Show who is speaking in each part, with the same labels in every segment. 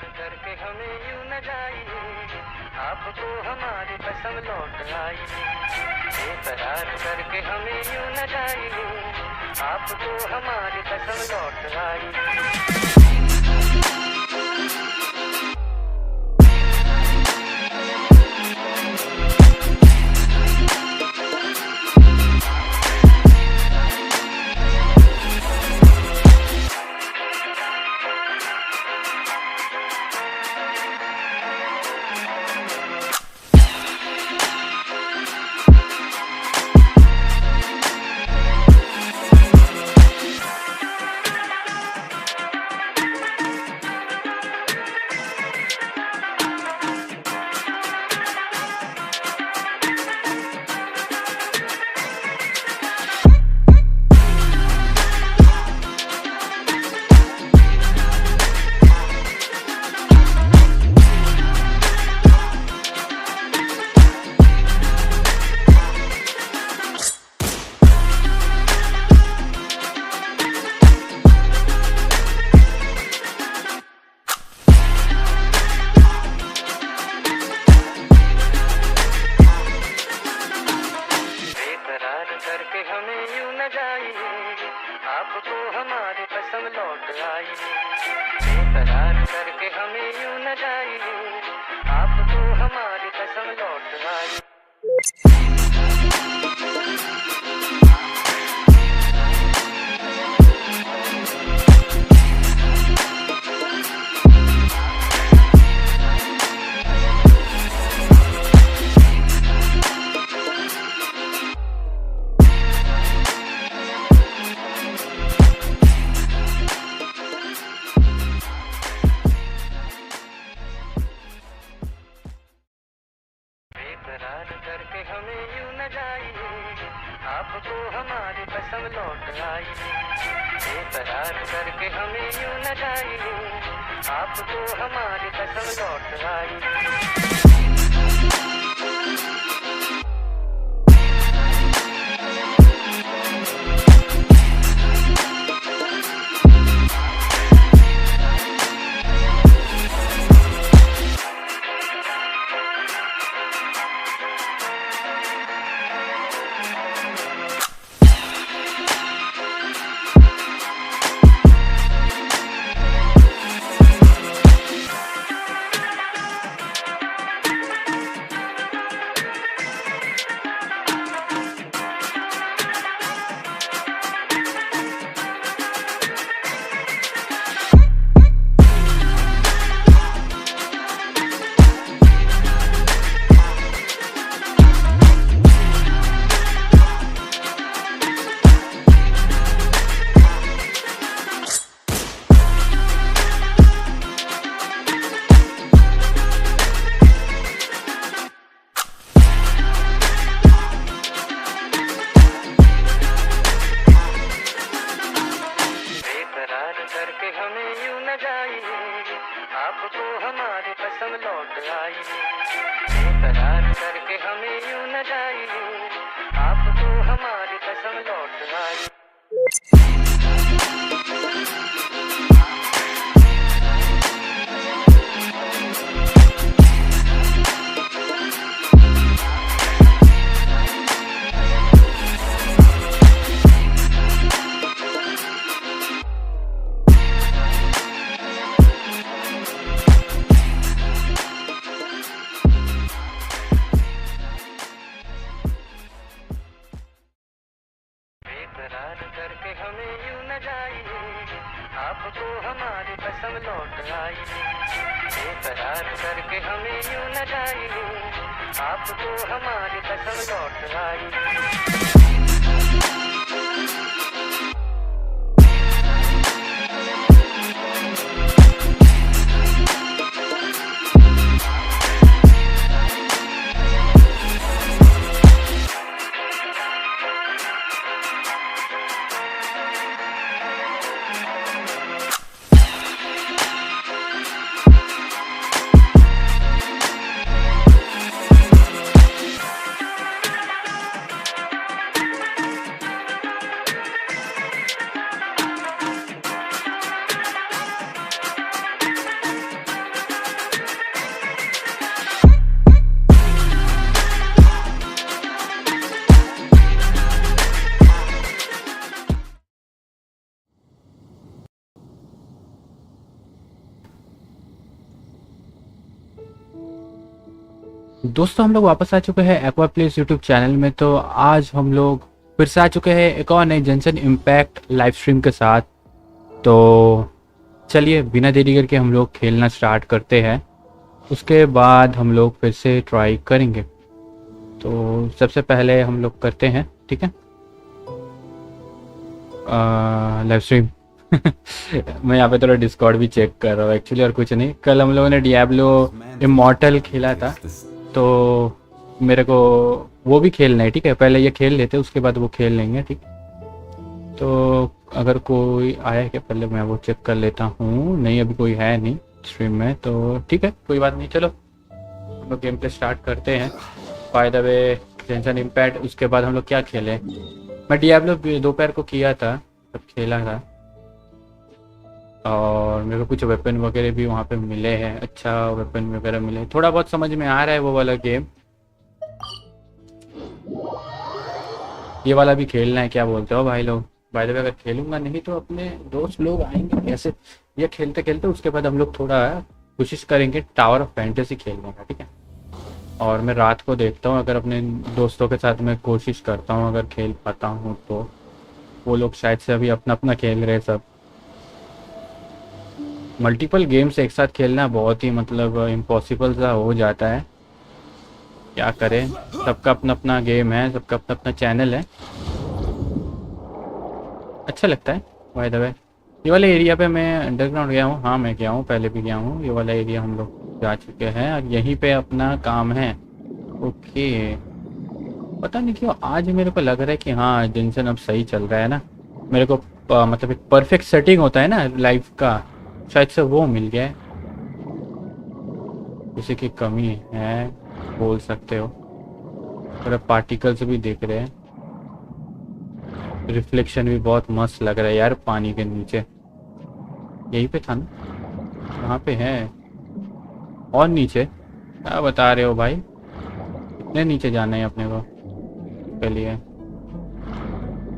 Speaker 1: बेकरार करके हमें यूं न जाइए, आपको हमारी कसम लौट आई। बेकरार करके हमें यूं न जाइए, आपको हमारी कसम लौट आई। करके हमें यूं न जाइए, आपको हमारी कसम लौट आई। बेकरार करके हमें यूं न जाइए, आपको हमारी कसम लौट आई। बेकरार करके हमें यूं न जाइए, आपको हमारी कसम लौट आई। बेकरार करके हमें यूं न जाइए, आपको हमारी कसम लौट आई। करके हमें यूं न जाइए, आपको हमारी कसम लौट आई। बेकरार करके हमें यूं न जाइए, आपको हमारी कसम लौट आई। बेकरार करके हमें यूं न जाइए, आपको हमारी कसम लौट आई। बेकरार करके हमें यूं न जाइए, आपको हमारी कसम लौट आई।
Speaker 2: दोस्तों हम लोग वापस आ चुके हैं एक्वा प्लेस यूट्यूब चैनल में। तो आज हम लोग फिर से आ चुके हैं एक और नई जेंशन इम्पैक्ट लाइव स्ट्रीम के साथ। तो चलिए बिना देरी करके हम लोग खेलना स्टार्ट करते हैं, उसके बाद हम लोग फिर से ट्राई करेंगे। तो सबसे पहले हम लोग करते हैं, ठीक है, लाइव स्ट्रीम। मैं यहाँ पे थोड़ा डिस्कॉर्ड भी चेक कर रहा हूँ एक्चुअली, और कुछ नहीं। कल हम लोगों ने डियाब्लो इमॉर्टल खेला था, तो मेरे को वो भी खेलना है। ठीक है, पहले ये खेल लेते उसके बाद वो खेल लेंगे, ठीक। तो अगर कोई आया है क्या, पहले मैं वो चेक कर लेता हूँ। नहीं, अभी कोई है नहीं स्ट्रीम में, तो ठीक है, कोई बात नहीं। चलो हम लोग गेम प्ले स्टार्ट करते हैं। बाय द वे, जेंशन इम्पैक्ट, उसके बाद हम लोग क्या खेले। मैं डियाब्लो दोपहर को किया था, तब खेला था, और मेरे को कुछ वेपन वगैरह भी वहाँ पे मिले हैं। अच्छा वेपन वगैरह मिले, थोड़ा बहुत समझ में आ रहा है वो वाला गेम। ये वाला भी खेलना है, क्या बोलते हो भाई लोग। बाय द वे, अगर खेलूंगा नहीं तो अपने दोस्त लोग आएंगे कैसे। ये खेलते खेलते उसके बाद हम लोग थोड़ा कोशिश करेंगे टावर ऑफ फैंटेसी खेलने का, ठीक है। और मैं रात को देखता हूँ, अगर अपने दोस्तों के साथ मैं कोशिश करता हूँ अगर खेल पाता हूँ तो। वो लोग शायद से अभी अपना अपना खेल रहे सब। मल्टीपल गेम्स एक साथ खेलना बहुत ही मतलब इम्पॉसिबल सा हो जाता है। क्या करें, सबका अपना अपना गेम है, सबका अपना अपना चैनल है। अच्छा लगता है बाय द वे। ये वाले एरिया पे मैं अंडरग्राउंड गया हूँ, हाँ मैं गया हूँ, पहले भी गया हूँ। ये वाला एरिया हम लोग जा चुके हैं और यहीं पे अपना काम है। ओके, पता नहीं क्यों आज मेरे को लग रहा है कि हाँ जेंसन अब सही चल रहा है ना। मेरे को मतलब एक परफेक्ट सेटिंग होता है ना लाइफ का, शायद से वो मिल गया है। किसी की कमी है बोल सकते हो। और अब पार्टिकल्स भी दिख रहे हैं, रिफ्लेक्शन भी बहुत मस्त लग रहा है यार पानी के नीचे। यहीं पे था ना, कहाँ पे है। और नीचे क्या बता रहे हो भाई, कितने नीचे जाना है अपने को के लिए।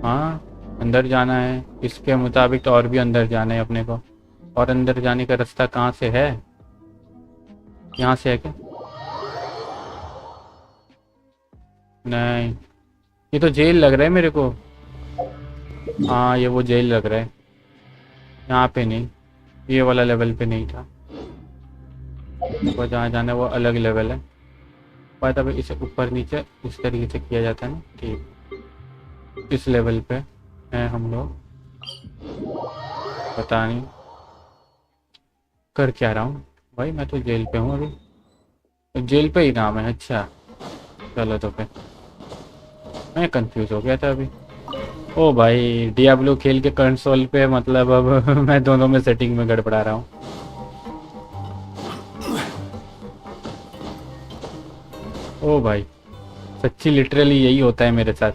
Speaker 2: हाँ अंदर जाना है इसके मुताबिक, तो और भी अंदर जाना है अपने को। और अंदर जाने का रास्ता कहाँ से है, यहाँ से है क्या। नहीं, ये तो जेल लग रहा है मेरे को। हाँ ये वो जेल लग रहा है, यहाँ पे नहीं, ये वाला लेवल पे नहीं था। वो जहाँ जाना है वो अलग लेवल है। पर तब इसे ऊपर नीचे इस तरीके से किया जाता है ना, ठीक। इस लेवल पे है हम लोग, पता नहीं कर क्या रहा हूँ भाई। मैं तो जेल पे हूँ अभी, तो जेल पे ही काम है। अच्छा चलो, तो फिर मैं कंफ्यूज हो गया था अभी। ओ भाई, डियाब्लो खेल के कंसोल पे मतलब अब मैं दोनों में सेटिंग में गड़बड़ा रहा हूँ। ओ भाई, सच्ची लिटरली यही होता है मेरे साथ,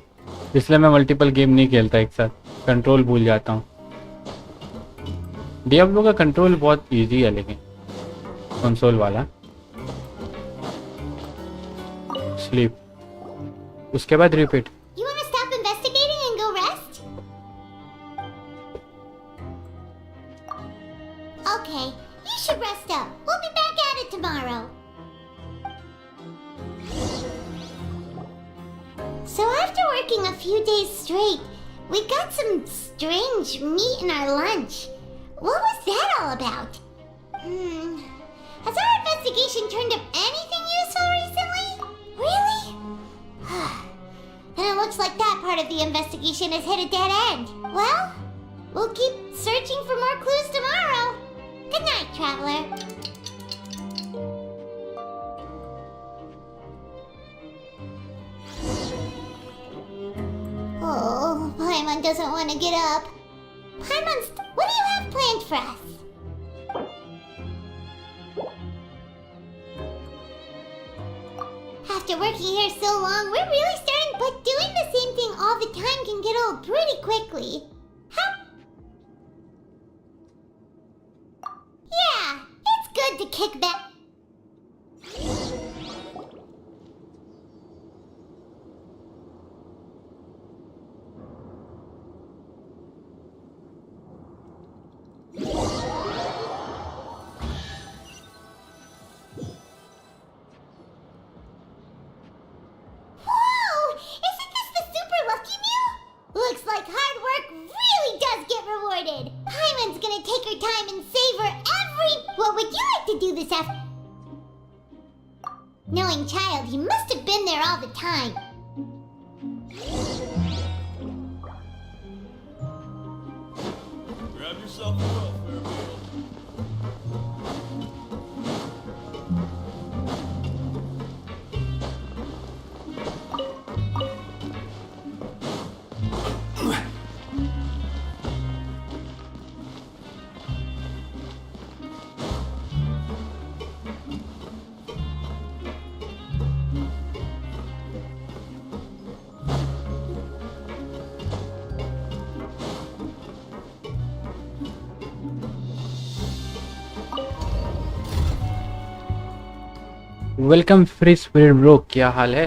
Speaker 2: इसलिए मैं मल्टीपल गेम नहीं खेलता एक साथ, कंट्रोल भूल जाता हूँ। डियाब्लो का कंट्रोल बहुत इजी है लेकिन कंसोल वाला। स्लीप, उसके बाद repeat.
Speaker 3: You want to stop investigating and go rest? Okay, you should rest up. We'll be back at it tomorrow. So after working a few days straight, we got some strange meat in our lunch. What was that all about? Has our investigation turned up anything useful recently? Really? And it looks like that part of the investigation has hit a dead end. Well, we'll keep searching for more clues tomorrow. Good night, Traveler. Oh, Paimon doesn't want to get up. Paimon, what do you have planned for us? After working here so long, we're really starting, but doing the same thing all the time can get old pretty quickly. How? Yeah, it's good to kick back. would you like to do this after? Knowing child, he must have been there all the time.
Speaker 4: Grab yourself a welfare meal.
Speaker 2: Welcome free spirit bro, क्या हाल है?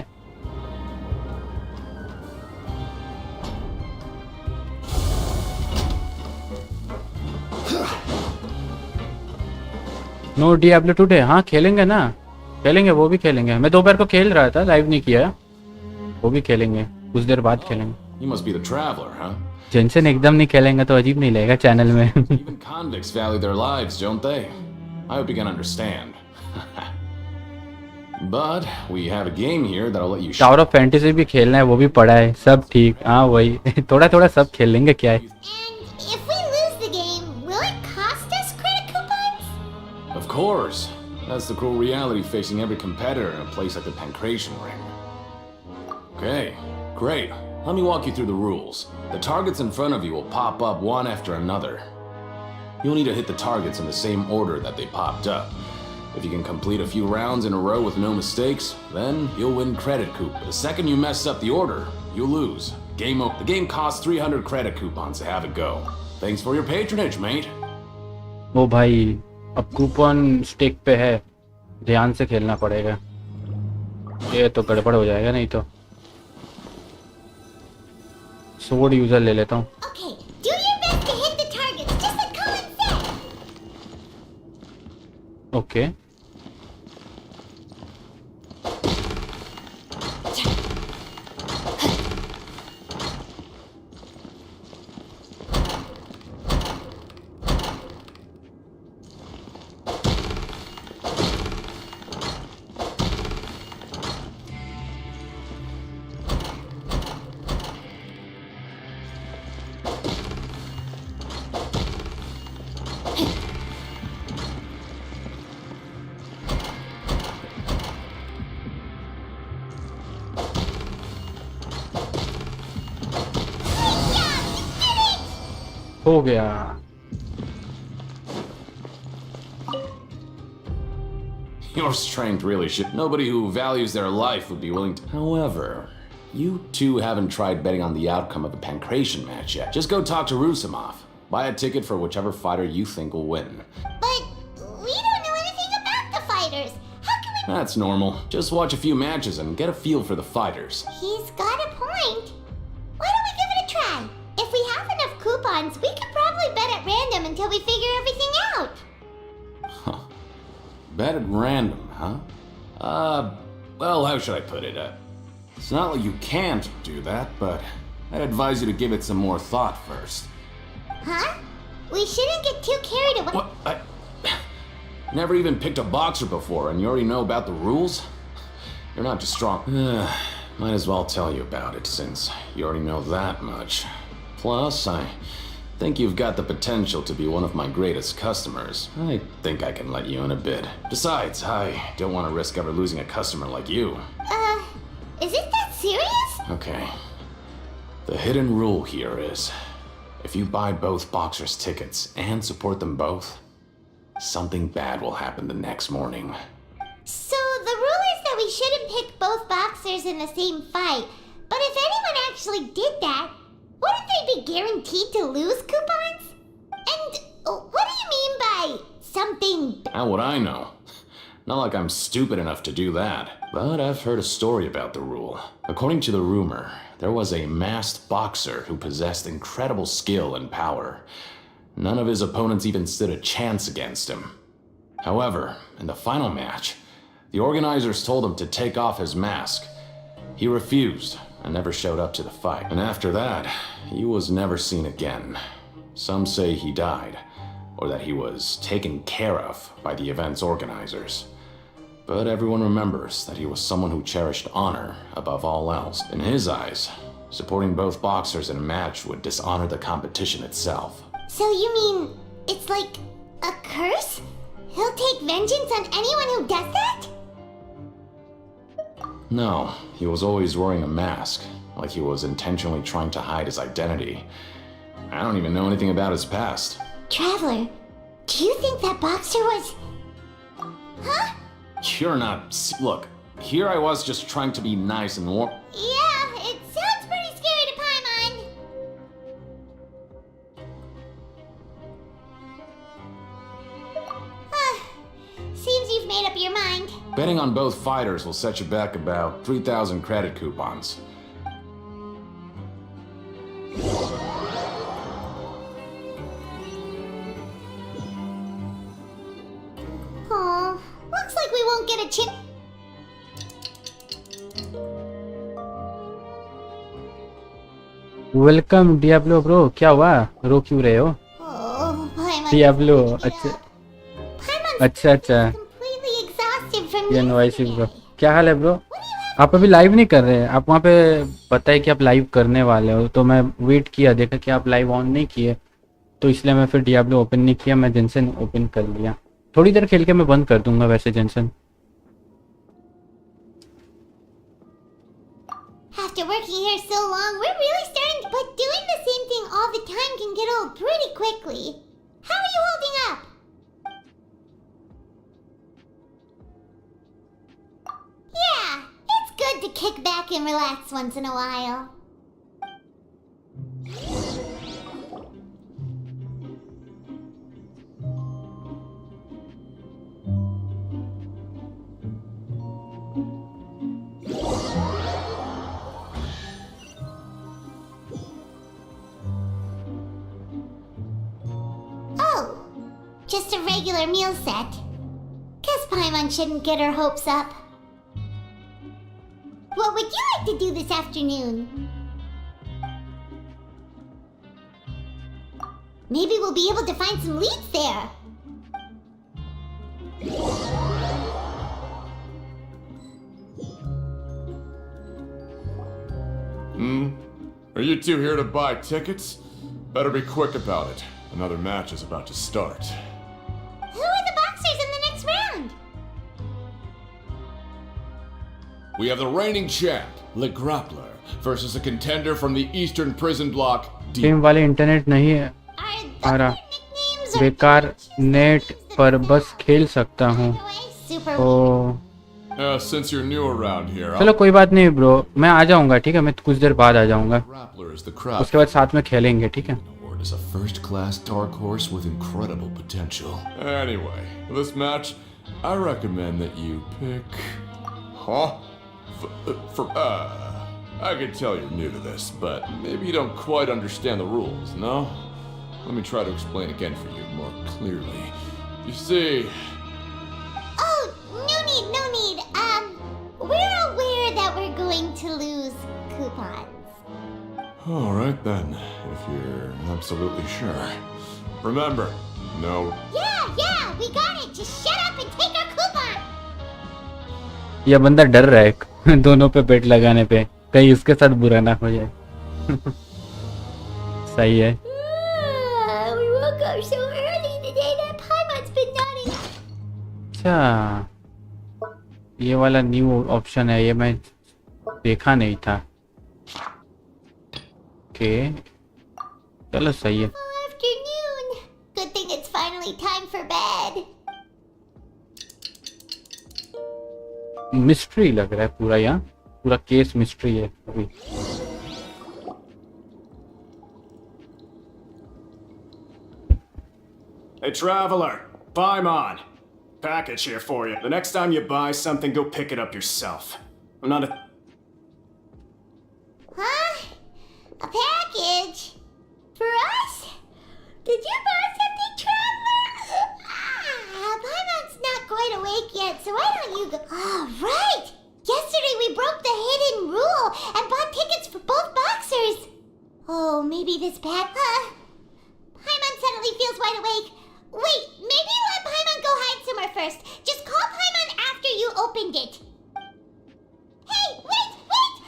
Speaker 2: No Diablo today, हाँ खेलेंगे ना, खेलेंगे, वो भी खेलेंगे। मैं दोपहर को खेल रहा था, लाइव नहीं किया, वो भी खेलेंगे, कुछ देर बाद खेलेंगे।
Speaker 4: You must be the traveler, huh?
Speaker 2: जेंशन एकदम नहीं खेलेंगे तो अजीब नहीं लगेगा चैनल में।
Speaker 4: Even convicts value their lives, don't they? I hope you can understand. But we have a game here that'll let you.
Speaker 2: Tower of fantasy भी खेलना है, वो भी पड़ा है, सब ठीक। हाँ वही थोड़ा थोड़ा सब खेल लेंगे, क्या है।
Speaker 3: And if we lose the game, will it cost us credit coupons?
Speaker 4: Of course. That's the cruel reality facing every competitor in a place like the Pancration Ring. Okay, great. Let me walk you through the rules. The targets in front of you will pop up one after another. You'll need to hit the targets in the same order that they popped up. If you can complete a few rounds in a row with no mistakes, then you'll win credit coup. The second you mess up the order, you lose. Game over. The game costs 300 credit coupons to have it go. Thanks for your patronage, mate.
Speaker 2: ओ भाई, अब coupon stick पे है, ध्यान से खेलना पड़ेगा, ये तो गड़बड़ हो जाएगा नहीं तो। सोर्ड यूजर ले लेता हूँ।
Speaker 3: Okay, do your best to hit the targets, just like Colin said.
Speaker 2: Okay हो गया।
Speaker 4: Your strength really should. Nobody who values their life would be willing to. However, you two haven't tried betting on the outcome of the Pancration match yet. Just go talk to Rusimov. Buy a ticket for whichever fighter you think will win.
Speaker 3: But we don't know anything about the fighters. How can we?
Speaker 4: That's normal. Just watch a few matches and get a feel for the fighters.
Speaker 3: He's got a point. Why don't we give it a try? If we have enough coupons, we could probably bet at random until we figure everything out.
Speaker 4: Huh. Bet at random, huh? Well, how should I put it? It's not like you can't do that, but I'd advise you to give it some more thought first.
Speaker 3: Huh? We shouldn't get too carried away.
Speaker 4: What? I never even picked a boxer before, and you already know about the rules? You're not just strong. Might as well tell you about it, since you already know that much. Plus, I think you've got the potential to be one of my greatest customers. I think I can let you in a bid. Besides, I don't want to risk ever losing a customer like you.
Speaker 3: Is it that serious?
Speaker 4: Okay. The hidden rule here is, if you buy both boxers' tickets and support them both, something bad will happen the next morning.
Speaker 3: So the rule is that we shouldn't pick both boxers in the same fight. But if anyone actually did that, wouldn't they be guaranteed to lose coupons? And what do you mean by something?
Speaker 4: How would I know? Not like I'm stupid enough to do that. But I've heard a story about the rule. According to the rumor, there was a masked boxer who possessed incredible skill and power. None of his opponents even stood a chance against him. However, in the final match, the organizers told him to take off his mask. He refused and never showed up to the fight. And after that, he was never seen again. Some say he died, or that he was taken care of by the event's organizers. But everyone remembers that he was someone who cherished honor above all else. In his eyes, supporting both boxers in a match would dishonor the competition itself.
Speaker 3: So you mean it's like a curse? He'll take vengeance on anyone who does that?
Speaker 4: No, he was always wearing a mask, like he was intentionally trying to hide his identity. I don't even know anything about his past.
Speaker 3: Traveler, do you think that boxer was... Huh?
Speaker 4: You're not... Look, here I was just trying to be nice and warm.
Speaker 3: Yeah, it sounds pretty scary to Paimon. Seems you've made up your mind.
Speaker 4: Betting on both fighters will set you back about 3,000 credit coupons.
Speaker 3: Oh, looks like we won't get a chip.
Speaker 2: Welcome Diablo bro, क्या हुआ, रो क्यों रहे हो?
Speaker 3: Oh, Paimon.
Speaker 2: Diablo, अच्छा
Speaker 3: Paimon's
Speaker 2: अच्छा अच्छा,
Speaker 3: completely exhausted from
Speaker 2: ये नवाइसी
Speaker 3: yesterday.
Speaker 2: Bro, क्या हाल है ब्रो? आप अभी लाइव नहीं कर रहे हैं? आप वहाँ पे बताए कि आप लाइव करने वाले हो, तो मैं वेट किया, देखा कि आप लाइव ऑन नहीं किए, तो इसलिए मैं फिर डियाब्लो ओपन नहीं किया, मैं जेंसन ओपन कर लिया। थोड़ी देर खेल के मैं बंद कर दूंगा वैसे Jensen.
Speaker 3: After working here so long, we're really starting to... But doing the same thing all the time can get old pretty quickly. How are you holding up? Yeah, it's good to kick back and relax once in a while. Oh, just a regular meal set. Guess Paimon shouldn't get her hopes up. What would you like to do this afternoon? Maybe we'll be able to find some leads there.
Speaker 5: Are you two here to buy tickets? Better be quick about it. Another match is about to start.
Speaker 3: Who are the boxers in the next round?
Speaker 5: We have the reigning champ, Le Grappler, versus a contender from the Eastern Prison Block, D.
Speaker 2: Team वाले internet नहीं
Speaker 3: Are
Speaker 2: आ रहा,
Speaker 3: nicknames or
Speaker 2: बेकार net पर बस खेल सकता हूँ।
Speaker 3: super
Speaker 2: O
Speaker 5: Since you're new around here,
Speaker 2: चलो कोई बात नहीं ब्रो, मैं आ जाऊंगा, ठीक है, मैं कुछ देर बाद आ जाऊंगा,
Speaker 5: Grappler is the crowd.
Speaker 2: उसके बाद साथ में खेलेंगे, ठीक है।
Speaker 5: Award is a first-class dark horse with incredible potential. Anyway, for this match, I recommend that you pick... Huh? I can tell you're new to this, but maybe you don't quite understand the rules, no? Let me try to explain again for you more clearly. You see...
Speaker 3: Oh, no need, no need. We're aware that we're going to lose coupons.
Speaker 5: Alright then, if you're absolutely sure. Remember, no...
Speaker 3: Yeah, we got it. Just shut up and take our coupon.
Speaker 2: यह बंदा डर रहा है दोनों पे बेट लगाने पे, कहीं उसके साथ बुरा ना हो जाए। सही है।
Speaker 3: We woke up so early today that Paimon's been nodding.
Speaker 2: अच्छा, ये वाला न्यू ऑप्शन है, ये मैं देखा नहीं था। ओके, चलो सही है।
Speaker 3: Afternoon. Good thing it's finally time for bed.
Speaker 2: Mystery लग रहा है पूरा, यहाँ पूरा केस मिस्ट्री है अभी।
Speaker 6: Hey, traveler, Paimon. Package here for you. The next time you buy something, go pick it up yourself. I'm not a...
Speaker 3: Huh? A package? For us? Did you buy something, traveler? Paimon's not quite awake yet, so why don't you go... Oh, right! Yesterday we broke the hidden rule and bought tickets for both boxers. Oh, maybe this pack... Paimon suddenly feels wide awake. Wait, maybe let Paimon go hide somewhere first. Just call Paimon after you opened it. Hey, wait!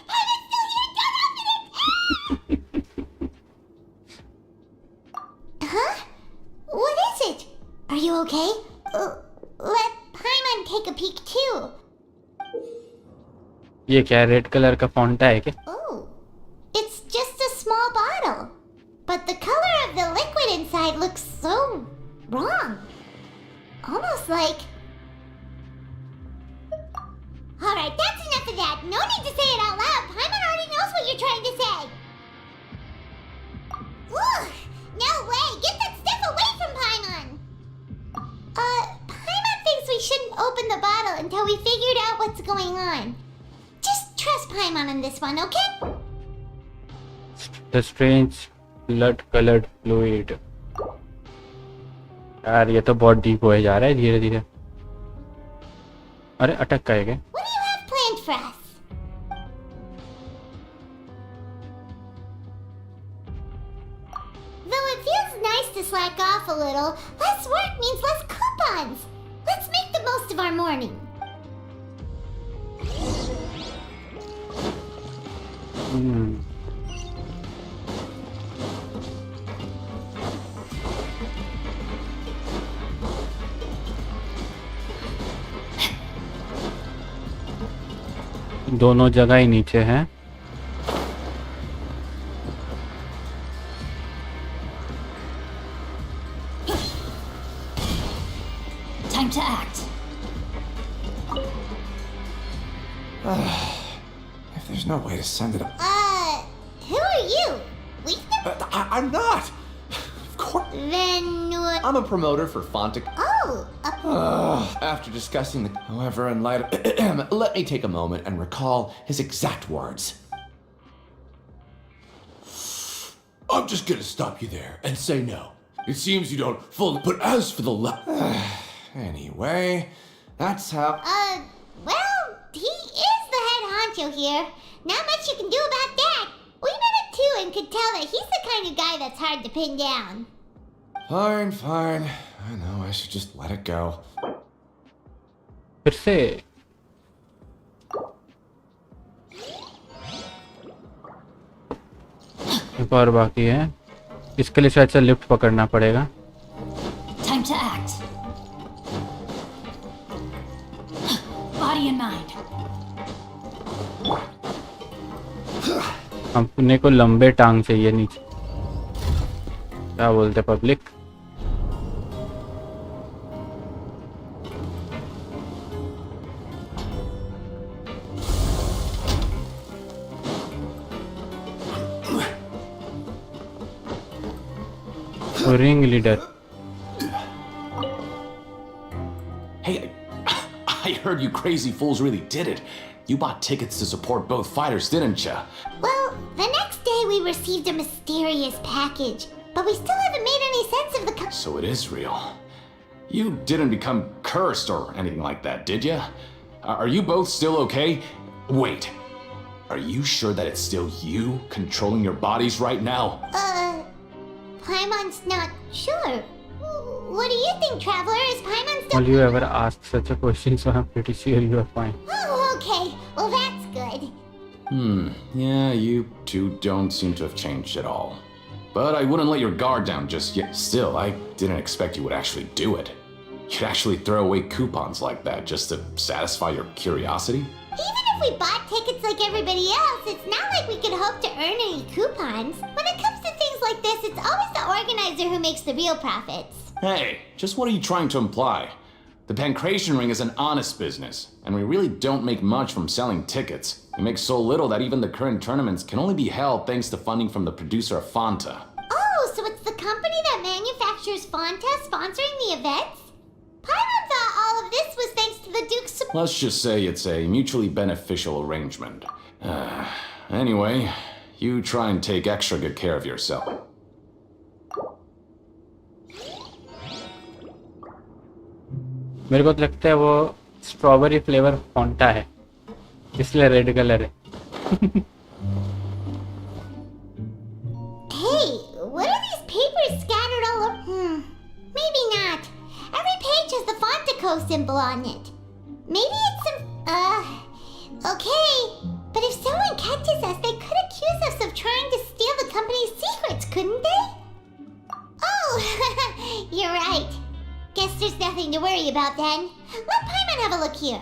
Speaker 3: Paimon's still here! Don't open it! Huh? What is it? Are you okay? Let Paimon take a peek too.
Speaker 2: ये क्या red colour का फॉन्टा है क्या?
Speaker 3: Oh, it's just a small bottle. But the color of the liquid inside looks so wrong. Almost like... Alright, that's enough of that. No need to say it out loud. Paimon already knows what you're trying to say. Ugh, no way. Get that stuff away from Paimon. Paimon thinks we shouldn't open the bottle until we figured out what's going on. Just trust Paimon on this one, okay?
Speaker 2: The strange blood colored fluid. यार ये तो बहुत deep हो जा रहा है धीरे धीरे. अरे अटक का है क्या?
Speaker 3: What do you have planned for us? Though it feels nice to slack off a little, less work means less coupons. Let's make the most of our morning.
Speaker 2: दोनों जगह ही नीचे हैं.
Speaker 7: Time to act.
Speaker 5: If there's no way to send it up...
Speaker 3: Who are you? Weakness?
Speaker 5: I'm not! Of course...
Speaker 3: Then,
Speaker 5: I'm a promoter for Fontaine. After discussing the... However, in light of... let me take a moment and recall his exact words. I'm just gonna stop you there and say no. It seems you don't fully... But as for the anyway, that's how...
Speaker 3: Well, he is the head honcho here. Not much you can do about that. We met him too and could tell that he's the kind of guy that's hard to pin down.
Speaker 5: Fine. I know, I should just let it go.
Speaker 2: फिर से एक और बाकी है. इसके लिए शायद से लिफ्ट पकड़ना पड़ेगा.
Speaker 7: Time to act. Body and mind.
Speaker 2: अपने को लंबे टांग चाहिए नीचे. क्या बोलते public? Ring leader.
Speaker 4: Hey, I heard you crazy fools really did it. You bought tickets to support both fighters, didn't ya?
Speaker 3: Well, the next day we received a mysterious package, but we still haven't made any sense of the...
Speaker 4: So it is real. You didn't become cursed or anything like that, did ya? Are you both still okay? Wait, are you sure that it's still you controlling your bodies right now?
Speaker 3: Paimon's not sure. What do you think, Traveler? Is Paimon still...
Speaker 2: All you ever asked such a question, so I'm pretty sure you are fine.
Speaker 3: Oh, okay. Well, that's good.
Speaker 4: Yeah, you two don't seem to have changed at all. But I wouldn't let your guard down just yet. Still, I didn't expect you would actually do it. You'd actually throw away coupons like that just to satisfy your curiosity?
Speaker 3: Even if we bought tickets like everybody else, it's not like we could hope to earn any coupons. When it comes to things like this, it's always the organizer who makes the real profits.
Speaker 4: Hey, just what are you trying to imply? The Pancration Ring is an honest business, and we really don't make much from selling tickets. We make so little that even the current tournaments can only be held thanks to funding from the producer of Fanta.
Speaker 3: Oh, so it's the company that manufactures Fanta sponsoring the events? Paimon thought all of this was thanks to the Duke's support.
Speaker 4: Let's just say it's a mutually beneficial arrangement. Anyway, you try and take extra good care of yourself.
Speaker 2: मेरे को तो लगता है वो strawberry flavour फॉन्टा है, इसलिए red colour है.
Speaker 3: Hey, what are these papers scattered all over? Maybe not. symbol on it. Maybe it's some, okay. But if someone catches us, they could accuse us of trying to steal the company's secrets, couldn't they? Oh, you're right. Guess there's nothing to worry about then. Let Paimon have a look here.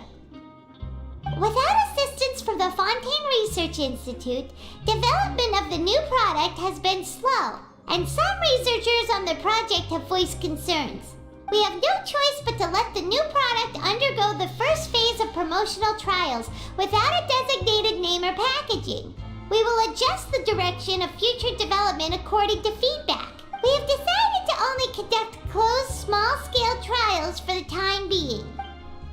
Speaker 3: Without assistance from the Fontaine Research Institute, development of the new product has been slow, and some researchers on the project have voiced concerns. We have no choice but to let the new product undergo the first phase of promotional trials without a designated name or packaging. We will adjust the direction of future development according to feedback. We have decided to only conduct closed, small-scale trials for the time being.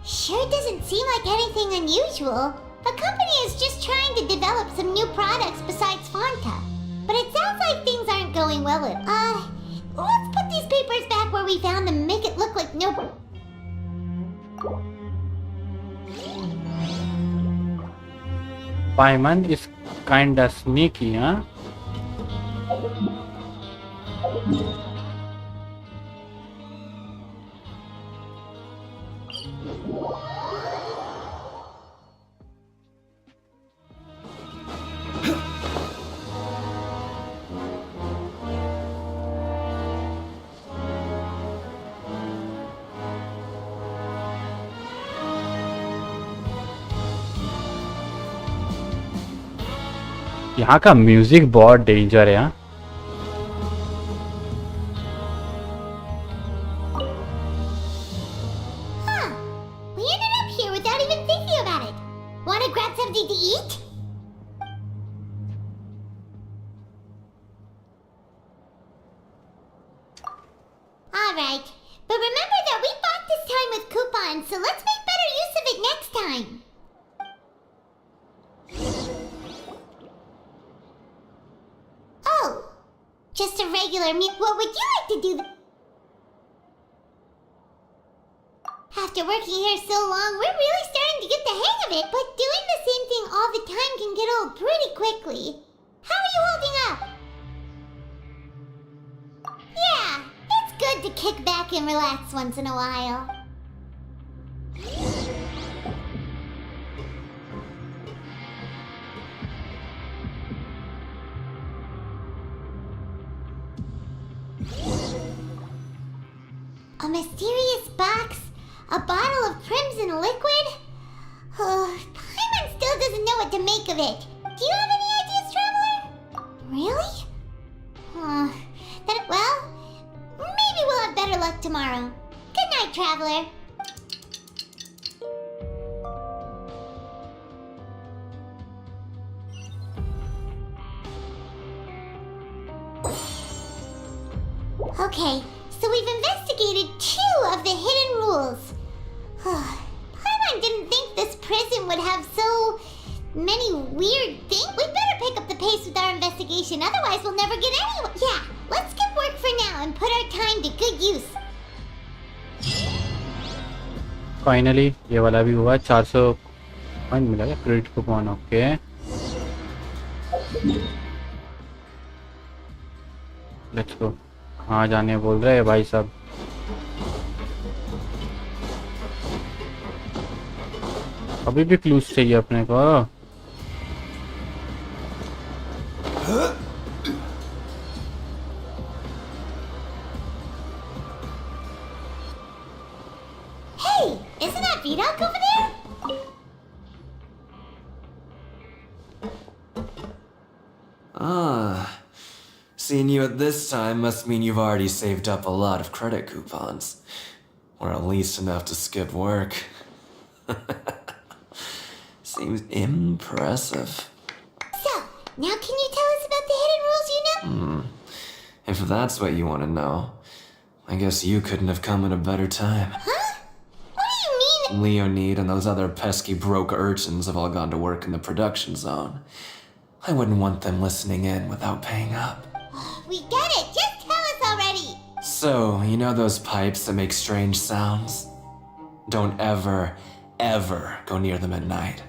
Speaker 3: Sure doesn't seem like anything unusual. The company is just trying to develop some new products besides Fanta. But it sounds like things aren't going well at... let's put these papers back where we found them and make it look like no...
Speaker 2: Paimon is kinda sneaky, huh? यहाँ का music बहुत danger है हाँ
Speaker 3: Huh. We ended up here without even thinking about it. Want to grab something to eat? Alright. But remember that we bought this time with coupons, so let's make better use of it next time. Oh, just a regular meal. What would you like to do? After working here so long, we're really starting to get the hang of it. But doing the same thing all the time can get old pretty quickly. How are you holding up? Yeah, it's good to kick back and relax once in a while. A mysterious box? A bottle of crimson liquid? Paimon still doesn't know what to make of it. Do you have any ideas, Traveler? Really? Well, maybe we'll have better luck tomorrow. Good night, Traveler. Okay, so we've investigated 2 of the hidden rules. Paimon didn't think this prison would have so many weird things. We better pick up the pace with our investigation, otherwise we'll never get anywhere. Yeah, let's skip work for now and put our time to good use.
Speaker 2: Finally ये वाला भी हुआ 400 point मिला credit coupon okay let's go कहाँ जाने बोल रहे हैं भाई साहब अभी भी क्लूज चाहिए अपने को
Speaker 3: Hey, isn't that Hutao over there?
Speaker 8: Ah, seeing you at this time must mean you've already saved up a lot of credit coupons. Or at least enough to skip work. Seems impressive.
Speaker 3: So, now can you tell us about the hidden rules you know?
Speaker 8: If that's what you want to know, I guess you couldn't have come at a better time.
Speaker 3: Huh? What do you mean?
Speaker 8: Leonid and those other pesky broke urchins have all gone to work in the production zone. I wouldn't want them listening in without paying up.
Speaker 3: We get it. Just tell us already.
Speaker 8: So, you know those pipes that make strange sounds? Don't ever, ever go near them at night.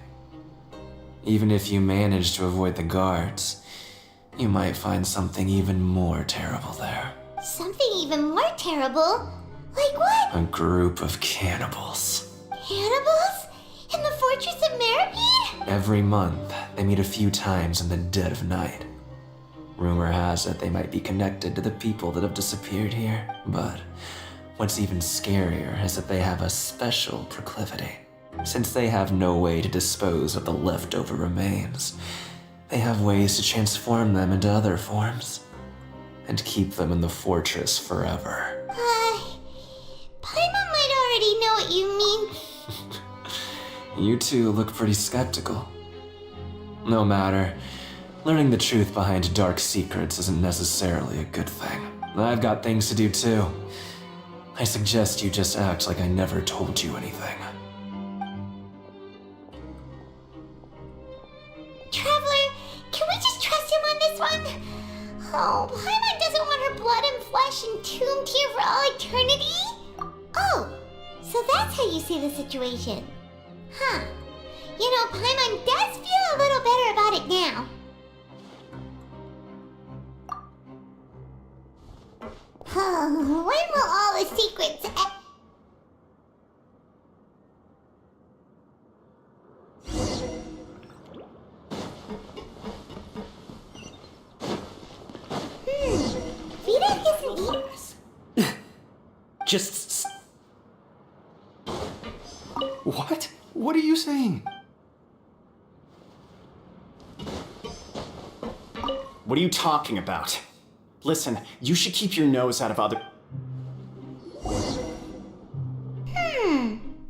Speaker 8: Even if you manage to avoid the guards, you might find something even more terrible there.
Speaker 3: Something even more terrible? Like what?
Speaker 8: A group of cannibals.
Speaker 3: Cannibals? In the fortress of Meripede?
Speaker 8: Every month, they meet a few times in the dead of night. Rumor has it they might be connected to the people that have disappeared here, but what's even scarier is that they have a special proclivity. Since they have no way to dispose of the leftover remains, they have ways to transform them into other forms and keep them in the fortress forever.
Speaker 3: Paimon might already know what you mean.
Speaker 8: You two look pretty skeptical. No matter, learning the truth behind dark secrets isn't necessarily a good thing. I've got things to do too. I suggest you just act like I never told you anything.
Speaker 3: Traveler, can we just trust him on this one? Oh, Paimon doesn't want her blood and flesh entombed here for all eternity? Oh, so that's how you see the situation. Huh. You know, Paimon does feel a little better about it now. Oh, when will all the secrets Vita isn't eating.
Speaker 6: Just... What? What are you saying? What are you talking about? Listen, you should keep your nose out of other...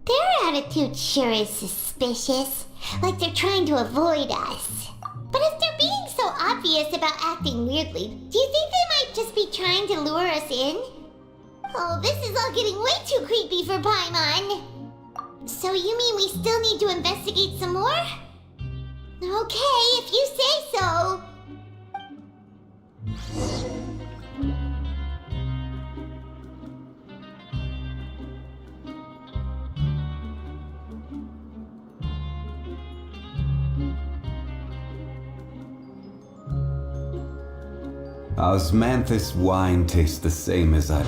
Speaker 3: Their attitude sure is suspicious. Like they're trying to avoid us. But if they're being so obvious about acting weirdly, do you think they might just be trying to lure us in? Oh, this is all getting way too creepy for Paimon. So you mean we still need to investigate some more? Okay, if you say so.
Speaker 9: Osmanthus wine tastes the same as I...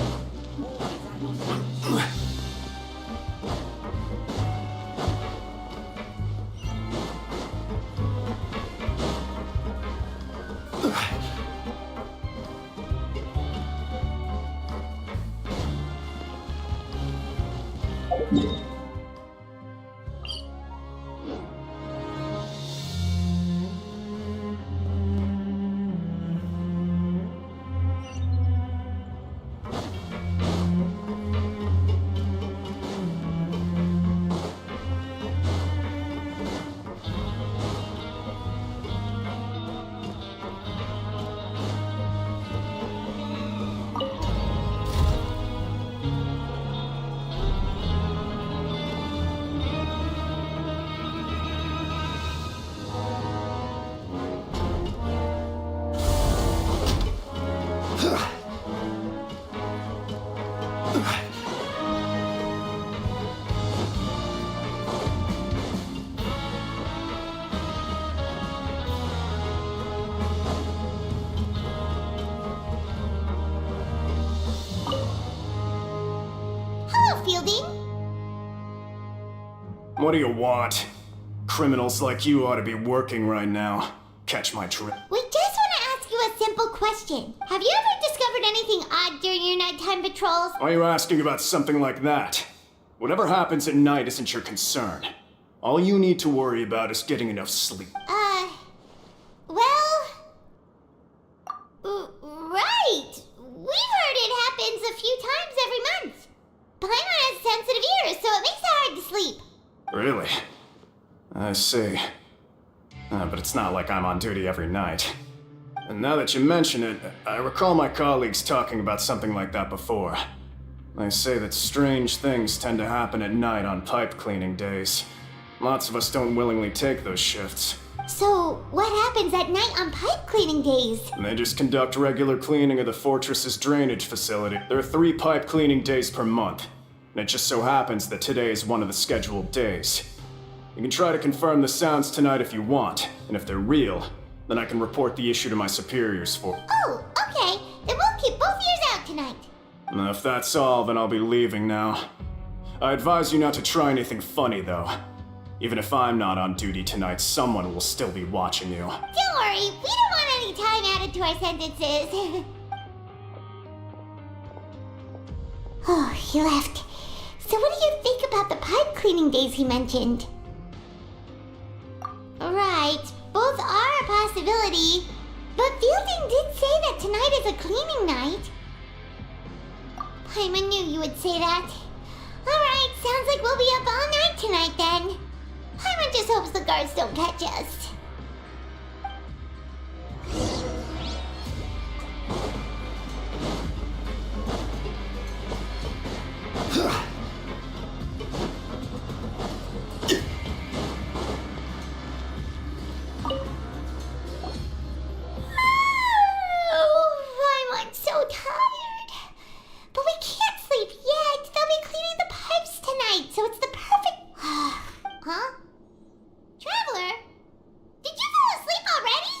Speaker 3: Fielding?
Speaker 6: What do you want? Criminals like you ought to be working right now. Catch my drift.
Speaker 3: We just want to ask you a simple question. Have you ever discovered anything odd during your nighttime patrols?
Speaker 6: Why are you asking about something like that? Whatever happens at night isn't your concern. All you need to worry about is getting enough sleep.
Speaker 3: Right! We've heard it happens a few times every month. Paimon has sensitive ears, so it makes it hard to sleep.
Speaker 6: Really? I see. But it's not like I'm on duty every night. And now that you mention it, I recall my colleagues talking about something like that before. They say that strange things tend to happen at night on pipe cleaning days. Lots of us don't willingly take those shifts.
Speaker 3: So, what happens at night on pipe cleaning days?
Speaker 6: They just conduct regular cleaning of the fortress's drainage facility. There are 3 pipe cleaning days per month. And it just so happens that today is one of the scheduled days. You can try to confirm the sounds tonight if you want, and if they're real, then I can report the issue to my superiors for...
Speaker 3: Oh, okay. Then we'll keep both ears out tonight.
Speaker 6: If that's all, then I'll be leaving now. I advise you not to try anything funny, though. Even if I'm not on duty tonight, someone will still be watching you.
Speaker 3: Don't worry, we don't want any time added to our sentences. Oh, he left. So what do you think about the pipe cleaning days he mentioned? Right, both are a possibility. But Fielding did say that tonight is a cleaning night. Paimon knew you would say that. Alright, sounds like we'll be up all night tonight then. Paimon just hopes the guards don't catch us. I'm so tired. But we can't sleep yet. They'll be cleaning the pipes tonight, so it's the perfect... Huh? Traveler? Did you fall asleep already?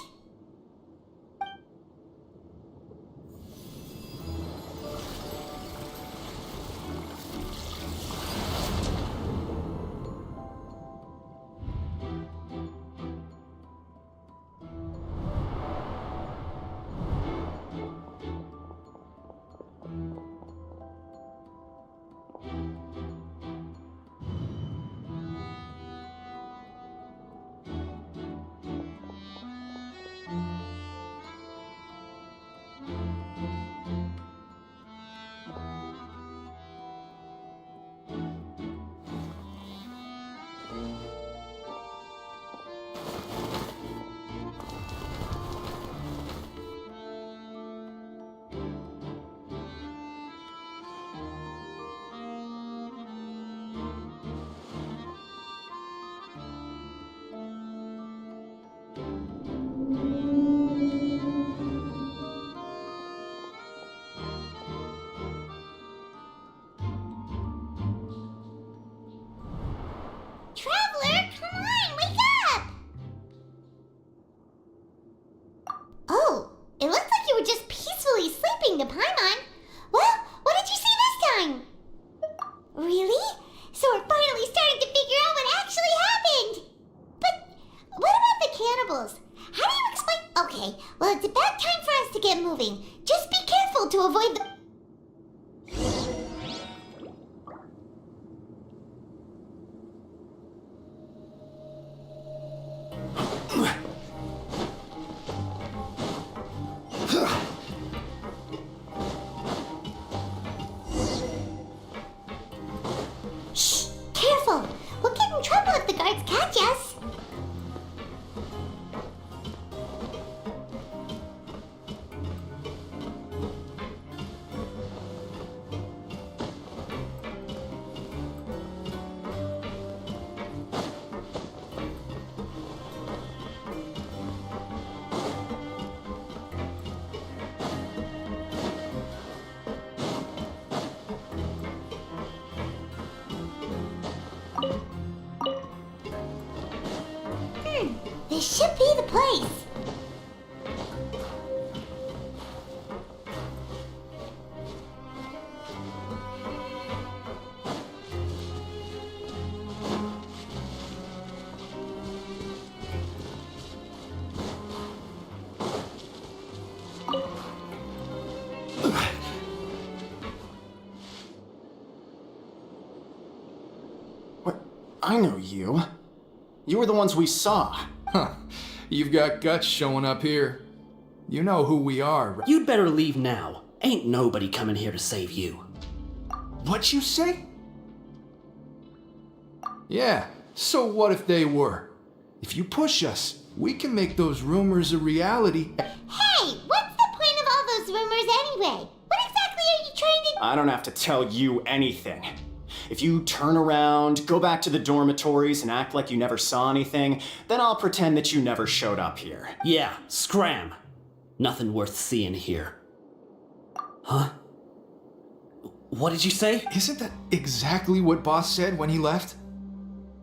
Speaker 3: Traveler, come on, wake up! Oh, it looks like you were just peacefully sleeping to Paimon. Well, what did you see this time? Really? So we're finally starting to figure out what actually happened! But what about the cannibals? How do you explain... Okay, well it's about time for us to get moving. Just be careful to avoid the... Shh! Careful! We'll get in trouble if the guards catch us! This should be the place.
Speaker 6: What? I know you. You were the ones we saw.
Speaker 10: Huh. You've got guts showing up here. You know who we are, right?
Speaker 11: You'd better leave now. Ain't nobody coming here to save you.
Speaker 10: What you say? Yeah, so what if they were? If you push us, we can make those rumors a reality.
Speaker 3: Hey, what's the point of all those rumors anyway? What exactly are you trying to...
Speaker 6: I don't have to tell you anything. If you turn around, go back to the dormitories and act like you never saw anything, then I'll pretend that you never showed up here.
Speaker 11: Yeah, scram. Nothing worth seeing here. Huh? What did you say?
Speaker 10: Isn't that exactly what Boss said when he left?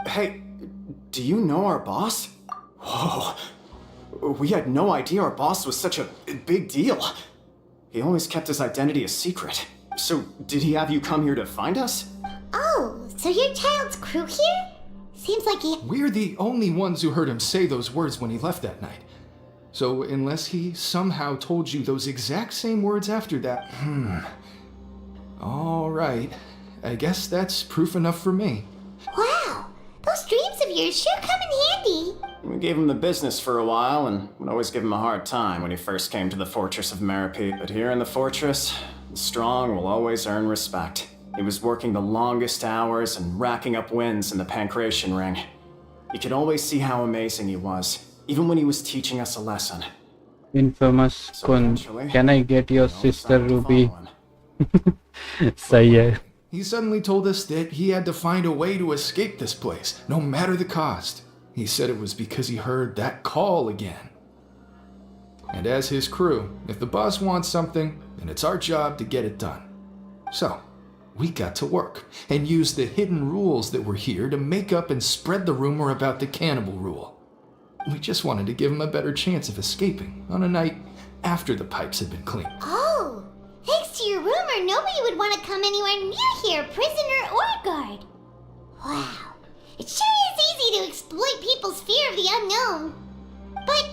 Speaker 6: Hey, do you know our boss? Whoa, we had no idea our boss was such a big deal. He always kept his identity a secret. So, did he have you come here to find us?
Speaker 3: Oh, so your child's crew here? Seems like he...
Speaker 10: We're the only ones who heard him say those words when he left that night. So, unless he somehow told you those exact same words after that, All right. I guess that's proof enough for me.
Speaker 3: Wow, those dreams of yours sure come in handy.
Speaker 6: We gave him the business for a while and would always give him a hard time when he first came to the fortress of Meripede. But here in the fortress, the strong will always earn respect. He was working the longest hours and racking up wins in the Pancration Ring. You could always see how amazing he was, even when he was teaching us a lesson.
Speaker 2: Infamous Kun,
Speaker 6: eventually,
Speaker 2: can I get your
Speaker 6: we all
Speaker 2: sister
Speaker 6: started to
Speaker 2: Ruby?
Speaker 6: follow him.
Speaker 2: सही है.
Speaker 10: He suddenly told us that he had to find a way to escape this place, no matter the cost. He said it was because he heard that call again. And as his crew, if the boss wants something, then it's our job to get it done. So, we got to work and used the hidden rules that were here to make up and spread the rumor about the cannibal rule. We just wanted to give him a better chance of escaping on a night after the pipes had been cleaned.
Speaker 3: Oh, thanks to your rumor, nobody would want to come anywhere near here, prisoner or guard. Wow, it sure is easy to exploit people's fear of the unknown. But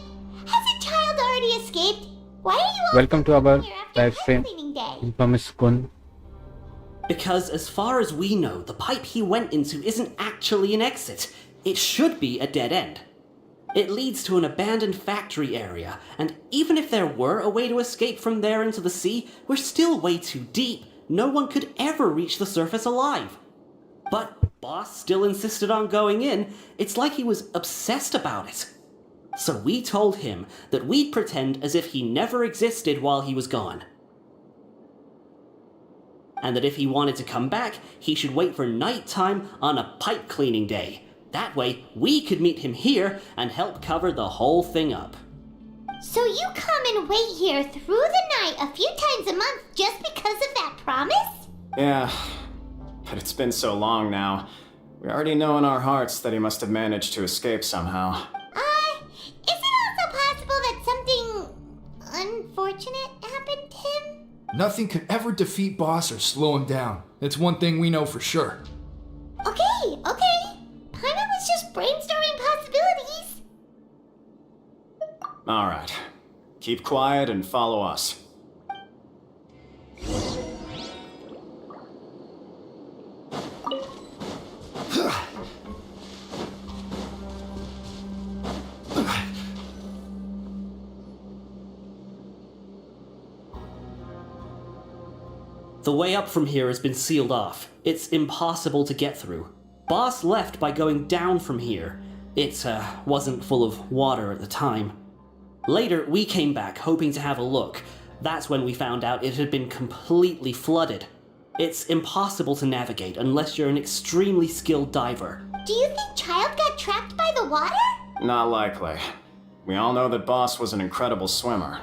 Speaker 3: has a child already escaped? Why are you all
Speaker 2: Welcome to our
Speaker 3: here after
Speaker 2: live stream.
Speaker 3: pipe cleaning day?
Speaker 2: Infamous Kun.
Speaker 11: Because as far as we know, the pipe he went into isn't actually an exit. It should be a dead end. It leads to an abandoned factory area, and even if there were a way to escape from there into the sea, we're still way too deep. No one could ever reach the surface alive. But Boss still insisted on going in. It's like he was obsessed about it. So we told him that we'd pretend as if he never existed while he was gone. And that if he wanted to come back, he should wait for nighttime on a pipe cleaning day. That way, we could meet him here and help cover the whole thing up.
Speaker 3: So you come and wait here through the night a few times a month just because of that promise?
Speaker 6: Yeah, but it's been so long now. We already know in our hearts that he must have managed to escape somehow.
Speaker 3: Is it also possible that something unfortunate happened to him?
Speaker 10: Nothing could ever defeat Boss or slow him down. It's one thing we know for sure.
Speaker 3: Okay. Paimon was just brainstorming possibilities.
Speaker 6: Alright. Keep quiet and follow us.
Speaker 11: The way up from here has been sealed off. It's impossible to get through. Boss left by going down from here. It wasn't full of water at the time. Later, we came back hoping to have a look. That's when we found out it had been completely flooded. It's impossible to navigate unless you're an extremely skilled diver.
Speaker 3: Do you think Child got trapped by the water?
Speaker 6: Not likely. We all know that Boss was an incredible swimmer.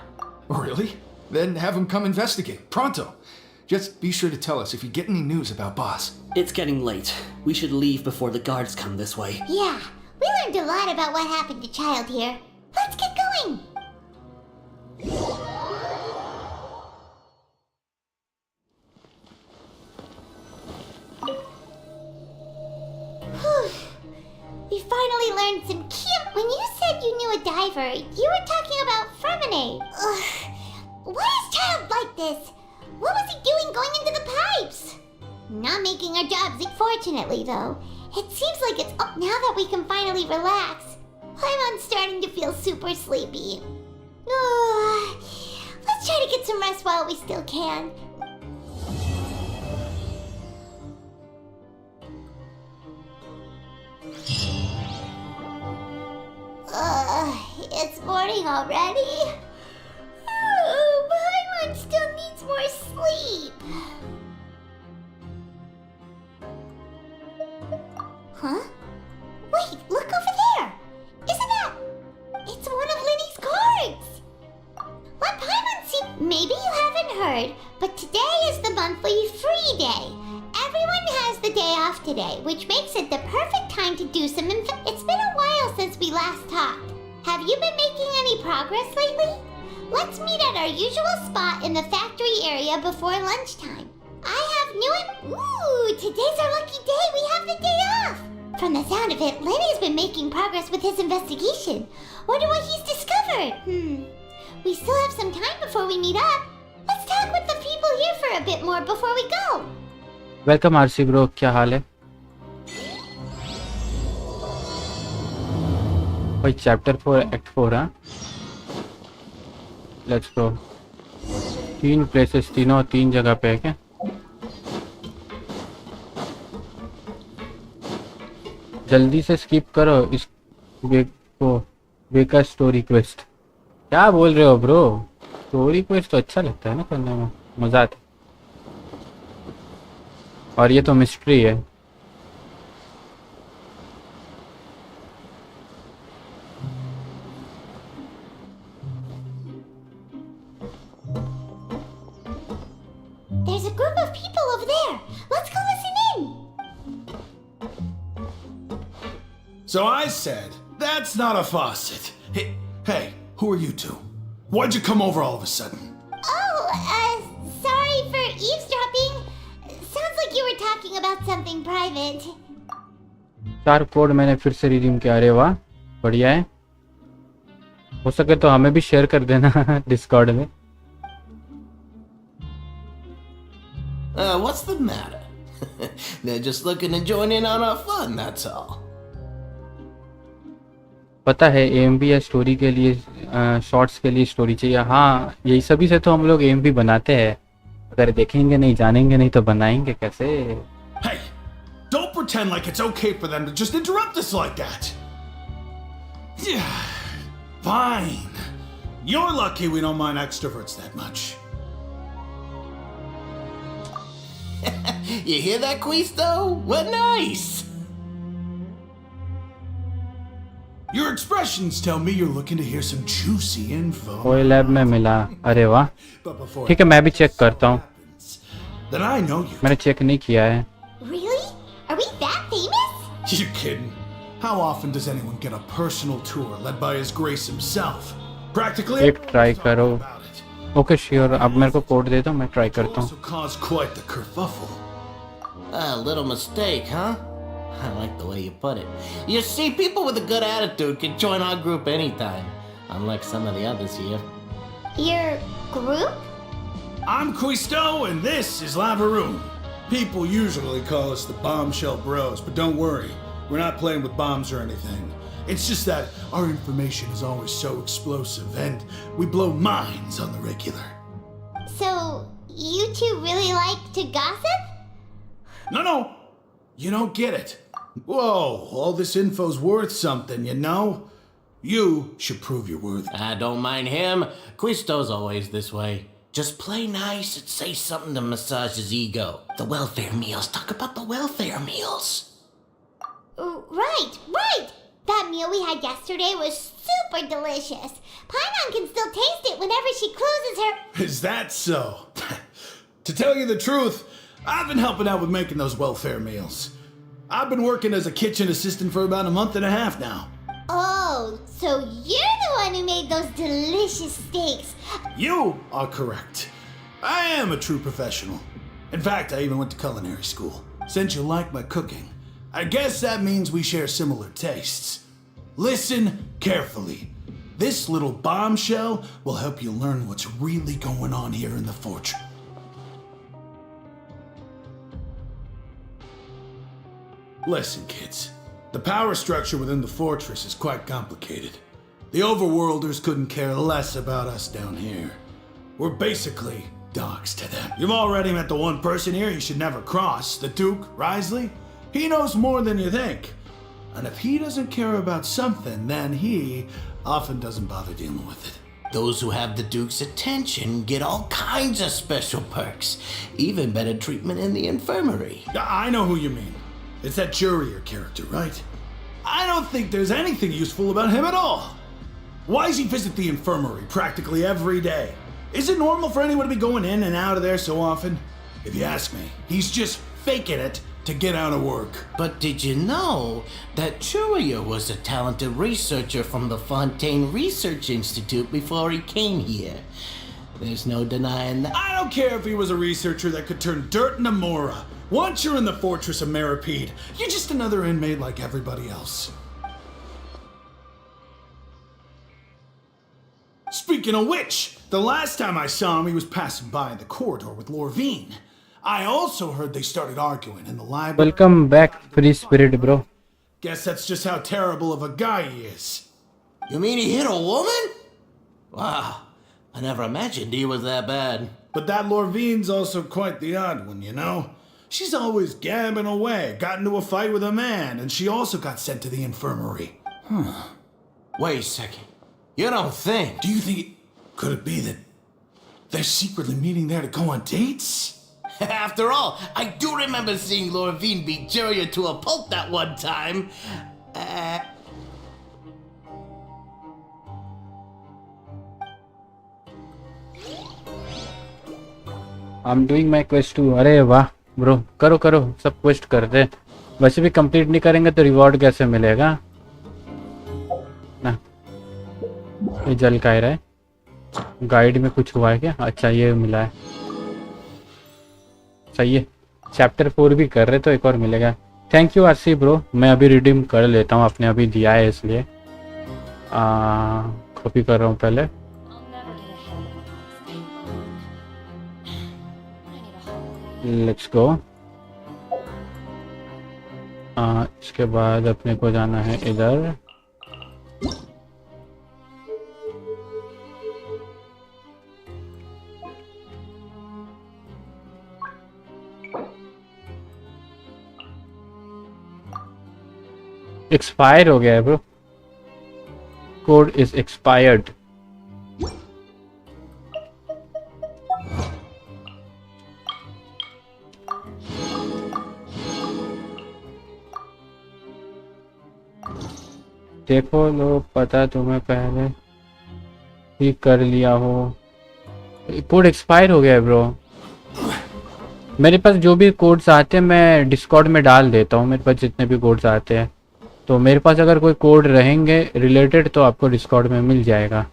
Speaker 10: Really? Then have him come investigate. Pronto. Just be sure to tell us if you get any news about Boss.
Speaker 11: It's getting late. We should leave before the guards come this way.
Speaker 3: Yeah, we learned a lot about what happened to Child here. Let's get going. Whew. We finally learned some key. When you said you knew a diver, you were talking about Fremenade. Why is Child like this? What was he doing going into the pipes? Not making our jobs, fortunately, though. It seems like it's up now that we can finally relax. I'm starting to feel super sleepy. Let's try to get some rest while we still can. It's morning already? Paimon still needs more sleep. Huh? Wait, look over there! Isn't that... It's one of Linny's cards! Let Paimon see... Maybe you haven't heard, but today is the monthly free day. Everyone has the day off today, which makes it the perfect time to do some... It's been a while since we last talked. Have you been making any progress lately? Let's meet at our usual spot in the factory area before lunchtime. I have new. Ooh, today's our lucky day. We have the day off. From the sound of it, Lenny's been making progress with his investigation. Wonder what he's discovered. We still have some time before we meet up. Let's talk with the people here for a bit more before we go.
Speaker 2: Welcome RC bro, क्या हाल है भाई? Chapter 4 act 4। हाँ, let's go. 3 places, तीनों 3 जगह पे है क्या? जल्दी से स्किप करो इस वे को, वे का स्टोरी क्वेस्ट। क्या बोल रहे हो ब्रो? स्टोरी क्वेस्ट तो अच्छा लगता है ना करने में, मजा आता है। और ये तो मिस्ट्री है।
Speaker 3: There's a group of people over there. Let's go listen in.
Speaker 10: So I said, that's not a faucet. Hey, who are you two? Why'd you come over all of a sudden?
Speaker 3: Oh, sorry for eavesdropping. Sounds like you were talking about something private.
Speaker 2: 4 code मैंने फिर से redeem किया। अरे वाह, बढ़िया है। हो सके तो हमें भी शेयर कर देना डिस्कॉर्ड में।
Speaker 12: What's the matter? They're just looking to join in on our fun, that's all.
Speaker 2: पता है AMV या स्टोरी के लिए, शॉर्ट्स के लिए स्टोरी चाहिए। हाँ, यही सभी से तो हम लोग AMV बनाते हैं। अगर देखेंगे नहीं, जानेंगे नहीं तो बनाएंगे कैसे?
Speaker 10: Hey, don't pretend like it's okay for them to just interrupt us like that. Yeah, fine. You're lucky we don't mind extroverts that much.
Speaker 12: You hear that, Quisto? What nice!
Speaker 10: Your expressions tell me you're looking to hear some juicy info.
Speaker 2: कोई lab में मिला। अरे वाह,
Speaker 10: But before
Speaker 2: ठीक है, मैं भी check करता हूँ।
Speaker 10: then I know you.
Speaker 2: मैंने चेक नहीं किया है।
Speaker 3: Really? Are we that famous?
Speaker 10: You kidding? How often does anyone get a personal tour led by His Grace himself? Practically
Speaker 2: एक ट्राई करो।
Speaker 10: about it.
Speaker 2: ओके श्योर, अब मेरे को code दे दो, मैं ट्राई करता हूँ।
Speaker 10: Also caused quite the kerfuffle.
Speaker 12: A little mistake, huh? I like the way you put it. You see, people with a good attitude can join our group anytime, unlike some of the others here.
Speaker 3: Your group?
Speaker 10: I'm Quisto, and this is Lavaroon. People usually call us the Bombshell Bros, but don't worry, we're not playing with bombs or anything. It's just that our information is always so explosive, and we blow minds on the regular.
Speaker 3: So, you two really like to gossip?
Speaker 10: No, you don't get it. Whoa, all this info's worth something, you know? You should prove you're worthy.
Speaker 12: I don't mind him. Quisto's always this way. Just play nice and say something to massage his ego. The welfare meals. Talk about the welfare meals.
Speaker 3: Right. That meal we had yesterday was super delicious. Paimon can still taste it whenever she closes her.
Speaker 10: Is that so? To tell you the truth, I've been helping out with making those welfare meals. I've been working as a kitchen assistant for about a month and a half now.
Speaker 3: Oh, so you're the one who made those delicious steaks.
Speaker 10: You are correct. I am a true professional. In fact, I even went to culinary school. Since you like my cooking, I guess that means we share similar tastes. Listen carefully. This little bombshell will help you learn what's really going on here in the fortress. Listen, kids. The power structure within the fortress is quite complicated. The overworlders couldn't care less about us down here. We're basically dogs to them. You've already met the one person here you should never cross, the Duke, Risley. He knows more than you think. And if he doesn't care about something, then he often doesn't bother dealing with it.
Speaker 12: Those who have the Duke's attention get all kinds of special perks. Even better treatment in the infirmary.
Speaker 10: I know who you mean. It's that Jurier character, right? I don't think there's anything useful about him at all. Why does he visit the infirmary practically every day? Is it normal for anyone to be going in and out of there so often? If you ask me, he's just faking it to get out of work.
Speaker 12: But did you know that Jurier was a talented researcher from the Fontaine Research Institute before he came here? There's no denying that.
Speaker 13: I don't care if he was a researcher that could turn dirt into Mora. Once you're in the fortress of Meripede, you're just another inmate like everybody else. Speaking of which, the last time I saw him, he was passing by the corridor with Lorvine. I also heard they started arguing in the library.
Speaker 2: Welcome back, Free Spirit, bro.
Speaker 13: Guess that's just how terrible of a guy he is.
Speaker 12: You mean he hit a woman? Wow, I never imagined he was that bad.
Speaker 13: But that Lorvine's also quite the odd one, you know? She's always gabbing away, got into a fight with a man, and she also got sent to the infirmary.
Speaker 12: Wait a second. You don't think?
Speaker 13: Do you think could it be that they're secretly meeting there to go on dates?
Speaker 12: After all, I do remember seeing Lorvine beat Jerry to a pulp that one time.
Speaker 2: I'm doing my quest too. अरे वाह bro, करो करो, सब quest करते हैं। वैसे भी complete नहीं करेंगे तो रिवॉर्ड कैसे मिलेगा ना। ये जल का रहा है, गाइड में कुछ हुआ है क्या? अच्छा ये मिला है, सही है। चैप्टर 4 भी कर रहे तो एक और मिलेगा। थैंक यू आरसी ब्रो, मैं अभी रिडीम कर लेता हूँ, आपने अभी दिया है इसलिए कॉपी कर रहा हूँ पहले। Let's go. इसके बाद अपने को जाना है इधर। एक्सपायर हो गया है ब्रो, कोड इज एक्सपायर्ड। देखो लो, पता तुम्हें पहले ही कर लिया हो। कोड एक्सपायर हो गया है ब्रो। मेरे पास जो भी कोड्स आते हैं मैं डिस्कॉर्ड में डाल देता हूँ, मेरे पास जितने भी कोड्स आते हैं। तो मेरे पास अगर कोई कोड रहेंगे रिलेटेड तो आपको डिस्कॉर्ड में मिल जाएगा।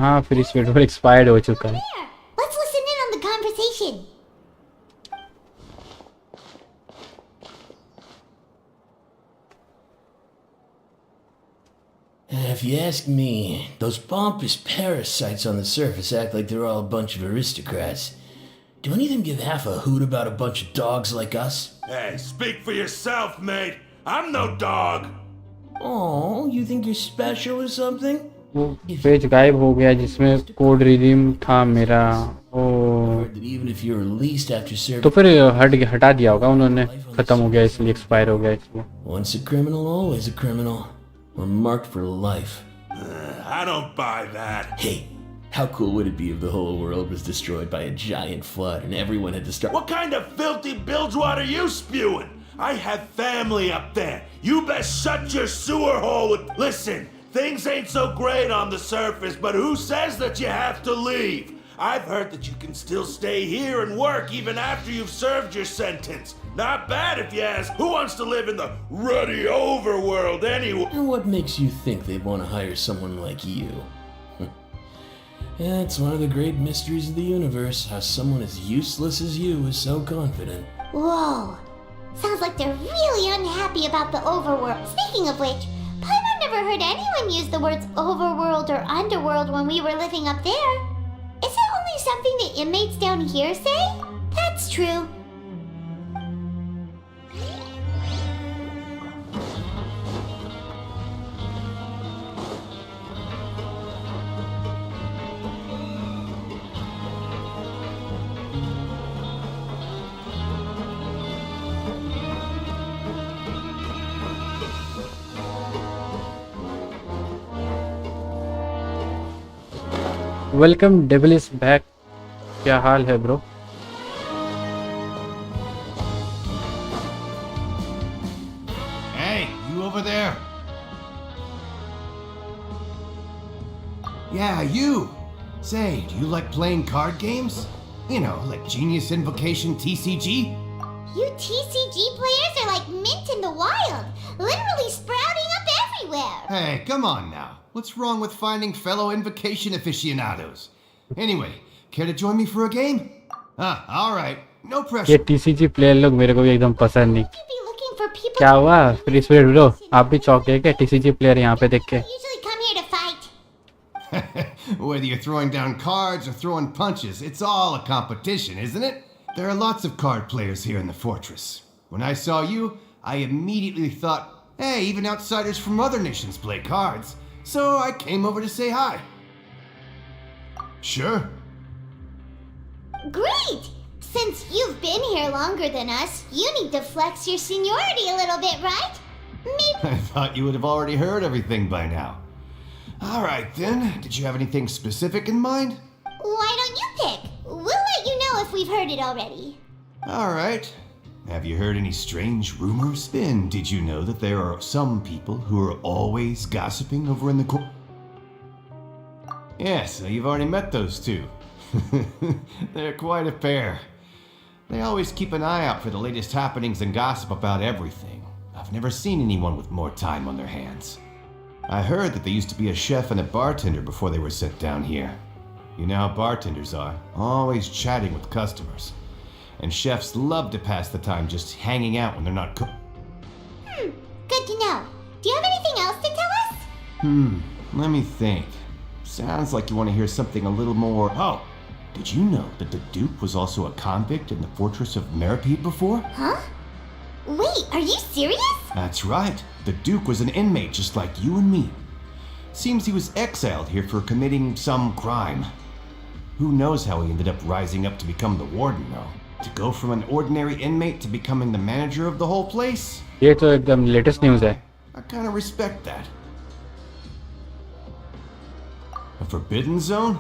Speaker 2: हाँ, फ्री स्पीड एक्सपायर्ड हो चुका है।
Speaker 3: Let's listen in on the conversation.
Speaker 14: If you ask me, those pompous parasites on the surface act like they're all a bunch of aristocrats. Do any of them give half a hoot about a bunch of dogs like us?
Speaker 15: Hey, speak for yourself, mate. I'm no dog.
Speaker 14: Oh, you think you're special or something?
Speaker 2: वो page गायब हो गया जिसमें code redeem था मेरा। ओ
Speaker 14: Even if you're released after serving,
Speaker 2: तो फिर हटा दिया होगा उन्होंने, खत्म हो गया इसलिए, एक्सपायर हो गया इसलिए।
Speaker 14: Once a criminal, always a criminal. We're marked for life.
Speaker 15: I don't buy that.
Speaker 14: Hey, how cool would it be if the whole world was destroyed by a giant flood and everyone had to start?
Speaker 15: What kind of filthy bilge water you spewing? I have family up there. You best shut your sewer hole with... Listen, things ain't so great on the surface, but who says that you have to leave? I've heard that you can still stay here and work even after you've served your sentence. Not bad if you ask. Who wants to live in the ruddy overworld anyway?
Speaker 14: And what makes you think they'd want to hire someone like you? Yeah, it's one of the great mysteries of the universe, how someone as useless as you is so confident.
Speaker 3: Whoa. Sounds like they're really unhappy about the overworld. Speaking of which, Paimon never heard anyone use the words overworld or underworld when we were living up there. Is it only something the inmates down here say? That's true.
Speaker 2: Welcome devil is back. क्या हाल है bro?
Speaker 12: Hey, you over there?
Speaker 16: Yeah, you! Say, do you like playing card games? You know, like Genius Invocation TCG?
Speaker 3: You TCG players are like mint in the wild, literally sprouting up everywhere.
Speaker 16: Hey, come on now. What's wrong with finding fellow invocation aficionados? Anyway, care to join me for a game? All right. No
Speaker 2: ये
Speaker 16: pressure.
Speaker 2: TCG player लोग मेरे को भी एकदम पसंद नहीं.
Speaker 3: You'd be looking for people
Speaker 2: क्या हुआ फ्री स्पिरिट ब्रो, आप भी चौंके क्या टीसीजी प्लेयर यहाँ पे देख के?
Speaker 3: who usually come here to fight.
Speaker 16: Whether you're throwing down cards or throwing punches, it's all a competition, isn't it? There are lots of card players here in the fortress. When I saw you, I immediately thought, hey, even outsiders from other nations play cards. So I came over to say hi. Sure.
Speaker 3: Great! Since you've been here longer than us, you need to flex your seniority a little bit, right? Maybe.
Speaker 16: I thought you would have already heard everything by now. All right then, did you have anything specific in mind?
Speaker 3: Why don't you pick? We'll let you know if we've heard it already.
Speaker 16: All right. Have you heard any strange rumors? Then did you know that there are some people who are always gossiping over in the Yes, so you've already met those two. They're quite a pair. They always keep an eye out for the latest happenings and gossip about everything. I've never seen anyone with more time on their hands. I heard that they used to be a chef and a bartender before they were sent down here. You know how bartenders are, always chatting with customers. And chefs love to pass the time just hanging out when they're not cooking.
Speaker 3: Good to know. Do you have anything else to tell us?
Speaker 16: Let me think. Sounds like you want to hear something a little more. Oh, did you know that the Duke was also a convict in the fortress of Meripede before?
Speaker 3: Huh? Wait, are you serious?
Speaker 16: That's right. The Duke was an inmate just like you and me. Seems he was exiled here for committing some crime. Who knows how he ended up rising up to become the warden, though? To go from an ordinary inmate to becoming the manager of the whole place?
Speaker 2: ये तो एकदम latest news है.
Speaker 16: I kind of respect that. A forbidden zone?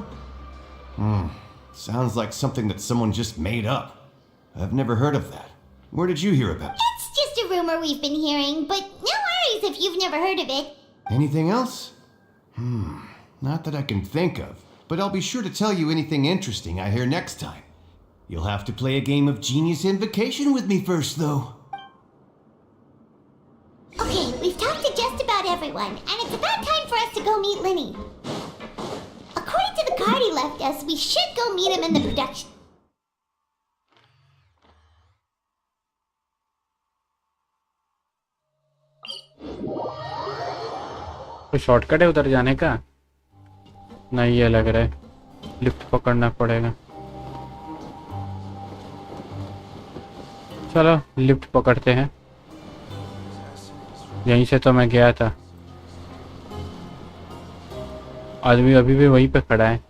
Speaker 16: Sounds like something that someone just made up. I've never heard of that. Where did you hear about it?
Speaker 3: It's just a rumor we've been hearing, but no worries if you've never heard of it.
Speaker 16: Anything else? Not that I can think of, but I'll be sure to tell you anything interesting I hear next time. You'll have to play a game of Genius Invocation with me first, though.
Speaker 3: Okay, we've talked to just about everyone, and it's about time for us to go meet Linny. According to the card he left us, we should go meet him in the production.
Speaker 2: कोई shortcut है उधर जाने का? नहीं, ये लग रहा है लिफ्ट पकड़ना पड़ेगा. चलो लिफ्ट पकड़ते हैं. यहीं से तो मैं गया था. आदमी अभी भी वहीं पे खड़ा है.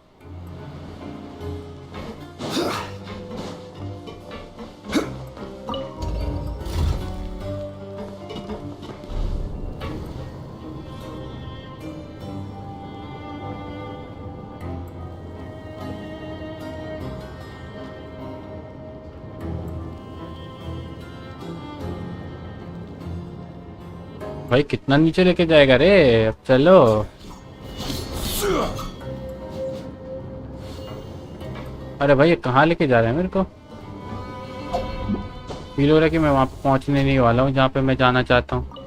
Speaker 2: भाई कितना नीचे लेके जाएगा रे? अब चलो. अरे भाई ये कहाँ लेके जा रहे हैं? मेरे को फील हो रहा है कि मैं वहां पे पहुंचने नहीं वाला हूँ जहाँ पे मैं जाना चाहता हूँ.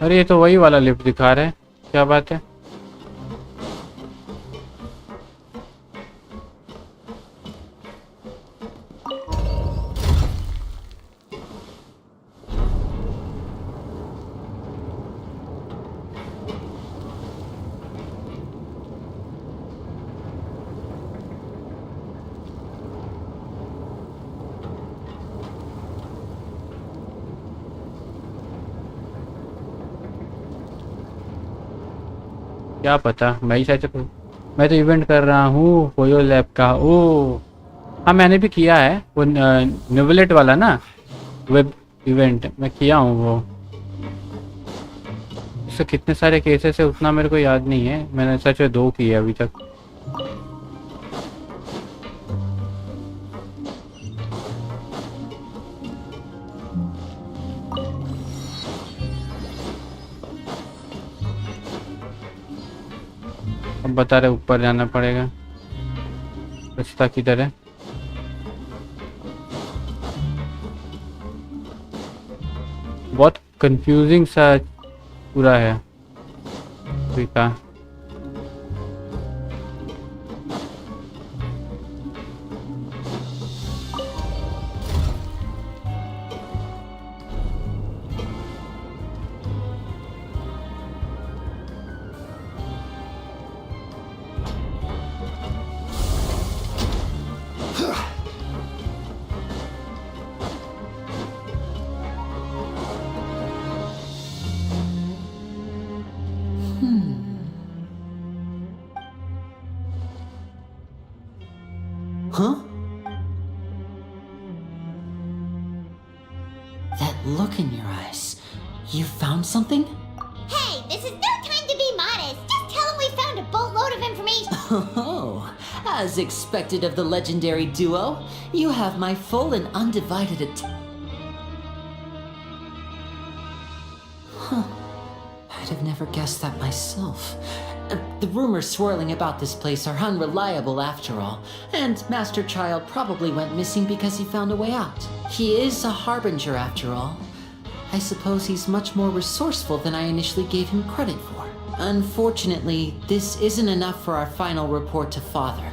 Speaker 2: अरे ये तो वही वाला लिफ्ट दिखा रहा है. क्या बात है? क्या पता, मैं ही शायद मैं तो इवेंट कर रहा हूँ फोयो लैब का. ओ हाँ, मैंने भी किया है वो न्यूविलेट वाला ना, वेब इवेंट मैं किया हूँ वो, इससे कितने सारे केसेस है उतना मेरे को याद नहीं है, मैंने सच में 2 किए अभी तक। अब बता रहे ऊपर जाना पड़ेगा, रास्ता किधर है? बहुत कंफ्यूजिंग सा पूरा है तरीका।
Speaker 11: Huh? That look in your eyes. You found something?
Speaker 3: Hey, this is no time to be modest. Just tell him we found a boatload of information.
Speaker 11: Oh, as expected of the legendary duo, you have my full and undivided attention. Huh. I'd have never guessed that myself. The rumors swirling about this place are unreliable after all, and Master Child probably went missing because he found a way out. He is a harbinger after all. I suppose he's much more resourceful than I initially gave him credit for. Unfortunately, this isn't enough for our final report to Father.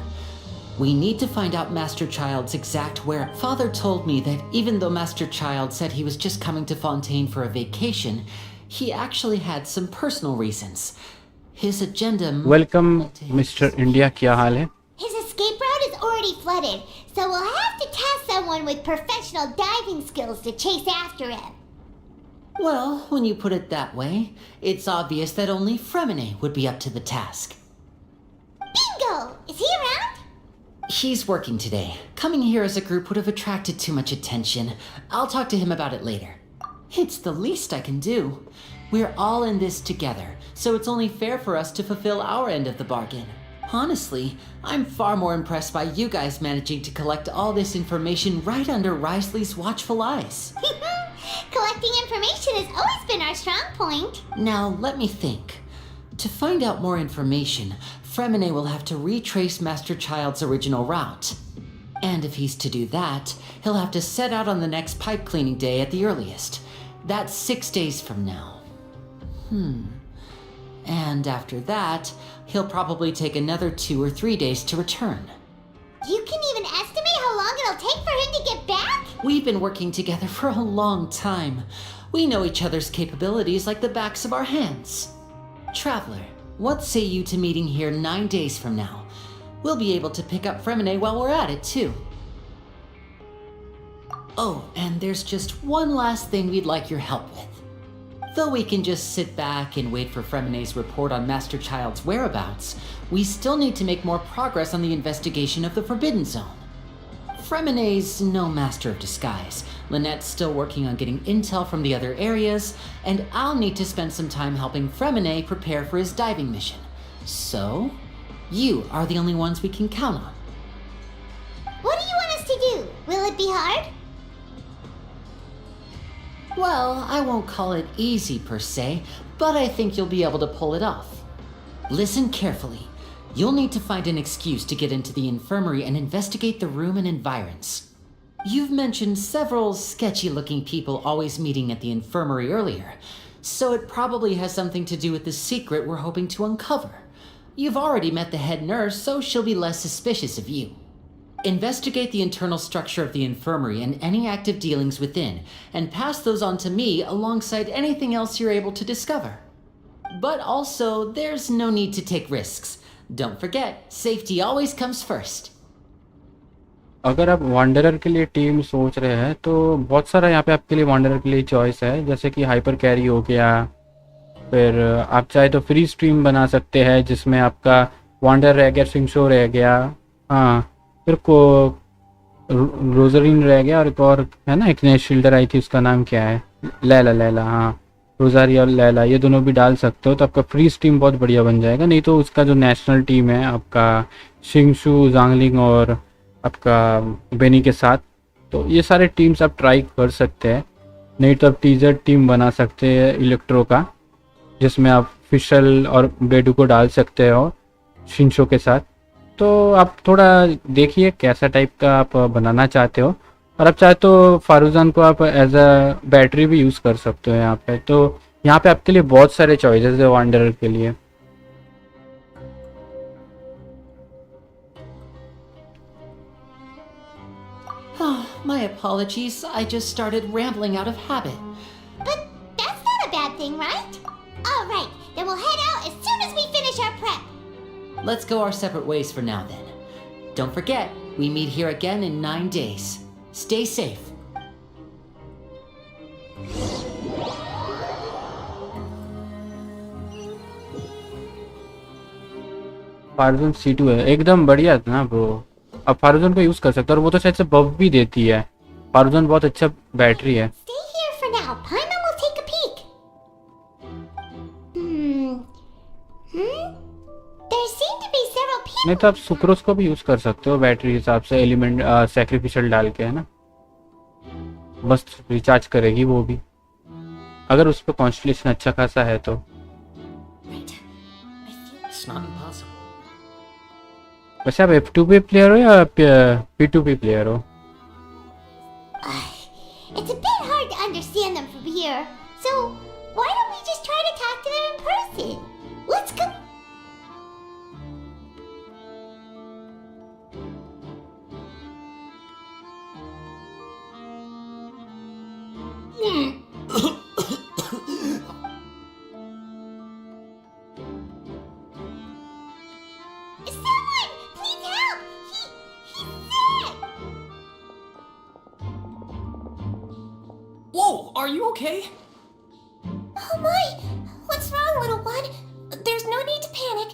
Speaker 11: We need to find out Master Child's exact where. Father told me that even though Master Child said he was just coming to Fontaine for a vacation, he actually had some personal reasons. His agenda.
Speaker 2: Welcome mister India, क्या हाल है?
Speaker 3: His escape route is already flooded, so we'll have to task someone with professional diving skills to chase after him.
Speaker 11: Well, when you put it that way, it's obvious that only Fremine would be up to the task.
Speaker 3: Bingo! Is he around?
Speaker 11: He's working today. Coming here as a group would have attracted too much attention. I'll talk to him about it later. It's the least I can do. We're all in this together, so it's only fair for us to fulfill our end of the bargain. Honestly, I'm far more impressed by you guys managing to collect all this information right under Risley's watchful eyes.
Speaker 3: Collecting information has always been our strong point.
Speaker 11: Now, let me think. To find out more information, Fremine will have to retrace Master Child's original route. And if he's to do that, he'll have to set out on the next pipe cleaning day at the earliest. That's 6 days from now. And after that, he'll probably take another 2 or 3 days to return.
Speaker 3: You can even estimate how long it'll take for him to get back?
Speaker 11: We've been working together for a long time. We know each other's capabilities like the backs of our hands. Traveler, what say you to meeting here 9 days from now? We'll be able to pick up Fremine while we're at it, too. Oh, and there's just one last thing we'd like your help with. Though we can just sit back and wait for Fremine's report on Master Child's whereabouts, we still need to make more progress on the investigation of the Forbidden Zone. Fremine's no master of disguise. Lynette's still working on getting intel from the other areas, and I'll need to spend some time helping Fremine prepare for his diving mission. So, you are the only ones we can count on.
Speaker 3: What do you want us to do? Will it be hard?
Speaker 11: Well, I won't call it easy per se, but I think you'll be able to pull it off. Listen carefully. You'll need to find an excuse to get into the infirmary and investigate the room and environs. You've mentioned several sketchy-looking people always meeting at the infirmary earlier, so it probably has something to do with the secret we're hoping to uncover. You've already met the head nurse, so she'll be less suspicious of you. Investigate the internal structure of the infirmary and any active dealings within, and pass those on to me alongside anything else you're able to discover. But also, there's no need to take risks. Don't forget, safety always comes first.
Speaker 2: अगर आप wanderer के लिए team सोच रहे हैं तो बहुत सारा यहाँ पे आपके लिए वांडरर के लिए चॉइस है, जैसे कि हाइपर कैरी हो गया, फिर आप चाहे तो फ्री स्ट्रीम बना सकते हैं जिसमें आपका वांडर रह गया, स्विंग शो रह गया, हाँ, फिर रोजरीन रह गया और एक और है ना, एक नई शील्डर आई थी, उसका नाम क्या है, लैला, लैला, हाँ, रोजारी और लैला, ये दोनों भी डाल सकते हो तो आपका फ्रीज टीम बहुत बढ़िया बन जाएगा। नहीं तो उसका जो नेशनल टीम है आपका शिंगशू, जांगलिंग और आपका बेनी के साथ, तो ये सारे टीम्स आप ट्राई कर सकते हैं। नहीं तो आप टीजर टीम बना सकते हैं इलेक्ट्रो का, जिसमें आप फिशल और बेडू को डाल सकते हो शिंशो के साथ। तो आप थोड़ा देखिए कैसा टाइप का आप बनाना चाहते हो, और आप चाहे तो फारूजान को आप एज अ बैटरी भी यूज़ कर सकते हो यहाँ पे। तो यहाँ पे आपके लिए बहुत सारे चॉइसेस है वांडरर के लिए।
Speaker 17: My apologies, I just started rambling out of habit.
Speaker 3: But that's not a bad thing, right? All right, then we'll head out as soon as we finish our prep.
Speaker 17: Let's go our separate ways for now then. Don't forget, we meet here again in 9 days. Stay safe.
Speaker 2: फारूजन C2 है, एकदम बढ़िया था ना bro. अब फारूजन को use कर सकते हो, और वो तो शायद से बफ भी देती है। फारूजन बहुत अच्छा बैटरी है।
Speaker 3: Stay here for now. Paimon will take a peek. There seem to be several people.
Speaker 2: नहीं तो आप सुक्रोस को भी यूज़ कर सकते हो बैटरी हिसाब से, एलिमेंट सैक्रिफिशियल डाल के, है ना, बस रिचार्ज करेगी वो भी, अगर उस पर कॉन्स्टलेशन अच्छा खासा है तो।
Speaker 11: It's not impossible.
Speaker 2: वैसे आप F2P प्लेयर हो या P2P प्लेयर हो?
Speaker 3: It's a bit hard to understand them from here. So, why don't we just try to talk to them in person? Let's go. Someone, please help! He's sick!
Speaker 17: Whoa, are you okay?
Speaker 3: Oh my! What's wrong, little one? There's no need to panic.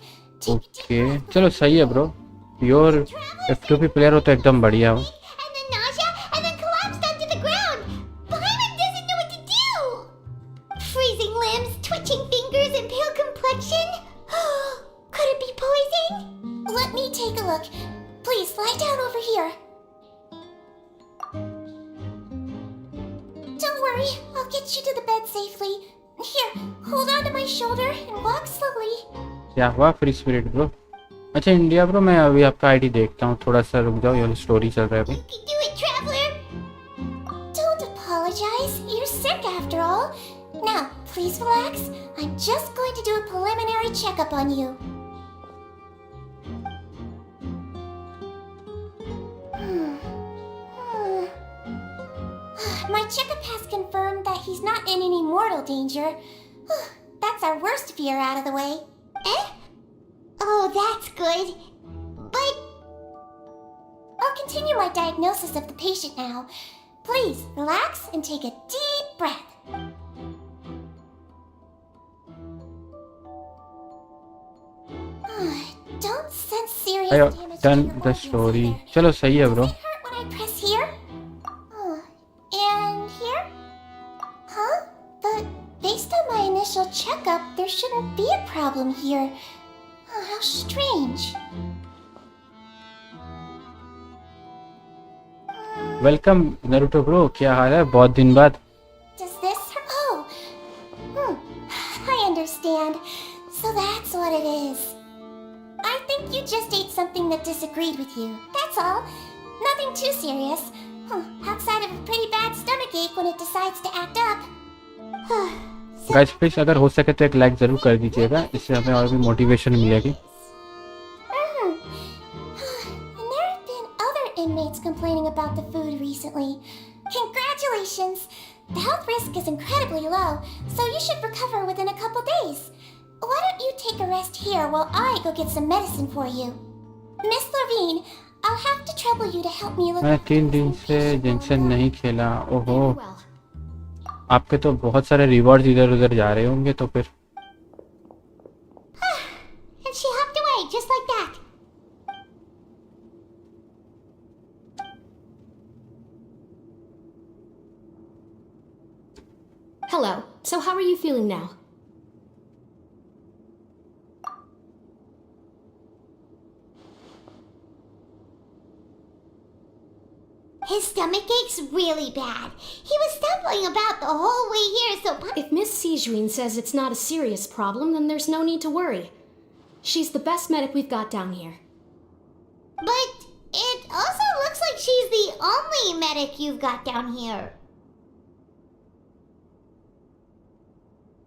Speaker 2: Okay चलो सही है bro, pure F2P player हो तो एकदम बढ़िया हो।
Speaker 3: And then nausea, and then collapsed onto the ground. Paimon doesn't know what to do. Freezing limbs, twitching fingers, and pale complexion. Could it be poison? Let me take a look. Please lie down over here. Don't worry, I'll get you to the bed safely. Here, hold on to my shoulder and walk slowly.
Speaker 2: क्या हुआ free spirit bro? अच्छा India bro, मैं अभी आपका ID देखता हूँ, थोड़ा सा रुक जाओ, ये स्टोरी चल रहा है अभी।
Speaker 3: You can do it, traveler. Don't apologize. You're sick after all. Now, please relax. I'm just going to do a preliminary checkup on you. My checkup has confirmed that he's not in any mortal danger. That's our worst fear out of the way. Eh? Oh, that's good. But I'll continue my diagnosis of the patient now. Please relax and take a deep breath. Don't sense serious
Speaker 2: I
Speaker 3: damage
Speaker 2: done
Speaker 3: to your
Speaker 2: the
Speaker 3: organs
Speaker 2: story.
Speaker 3: either.
Speaker 2: चलो सही है bro.
Speaker 3: Does it hurt when I press here? And here? Huh? But based on my initial checkup, there shouldn't be a problem here. Oh, how strange.
Speaker 2: Welcome Naruto bro, क्या हाल है बहुत दिन बाद?
Speaker 3: Does this hurt? Oh. I understand. So that's what it is. I think you just ate something that disagreed with you. That's all. Nothing too serious. Outside of a pretty bad stomachache when it decides to act up.
Speaker 2: Guys please अगर हो सके तो एक like जरूर कर दीजिएगा, इससे हमें और भी मोटिवेशन मिलेगी।
Speaker 3: And there have been other inmates complaining about the food recently. Congratulations! The health risk is incredibly low, so you should recover within a couple days. Why don't you take a rest here while I go get some medicine for you? Miss Levine, I'll have to trouble you to help me look.
Speaker 2: मैं 3 दिन से जेंशन नहीं खेला। ओहो, आपके तो बहुत सारे रिवॉर्ड्स इधर उधर जा रहे होंगे तो फिर।
Speaker 3: And she hopped away just like that.
Speaker 18: Hello. So how are you feeling now?
Speaker 3: His stomach aches really bad. He was stumbling about the whole way here, so...
Speaker 18: If Miss Sijuin says it's not a serious problem, then there's no need to worry. She's the best medic we've got down here.
Speaker 3: But it also looks like she's the only medic you've got down here.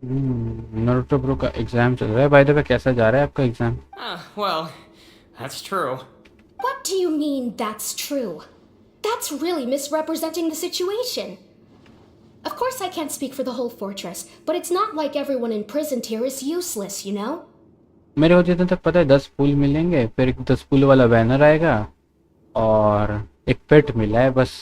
Speaker 2: Naruto bro का exam चल रहा है. By the way कैसा जा रहा है आपका exam?
Speaker 19: Well, that's true.
Speaker 18: What do you mean, that's true? That's really misrepresenting the situation. Of course I can't speak for the whole fortress, but it's not like everyone imprisoned here is useless, you know?
Speaker 2: मेरे को जितना तक पता है 10 फूल मिलेंगे, फिर एक 10 फूल वाला बैनर आएगा और एक पेट मिला है बस.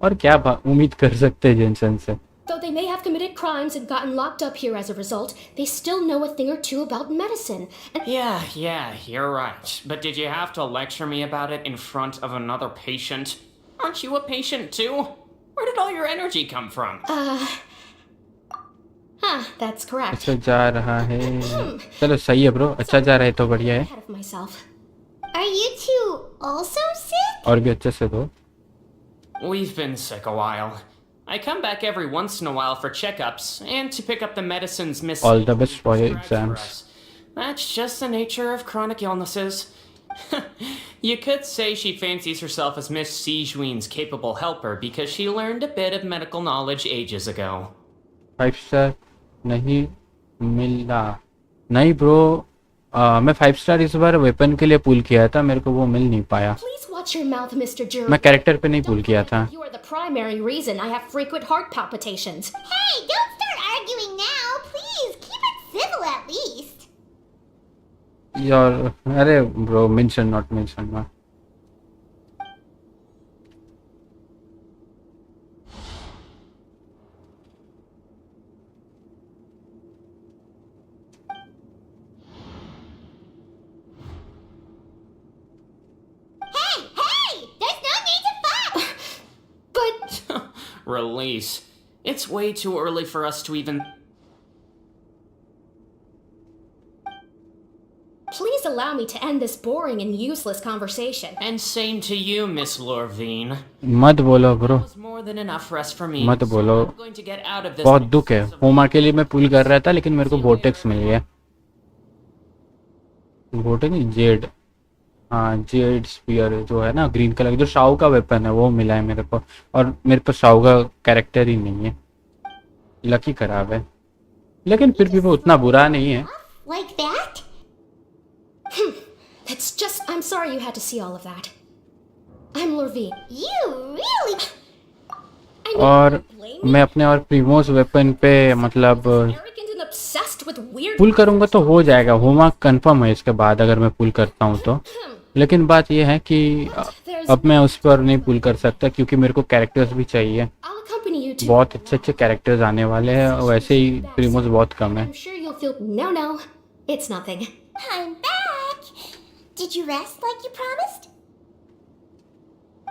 Speaker 2: और क्या उम्मीद कर सकते हैं जेंशन से?
Speaker 18: Though they may have committed crimes and gotten locked up here as a result, they still know a thing or two about medicine. And
Speaker 19: Yeah, you're right. But did you have to lecture me about it in front of another patient? Aren't you a patient too? Where did all your energy come from?
Speaker 18: That's correct.
Speaker 2: अच्छा जा रहा है. चलो सही है bro. अच्छा जा रहा है तो बढ़िया है.
Speaker 18: Ahead of myself.
Speaker 3: Are you two also sick?
Speaker 2: और भी अच्छे से दो.
Speaker 19: We've been sick a while. I come back every once in a while for checkups and to pick up the medicines Miss.
Speaker 2: All the best for your exams.
Speaker 19: That's just the nature of chronic illnesses. You could say she fancies herself as Miss Sijuin's capable helper because she learned a bit of medical knowledge ages ago.
Speaker 2: 5 star नहीं मिला. नहीं bro, मैं 5 star इस बार weapon के लिए पुल किया था, मेरे को वो मिल नहीं पाया.
Speaker 18: Please watch your mouth, Mr. Juro.
Speaker 2: मैं कैरेक्टर पे नहीं पुल किया था.
Speaker 18: You are the primary reason I have frequent heart palpitations.
Speaker 3: Hey, don't start arguing now. Please, keep it civil at least.
Speaker 2: यार अरे ब्रो, मेंशन नॉट मेंशन ना.
Speaker 19: Release. It's way too early for us to even.
Speaker 18: Please allow me to end this boring and useless conversation.
Speaker 19: And same to you, Miss Lorvine.
Speaker 2: मत बोलो bro.
Speaker 19: More than enough rest for me.
Speaker 2: मत बोलो.
Speaker 19: I'm going to get out of this.
Speaker 2: बहुत दुख है. होमा के लिए मैं पुल कर रहा था लेकिन मेरे को वोटेक्स मिल गया. वोटेक्स नहीं, जेड. हाँ, जेड स्पीयर जो है ना ग्रीन कलर, जो शाओ का वेपन है वो मिला है मेरे को. और मेरे पास शाओ का कैरेक्टर ही नहीं है. लकी खराब है, लेकिन फिर भी वो उतना बुरा नहीं है.
Speaker 3: Like that?
Speaker 18: That's just... I'm sorry you had to see all of that. I'm Lorvine.
Speaker 3: You really...
Speaker 2: और मैं अपने और प्रीमोस वेपन पे मतलब पुल करूंगा तो हो जाएगा. होमा कंफर्म है इसके बाद अगर मैं पुल करता हूँ तो. लेकिन बात यह है कि अब मैं उस पर नहीं पुल कर सकता क्योंकि मेरे को कैरेक्टर्स भी चाहिए. बहुत अच्छे अच्छे कैरेक्टर्स आने वाले हैं. वैसे ही प्रीमोस बहुत कम है.
Speaker 18: No, it's nothing.
Speaker 3: I'm back. Did you rest like you promised?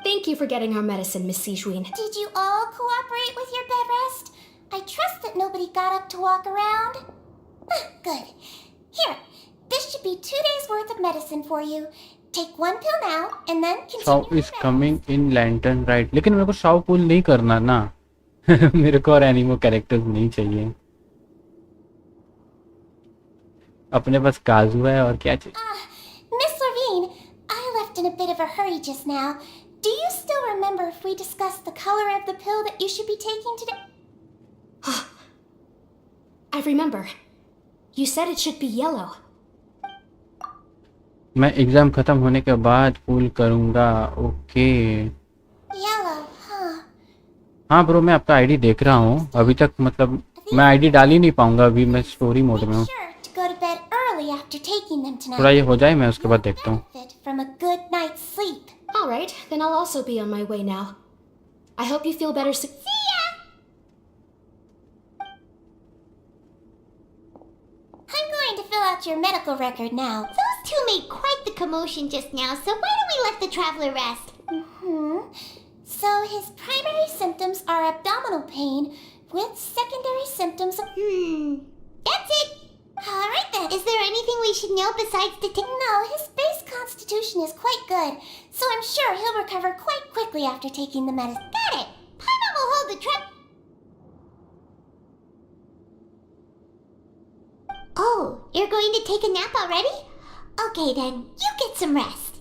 Speaker 18: Thank you for getting our medicine, Miss Sijuin.
Speaker 3: Did you all cooperate with your bed rest? I trust that nobody got up to walk around. Good. Here, this should be 2 days worth of medicine for you. Take 1 pill now and then continue.
Speaker 2: Shao is coming in lantern, right? लेकिन मेरे को Shao पुल नहीं करना ना. मेरे को और एनिमो characters नहीं चाहिए. अपने पास काजू है और क्या चाहिए.
Speaker 3: Miss Lorvine, I left in a bit of a hurry just now. Do you still remember if we discussed the color of the pill that you should be taking today?
Speaker 18: I remember. You said it should be yellow.
Speaker 2: मैं exam खत्म होने के बाद पुल करूंगा. Okay.
Speaker 3: Yellow, huh?
Speaker 2: हाँ bro, मैं आपका ID देख रहा हूँ. अभी तक मतलब मैं आईडी डाल ही नहीं पाऊंगा, अभी मैं स्टोरी मोड में हूँ.
Speaker 3: Go to bed early after taking them tonight.
Speaker 2: थोड़ा ये हो जाए, मैं उसके बाद देखता हूँ.
Speaker 3: From a good night's sleep.
Speaker 18: All right, then I'll also be on my way now. I hope you feel better.
Speaker 3: See ya. I'm going to fill out your medical record now. Those two made quite the commotion just now, so why don't we let the traveler rest? So his primary symptoms are abdominal pain, with secondary symptoms of... That's it! Alright then, is there anything we should know besides No, his base constitution is quite good, so I'm sure he'll recover quite quickly after taking the medicine. Got it! Paimon will hold the trip... Oh, you're going to take a nap already? Okay then, you get some rest.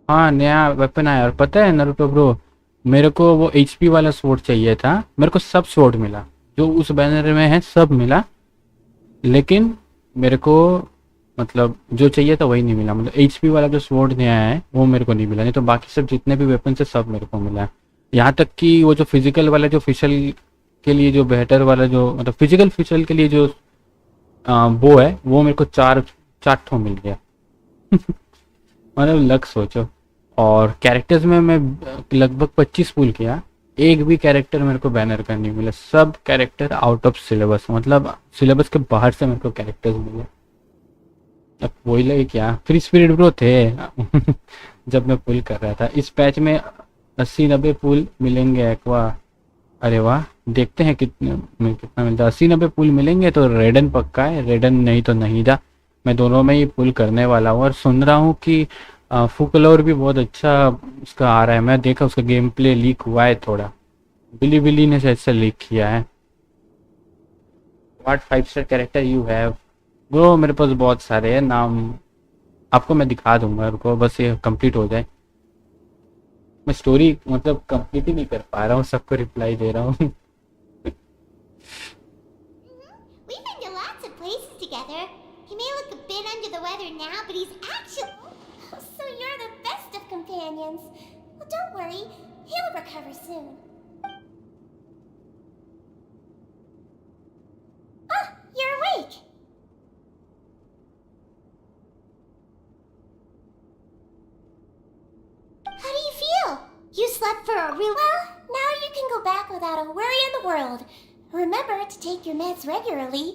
Speaker 2: हाँ, नया weapon आया और पता है Naruto bro, मेरे को वो HP वाला स्वॉर्ड चाहिए था। मेरे को सब स्वॉर्ड मिला जो उस बैनर में है, सब मिला, लेकिन मेरे को मतलब जो चाहिए था वही नहीं मिला। मतलब HP वाला जो स्वॉर्ड नया है वो मेरे को नहीं मिला, नहीं तो बाकी सब जितने भी वेपन है सब मेरे को मिला। यहाँ तक कि वो जो फिजिकल वाला जो फिशल के लिए जो बेहतर वाला जो मतलब फिजिकल फिशल के लिए जो वो है वो मेरे को चार ठो मिल गया। मतलब लक सोचो। और कैरेक्टर्स में मैं लगभग 25 पुल किया, एक भी कैरेक्टर मेरे को बैनर का नहीं मिला। सब कैरेक्टर आउट ऑफ सिलेबस, मतलब सिलेबस के बाहर से मेरे को कैरेक्टर्स मिले। अब वही लगे क्या फ्री स्पिरिट ब्रो थे जब मैं पुल कर रहा था। इस पैच में 80-90 पुल मिलेंगे एक्वा। अरे वाह, देखते हैं कितना मिलता है। 80-90 पुल मिलेंगे तो रेडन पक्का है, रेडन नहीं तो नहीं था। मैं दोनों में ही पुल करने वाला हूँ और सुन रहा हूँ कि फुकलोर भी बहुत अच्छा उसका आ रहा है। मैं देखा उसका गेम प्ले लीक हुआ है थोड़ा, बिली ने शायद से लीक किया है। What five-star character you have bro? मेरे पास बहुत सारे हैं नाम, आपको मैं दिखा दूंगा, रुको बस ये कंप्लीट हो जाए। मैं स्टोरी मतलब कंप्लीट ही नहीं कर पा रहा हूँ, सबको रिप्लाई दे रहा हूँ।
Speaker 3: We've been to lots of places together. He may look a bit under the weather now, but he's actually... So you're the best of companions. Well, don't worry. He'll recover soon. Ah, you're awake. How do you feel? You slept for a real... Well, now you can go back without a worry in the world. Remember to take your meds regularly,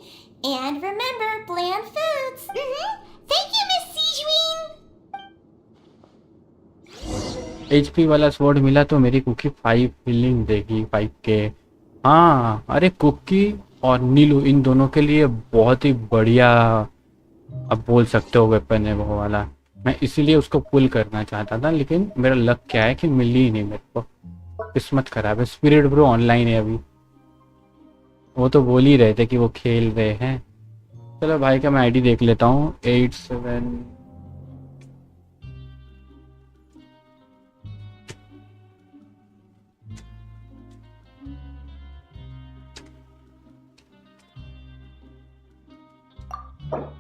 Speaker 3: and remember bland foods. Thank you, Miss Sijween.
Speaker 2: HP वाला sword मिला तो मेरी cookie 5 feeling देगी 5K। हाँ, अरे cookie और नीलू इन दोनों के लिए बहुत ही बढ़िया अब बोल सकते हो वेपन है वो वाला। मैं इसीलिए उसको पुल करना चाहता था, लेकिन मेरा लक क्या है कि मिली ही नहीं मेरे को, किस्मत खराब है। स्पिरिट ब्रो ऑनलाइन है अभी, वो तो बोल ही रहे थे कि वो खेल रहे हैं। चलो भाई का मैं आईडी देख लेता हूँ। 87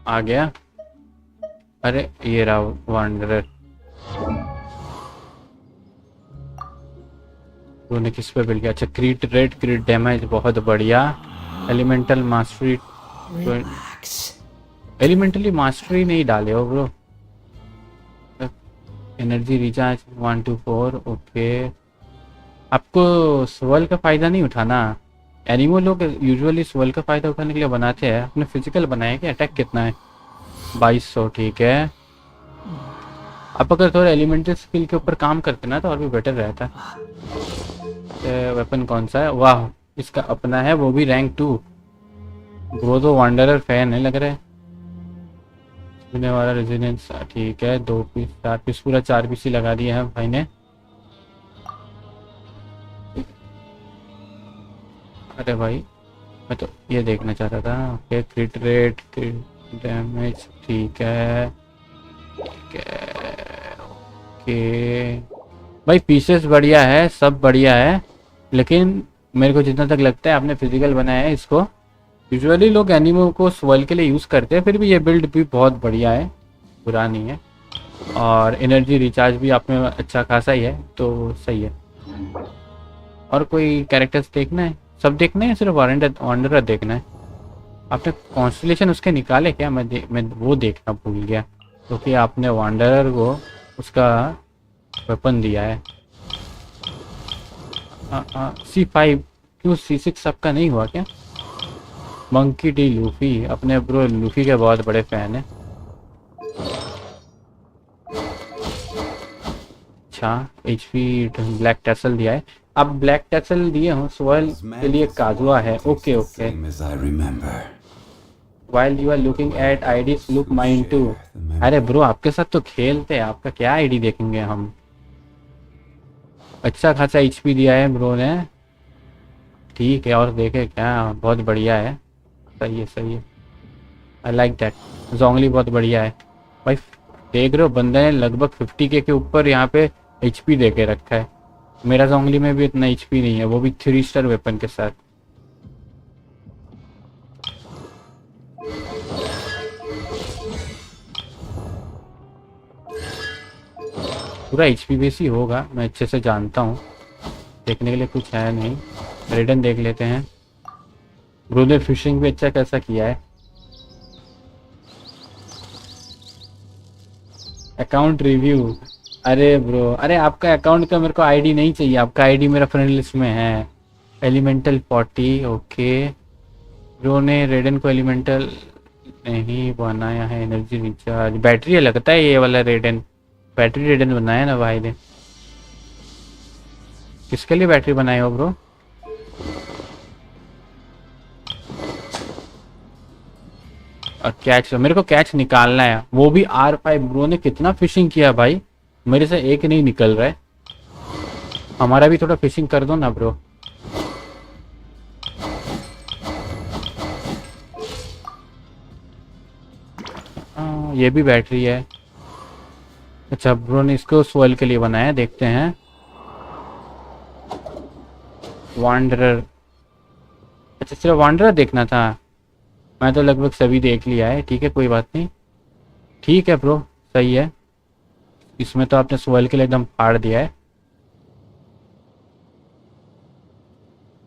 Speaker 2: आ गया। अरे ये रहा वांडरर। तूने किस पे बिल किया? अच्छा क्रीट रेड, क्रीट डैमेज बहुत बढ़िया। एलिमेंटल मास्टरी, एलिमेंटली मास्टरी नहीं डाले हो bro. Energy recharge 1 to 4। Okay, आपको स्वर्ल का फायदा नहीं उठाना। एनिमो लोग यूजुअली स्वर्ल का फायदा उठाने के लिए बनाते हैं। अपने फिजिकल बनाए कि अटैक कितना है? 2200, ठीक है। आप अगर थोड़ा एलिमेंटल स्किल के ऊपर काम करते ना तो और भी बेटर रहता। वेपन कौन सा है? वाह, इसका अपना है, वो भी रैंक 2। वो तो वांडरर फैन है लग रहा है। सुनने वाला रेजिडेंस, ठीक है। 2 पीस 4 पीस पूरा 4 पीस ही लगा दिया है भाई ने। अरे भाई मैं तो ये देखना चाहता था। ओके, क्रिट रेट, क्रिट डैमेज, ठीक है। ओके भाई, पीसेस बढ़िया है, सब बढ़िया है, लेकिन मेरे को जितना तक लगता है आपने फिजिकल बनाया है इसको। यूजुअली लोग एनिमो को स्वर्ल के लिए यूज़ करते हैं, फिर भी ये बिल्ड भी बहुत बढ़िया है, बुरा नहीं है। और एनर्जी रिचार्ज भी आप में अच्छा खासा ही है, तो सही है। और कोई कैरेक्टर्स देखना है? सब देखना है, सिर्फ वांडरर देखना है? आपने कॉन्स्टलेशन उसके निकाले क्या? मैं वो देखना भूल गया, क्योंकि तो आपने वांडरर को उसका वेपन दिया है। C5 क्यों? C6 आपका नहीं हुआ क्या? मंकी डी लूफी, अपने ब्रो लूफी के बहुत बड़े फैन है। अच्छा, HP ब्लैक टैसल दिया है। आप ब्लैक टैसल दिए हो, सोयल के लिए काजुआ है। Okay okay.
Speaker 9: Same as I remember.
Speaker 2: While you are looking at IDs, look mine too. अरे ब्रो आपके साथ तो खेलते हैं, आपका क्या आईडी देखेंगे हम। अच्छा खासा एचपी दिया है ब्रो ने, ठीक है। और देखे क्या, बहुत बढ़िया है। सही है सही है, आई लाइक दैट। जोंगली बहुत बढ़िया है भाई। देख रहे हो बंदे ने लगभग 50K के ऊपर यहाँ पे एचपी दे के रखा है। मेरा जोंगली में भी इतना एचपी नहीं है, वो भी 3 स्टार वेपन के साथ। पूरा एचपी बेस ही होगा, मैं अच्छे से जानता हूँ। देखने के लिए कुछ है नहीं। रेडन देख लेते हैं। ब्रो ने फिशिंग भी अच्छा कैसा किया है। अकाउंट रिव्यू, अरे ब्रो, अरे आपका अकाउंट का मेरे को आईडी नहीं चाहिए, आपका आईडी मेरा फ्रेंड लिस्ट में है। Elemental 40, okay. ब्रो ने रेडन को एलिमेंटल नहीं बनाया है। एनर्जी रिचार्ज, बैटरी है लगता है ये वाला रेडन। बैटरी रेडन बनाया ना भाई ने। किसके लिए बैटरी बनाई हो ब्रो? और कैच, मेरे को कैच निकालना है, वो भी R5। ब्रो ने कितना फिशिंग किया भाई, मेरे से एक नहीं निकल रहा है। हमारा भी थोड़ा फिशिंग कर दो ना ब्रो। ये भी बैटरी है। अच्छा ब्रो ने इसको सोल के लिए बनाया, देखते हैं। वांडरर, अच्छा सिर्फ वांडरर देखना था, मैं तो लगभग सभी देख लिया है। ठीक है कोई बात नहीं, ठीक है ब्रो सही है। इसमें तो आपने सोल के लिए एकदम फाड़ दिया है।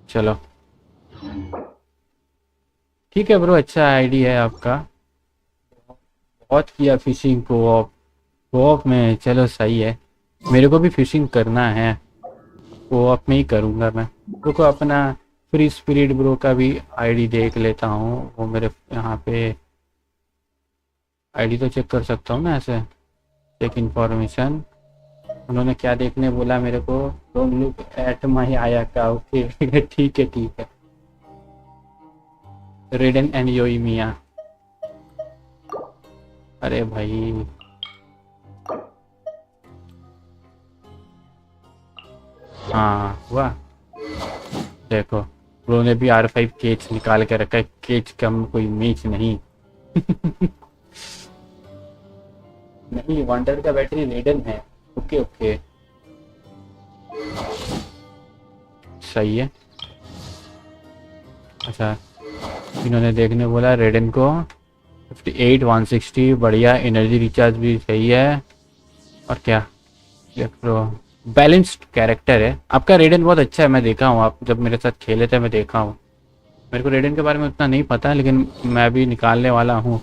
Speaker 2: चलो ठीक है ब्रो, अच्छा आईडी है आपका। बहुत किया फिशिंग कोऑप में, चलो सही है। मेरे को भी फिशिंग करना है, कोऑप में ही करूँगा मैं। रुको अपना फ्री स्पिरिट ब्रो का भी आईडी देख लेता हूँ। वो मेरे यहाँ पे आईडी तो चेक कर सकता हूँ ना ऐसे। चेक इन्फॉर्मेशन, उन्होंने क्या देखने बोला मेरे को? डोंट लुक एट माय आया का, ओके ठीक है ठीक है। रेडन एंड योइमिया, अरे भाई हाँ हुआ। देखो ब्रो ने भी R5 केच निकाल के रखा है। केच कम कोई मीच नहीं नहीं, वंडर का बैटरी रेडन है। ओके ओके सही है। अच्छा इन्होंने देखने बोला रेडन को 58 160, बढ़िया। एनर्जी रिचार्ज भी सही है। और क्या बैलेंस्ड कैरेक्टर है आपका। रेडन बहुत अच्छा है, मैं देखा हूँ, आप जब मेरे साथ खेले थे मैं देखा हूँ। मेरे को रेडन के बारे में उतना नहीं पता, लेकिन मैं भी निकालने वाला हूँ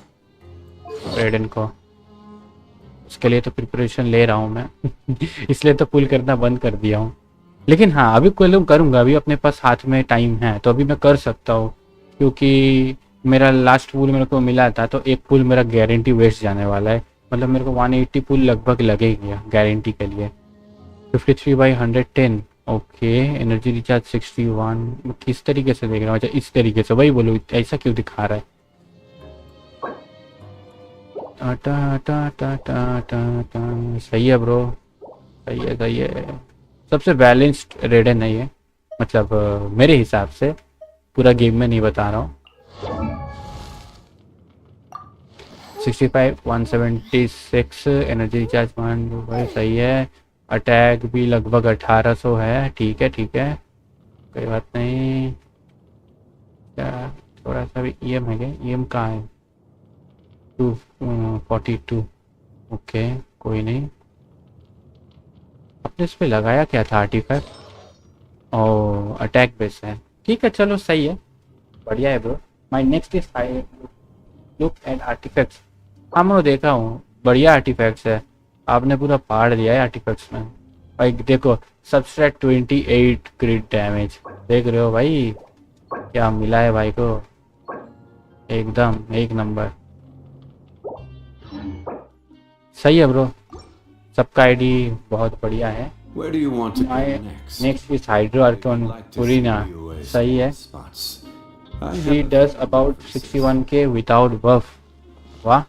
Speaker 2: रेडन को। उसके लिए तो प्रिपरेशन ले रहा हूँ मैं इसलिए तो पुल करना बंद कर दिया हूँ। लेकिन हाँ अभी पुल करूँगा, अभी अपने पास हाथ में टाइम है तो अभी मैं कर सकता हूँ। क्योंकि मेरा लास्ट पुल मेरे को मिला था, तो एक पुल मेरा गारंटी वेस्ट जाने वाला है। मतलब मेरे को 180 पुल लगभग लगेगी गारंटी के लिए। 53/110, ओके। Energy recharge 61। किस तरीके से देख रहा हूँ? अच्छा इस तरीके से, वही बोलो ऐसा क्यों दिखा रहा है? टा टा टा टा टा टा। सही है ब्रो, सही है सही है। सबसे बैलेंस्ड रेडन है ये, मतलब मेरे हिसाब से, पूरा गेम में नहीं बता रहा हूँ। 65 176, एनर्जी रिचार्ज 1 सही है। अटैक भी लगभग 1800 है। ठीक है ठीक है कोई बात नहीं। क्या थोड़ा सा भी EM है क्या? EM कहाँ है? 242, ओके कोई नहीं। आपने इस पे लगाया क्या था? 35 और अटैक बेस है। ठीक है चलो सही है, बढ़िया है bro. My next is I look at artefacts. हाँ मैं देखा हूँ, बढ़िया आर्टिफैक्ट्स है। आपने पूरा फाड़ दिया है आर्टिफैक्ट्स में भाई। देखो सबस्ट्रैक्ट 28 क्रिट डैमेज, देख रहे हो भाई क्या मिला है भाई को? एकदम एक नंबर, सही है ब्रो। सबका आईडी बहुत बढ़िया है।
Speaker 9: Where do you want to go
Speaker 2: My
Speaker 9: next?
Speaker 2: next is Hydroarthon Purina. सही है. She does about 61k without buff. वाह,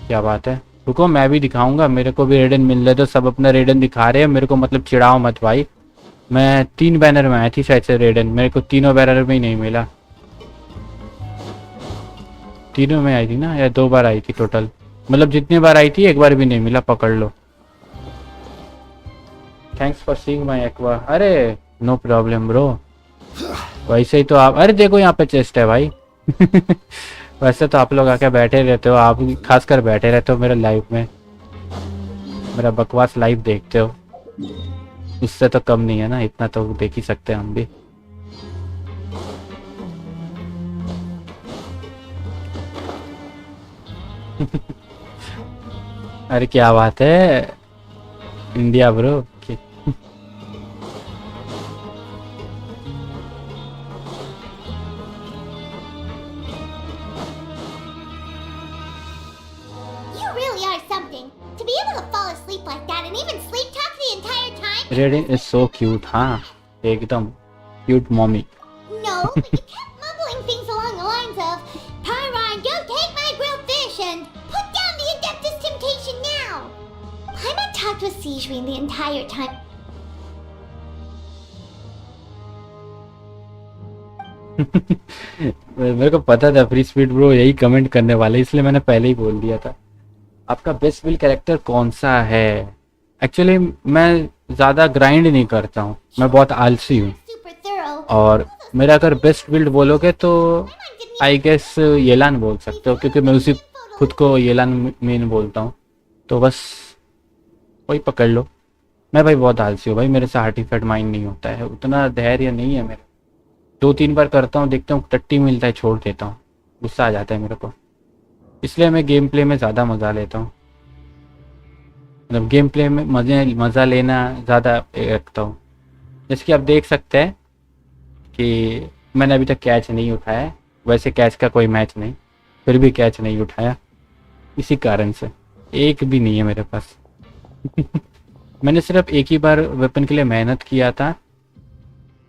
Speaker 2: क्या बात है. रुको मैं भी दिखाऊंगा, मेरे को भी रेडन मिल रहे तो सब अपना रेडन दिखा रहे हैं मेरे को, मतलब चिढ़ाओ मत भाई. मैं 3 बैनर में आई थी शायद से रेडन, मेरे को तीनों बैनर में ही नहीं मिला. तीनों में आई थी ना, या 2 बार आई थी टोटल, मतलब जितनी बार आई थी एक बार भी नहीं मिला. पकड़ लो. Thanks for seeing my aqua. अरे नो प्रॉब्लम ब्रो. वैसे ही तो आप, अरे देखो यहाँ पे चेस्ट है भाई. वैसे तो आप लोग आके बैठे रहते हो, आप खासकर बैठे रहते हो मेरे लाइव में, मेरा बकवास लाइव देखते हो. उससे तो कम नहीं है ना, इतना तो देख ही सकते हैं हम भी. अरे क्या बात है India bro.
Speaker 3: You really are something. To be able to fall asleep like that and even sleep talk the entire time?
Speaker 2: Raiden is so cute. हाँ एकदम cute mommy.
Speaker 3: No, but you kept mumbling things along the lines of, Pyron, don't take my grilled fish and put down the Adeptus temptation now. Why not talk with Sijuin the entire time?
Speaker 2: मेरे को पता था free speed bro यही comment करने वाले, इसलिए मैंने पहले ही बोल दिया था. आपका बेस्ट बिल्ड कैरेक्टर कौन सा है? एक्चुअली मैं ज़्यादा ग्राइंड नहीं करता हूँ, मैं बहुत आलसी हूँ. और मेरा अगर बेस्ट बिल्ड बोलोगे तो आई गेस येलान बोल सकते हो, क्योंकि मैं उसी खुद को येलान मेन बोलता हूँ. तो बस वही पकड़ लो. मैं भाई बहुत आलसी हूँ भाई, मेरे से आर्टिफैक्ट माइंड नहीं होता है, उतना धैर्य नहीं है मेरा. 2-3 बार करता हूँ, देखता हूँ टट्टी मिलता है, छोड़ देता हूँ. गुस्सा आ जाता है मेरे को, इसलिए मैं गेम प्ले में ज़्यादा मज़ा लेता हूँ. मतलब गेम प्ले में मज़ा लेना ज़्यादा रखता हूँ. जैसे कि आप देख सकते हैं कि मैंने अभी तक कैच नहीं उठाया. वैसे कैच का कोई मैच नहीं, फिर भी कैच नहीं उठाया इसी कारण से. एक भी नहीं है मेरे पास. मैंने सिर्फ एक ही बार वेपन के लिए मेहनत किया था,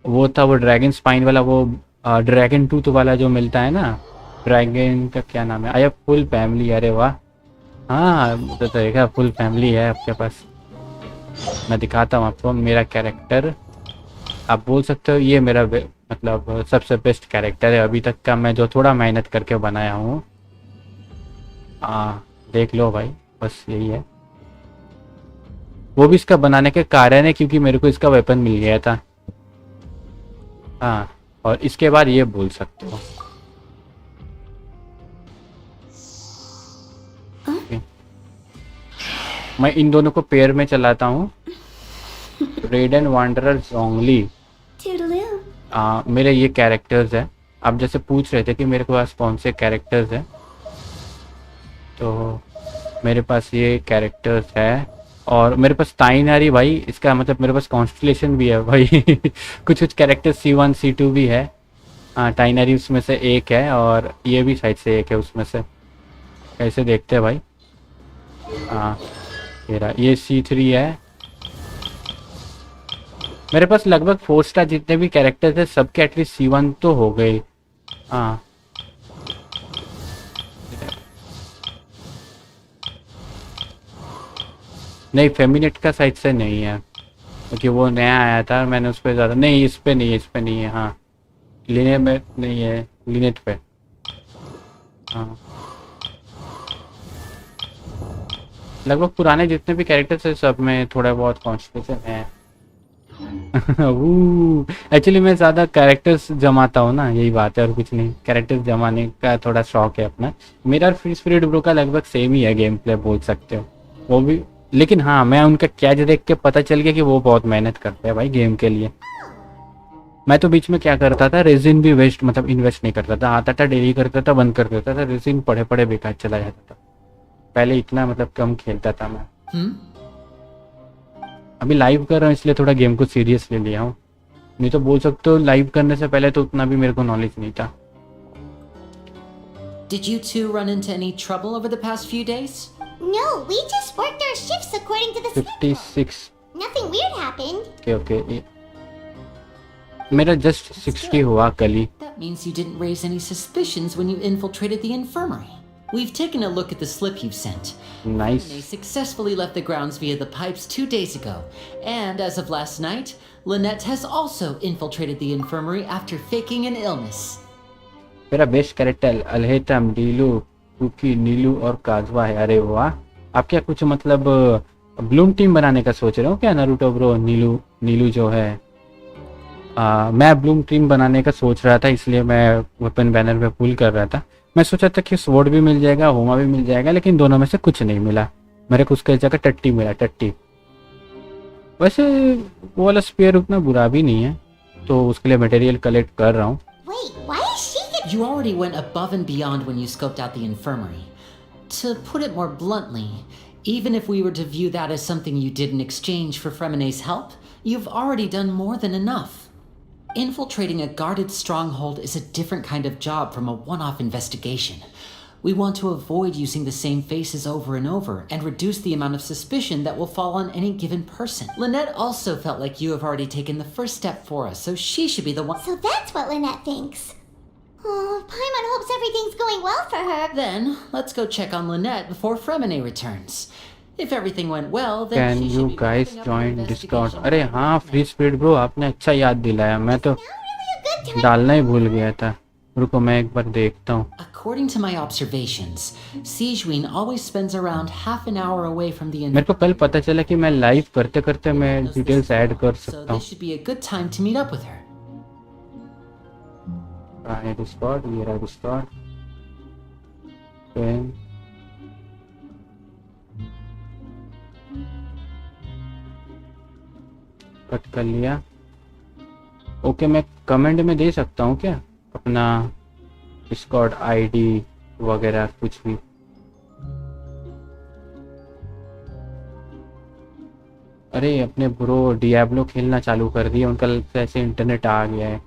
Speaker 2: वो था वो ड्रैगन स्पाइन वाला, वो ड्रैगन टूथ वाला जो मिलता है ना. ड्रैगन का क्या नाम है? I have full family. अरे वाह, हाँ तो देखा फुल फैमिली है आपके पास. मैं दिखाता हूँ आपको मेरा कैरेक्टर. आप बोल सकते हो ये मेरा मतलब सबसे बेस्ट कैरेक्टर है अभी तक का, मैं जो थोड़ा मेहनत करके बनाया हूँ. देख लो भाई, बस यही है. वो भी इसका बनाने के कारण है क्योंकि मेरे को इसका वेपन मिल गया था. हाँ, और इसके बाद ये बोल सकते हो. मैं इन दोनों को पेयर में चलाता हूँ. रेडन वांडरर जोंगली मेरे ये कैरेक्टर्स है. आप जैसे पूछ रहे थे कि मेरे पास कौन से कैरेक्टर्स हैं, तो मेरे पास ये कैरेक्टर्स है. और मेरे पास ताइनारी भाई, इसका मतलब मेरे पास कॉन्स्टलेशन भी है भाई. कुछ कैरेक्टर C1 C2 भी है. हाँ, ताइनारी उसमें से एक है और ये भी साइड से एक है उसमें से. कैसे देखते हैं भाई? हाँ ये C3 है. मेरे पास लगभग 4 स्टार जितने भी कैरेक्टर थे सबके एटलीस्ट C1 तो हो गए. हाँ नहीं, फेमिनेट का साइड से नहीं है क्योंकि वो नया आया था. मैंने उस पर ज़्यादा नहीं, इस पे नहीं है, इस पे नहीं है. हाँ लिने में नहीं है, लिनेट पे. हाँ लगभग पुराने जितने भी कैरेक्टर्स हैं सब में थोड़ा बहुत कॉन्स्टिट्यूशन है. एक्चुअली मैं ज़्यादा कैरेक्टर्स जमाता हूँ ना, यही बात है और कुछ नहीं. कैरेक्टर्स जमाने का थोड़ा शौक है अपना. मेरा फ्री स्पिरिट ब्रो का लगभग सेम ही है गेम प्ले, बोल सकते हो वो भी. लेकिन हाँ, मैं उनका कैच देख के पता चल गया कि वो बहुत मेहनत करते हैं भाई गेम के लिए. मैं तो बीच में क्या करता था, रेजिन भी वेस्ट मतलब इन्वेस्ट नहीं करता था. आता था डेली करता था, बंद कर देता था. रेजिन पड़े पड़े बेकार चला जाता था. पहले इतना मतलब कम खेलता था मैं. अभी लाइव कर रहा हूँ इसलिए थोड़ा गेम को सीरियस ले लिया हूँ. नहीं तो बोल सकते हो लाइव करने से पहले तो उतना भी मेरे को नॉलेज नहीं था.
Speaker 17: Did you two run into any trouble over the past few days?
Speaker 3: No, we just worked our shifts according to the
Speaker 2: 56
Speaker 3: Nothing weird happened.
Speaker 2: Okay मेरा जस्ट 60 हुआ कल ही.
Speaker 17: That means you didn't raise any suspicions when you infiltrated the infirmary. We've taken a look at the slip you've sent.
Speaker 2: Nice.
Speaker 17: They successfully left the grounds via the pipes 2 days ago. And as of last night, Lynette has also infiltrated the infirmary after faking an illness.
Speaker 2: मेरा best character अल्हेतम, डीलू, cookie, नीलू और काजवा है. अरे वाह, आप क्या कुछ मतलब Bloom team बनाने का सोच रहे हो क्या नारुतो ब्रो? नीलू जो है मैं ब्लूम टीम बनाने का सोच रहा था, इसलिए मैं वेपन बैनर पे पुल कर रहा था. मैं सोचा था कि स्वॉर्ड भी मिल जाएगा, होमा भी मिल जाएगा, लेकिन दोनों में से कुछ नहीं मिला. मेरे को उसके जगह टट्टी मिला, टट्टी. वैसे वो वाला स्पेयर उतना बुरा भी नहीं है, तो उसके लिए मटेरियल कलेक्ट कर रहा हूँ.
Speaker 17: You already went above and beyond when you scoped out the infirmary. To put it more bluntly, even if we were to view that as something you did in exchange for Fremene's help, you've already done more than enough. Infiltrating a guarded stronghold is a different kind of job from a one-off investigation. We want to avoid using the same faces over and over and reduce the amount of suspicion that will fall on any given person. Lynette also felt like you have already taken the first step for us, so she should be the one.
Speaker 3: So that's what Lynette thinks. Oh, Paimon hopes everything's going well for her.
Speaker 17: Then, let's go check on Lynette before Fremene returns. If everything went well, then
Speaker 2: Can you guys join Discord? अरे हाँ, free speed bro, आपने अच्छा याद दिलाया. मैं तो डालना ही भूल गया था. रुको मैं एक बार देखता हूँ.
Speaker 17: According to my observations, Sijuin always spends around half an hour away from the.
Speaker 2: मेरे को कल पता चला कि मैं लाइव करते करते मैं डिटेल्स ऐड कर सकता
Speaker 17: So
Speaker 2: हूँ.
Speaker 17: this should be a good time to meet up with her.
Speaker 2: Discord, ये रहा डिस्कॉर्ड. कट कर लिया. ओके, मैं कमेंट में दे सकता हूँ क्या अपना डिस्कॉर्ड आईडी वगैरह कुछ भी? अरे अपने ब्रो डियाब्लो खेलना चालू कर दिया, उनका ऐसे इंटरनेट आ गया है.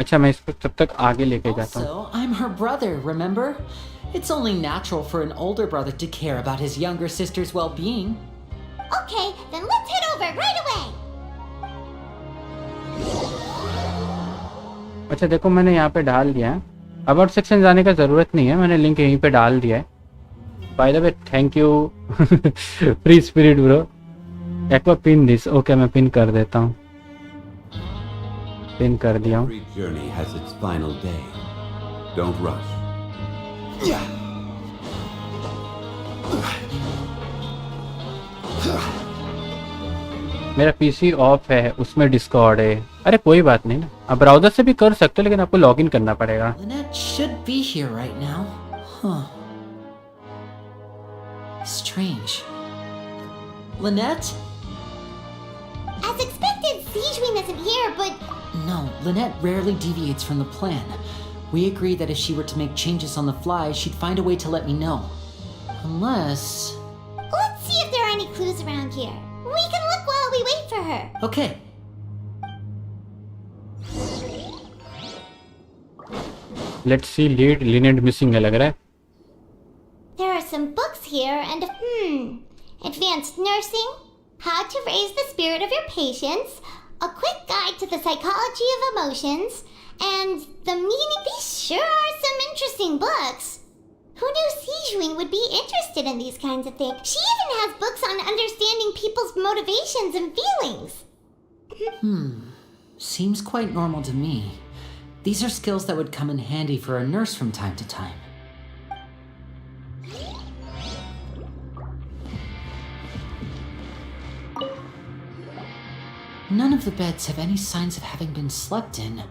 Speaker 2: अच्छा, मैं इसको तब तक आगे लेके जाता हूँ.
Speaker 17: Also, I'm her brother, remember? It's only natural for an older brother to care about his younger sister's well-being.
Speaker 3: Okay, then let's head over right away.
Speaker 2: अच्छा देखो, मैंने यहाँ पे डाल दिया है. अबाउट सेक्शन जाने का ज़रूरत नहीं है, मैंने लिंक यहीं पे डाल दिया है. By the way, thank you free spirit bro. Aqua pin this. Okay, मैं पिन कर देता हूँ. पिन कर दिया हूँ.
Speaker 9: Every journey has its final day. Don't rush.
Speaker 2: मेरा पीसी ऑफ है, उसमें डिस्कॉर्ड है. अरे कोई बात नहीं ना, आप ब्राउजर से भी कर सकते हो, लेकिन आपको लॉगिन करना पड़ेगा.
Speaker 17: Lynette should be here right now. Huh. Strange. Lynette?
Speaker 3: As expected, Sijuin isn't here, but...
Speaker 17: No, Lynette rarely deviates from the plan. We agreed that if she were to make changes on the fly, she'd find a way to let me know. Unless...
Speaker 3: Let's see if there are any clues around here. We can look while we wait for her.
Speaker 17: Okay.
Speaker 2: Let's see. Lead Lynette missing है लग रहा है.
Speaker 3: There are some books here and advanced nursing, how to raise the spirit of your patients, a quick guide to the psychology of emotions, and the meaning. These sure are some interesting books. Who knew Sijuin would be interested in these kinds of things? She even has books on understanding people's motivations and feelings.
Speaker 17: Seems quite normal to me. These are skills that would come in handy for a nurse from time to time. None of the beds have any signs of having been slept in.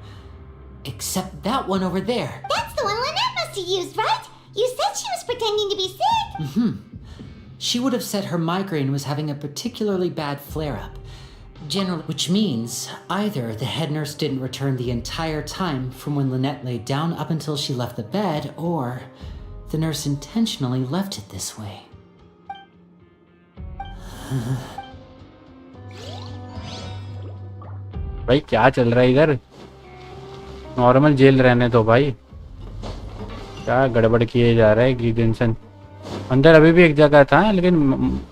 Speaker 17: Except that one over there.
Speaker 3: That's the one Lynette must have used, right? You said she was pretending to be sick.
Speaker 17: She would have said her migraine was having a particularly bad flare-up. Generally, which means either the head nurse didn't return the entire time from when Lynette laid down up until she left the bed, or the nurse intentionally left it this way.
Speaker 2: भाई क्या चल रहा है इधर? Normal jail रहने दो भाई. क्या गड़बड़ किए जा रहा है गिजेंसन. अंदर अभी भी एक जगह था लेकिन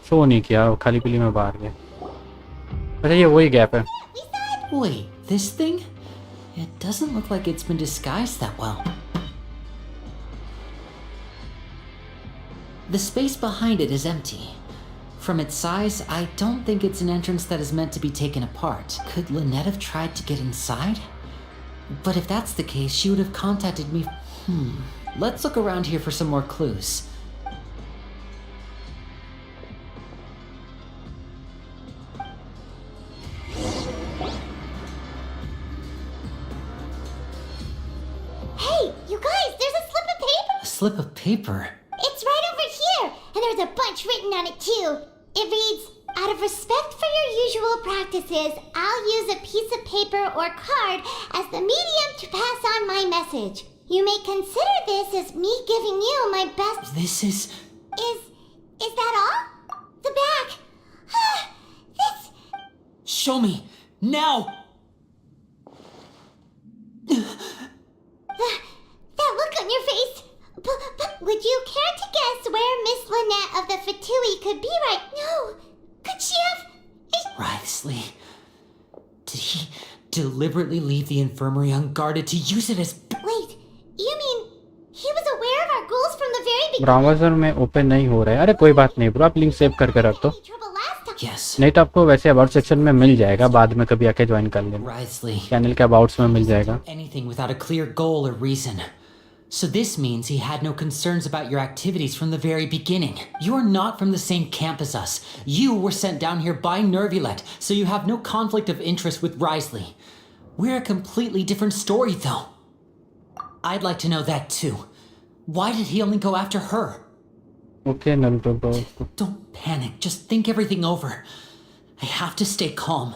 Speaker 2: शो नहीं किया, खाली पीली में बाहर गया। अच्छा ये वही गैप है।
Speaker 17: Wait, this thing? It doesn't look like it's been disguised that well. The space behind it is empty. From its size, I don't think it's an entrance that is meant to be taken apart. Could Lynette have tried to get inside? But if that's the case, she would have contacted me. Let's look around here for some more clues.
Speaker 3: Hey, you guys, there's a slip of paper.
Speaker 17: A slip of paper?
Speaker 3: It's right over here, and there's a bunch written on it too. It reads, out of respect for your usual practices, I'll use a piece of paper or card as the medium to pass on my message. You may consider this as me giving you my best...
Speaker 17: This is...
Speaker 3: Is that all? The back. This...
Speaker 17: Show me! Now!
Speaker 3: That look on your face. But would you care to guess where Miss Lynette of the Fatui could be right now? Could she have...
Speaker 17: Wriothesley. Did he deliberately leave the infirmary unguarded to use it as...
Speaker 3: Wait, you mean he was aware of our goals from the very beginning?
Speaker 2: Browser में open नहीं हो रहा है। अरे कोई बात नहीं bro, आप लिंक सेव करके रख दो।
Speaker 17: Yes.
Speaker 2: नहीं तो आपको वैसे अबाउट सेक्शन में मिल जाएगा, बाद में कभी आके ज्वाइन कर लेना।
Speaker 17: Wriothesley.
Speaker 2: चैनल के अबाउट्स में मिल जाएगा।
Speaker 17: Anything without a clear goal or reason. So this means he had no concerns about your activities from the very beginning. You're not from the same camp as us. You were sent down here by Neuvillette, so you have no conflict of interest with Wriothesley. We're a completely different story, though. I'd like to know that too. Why did he only go after her?
Speaker 2: Okay, Naruto bro.
Speaker 17: Don't panic, just think everything over. I have to stay calm.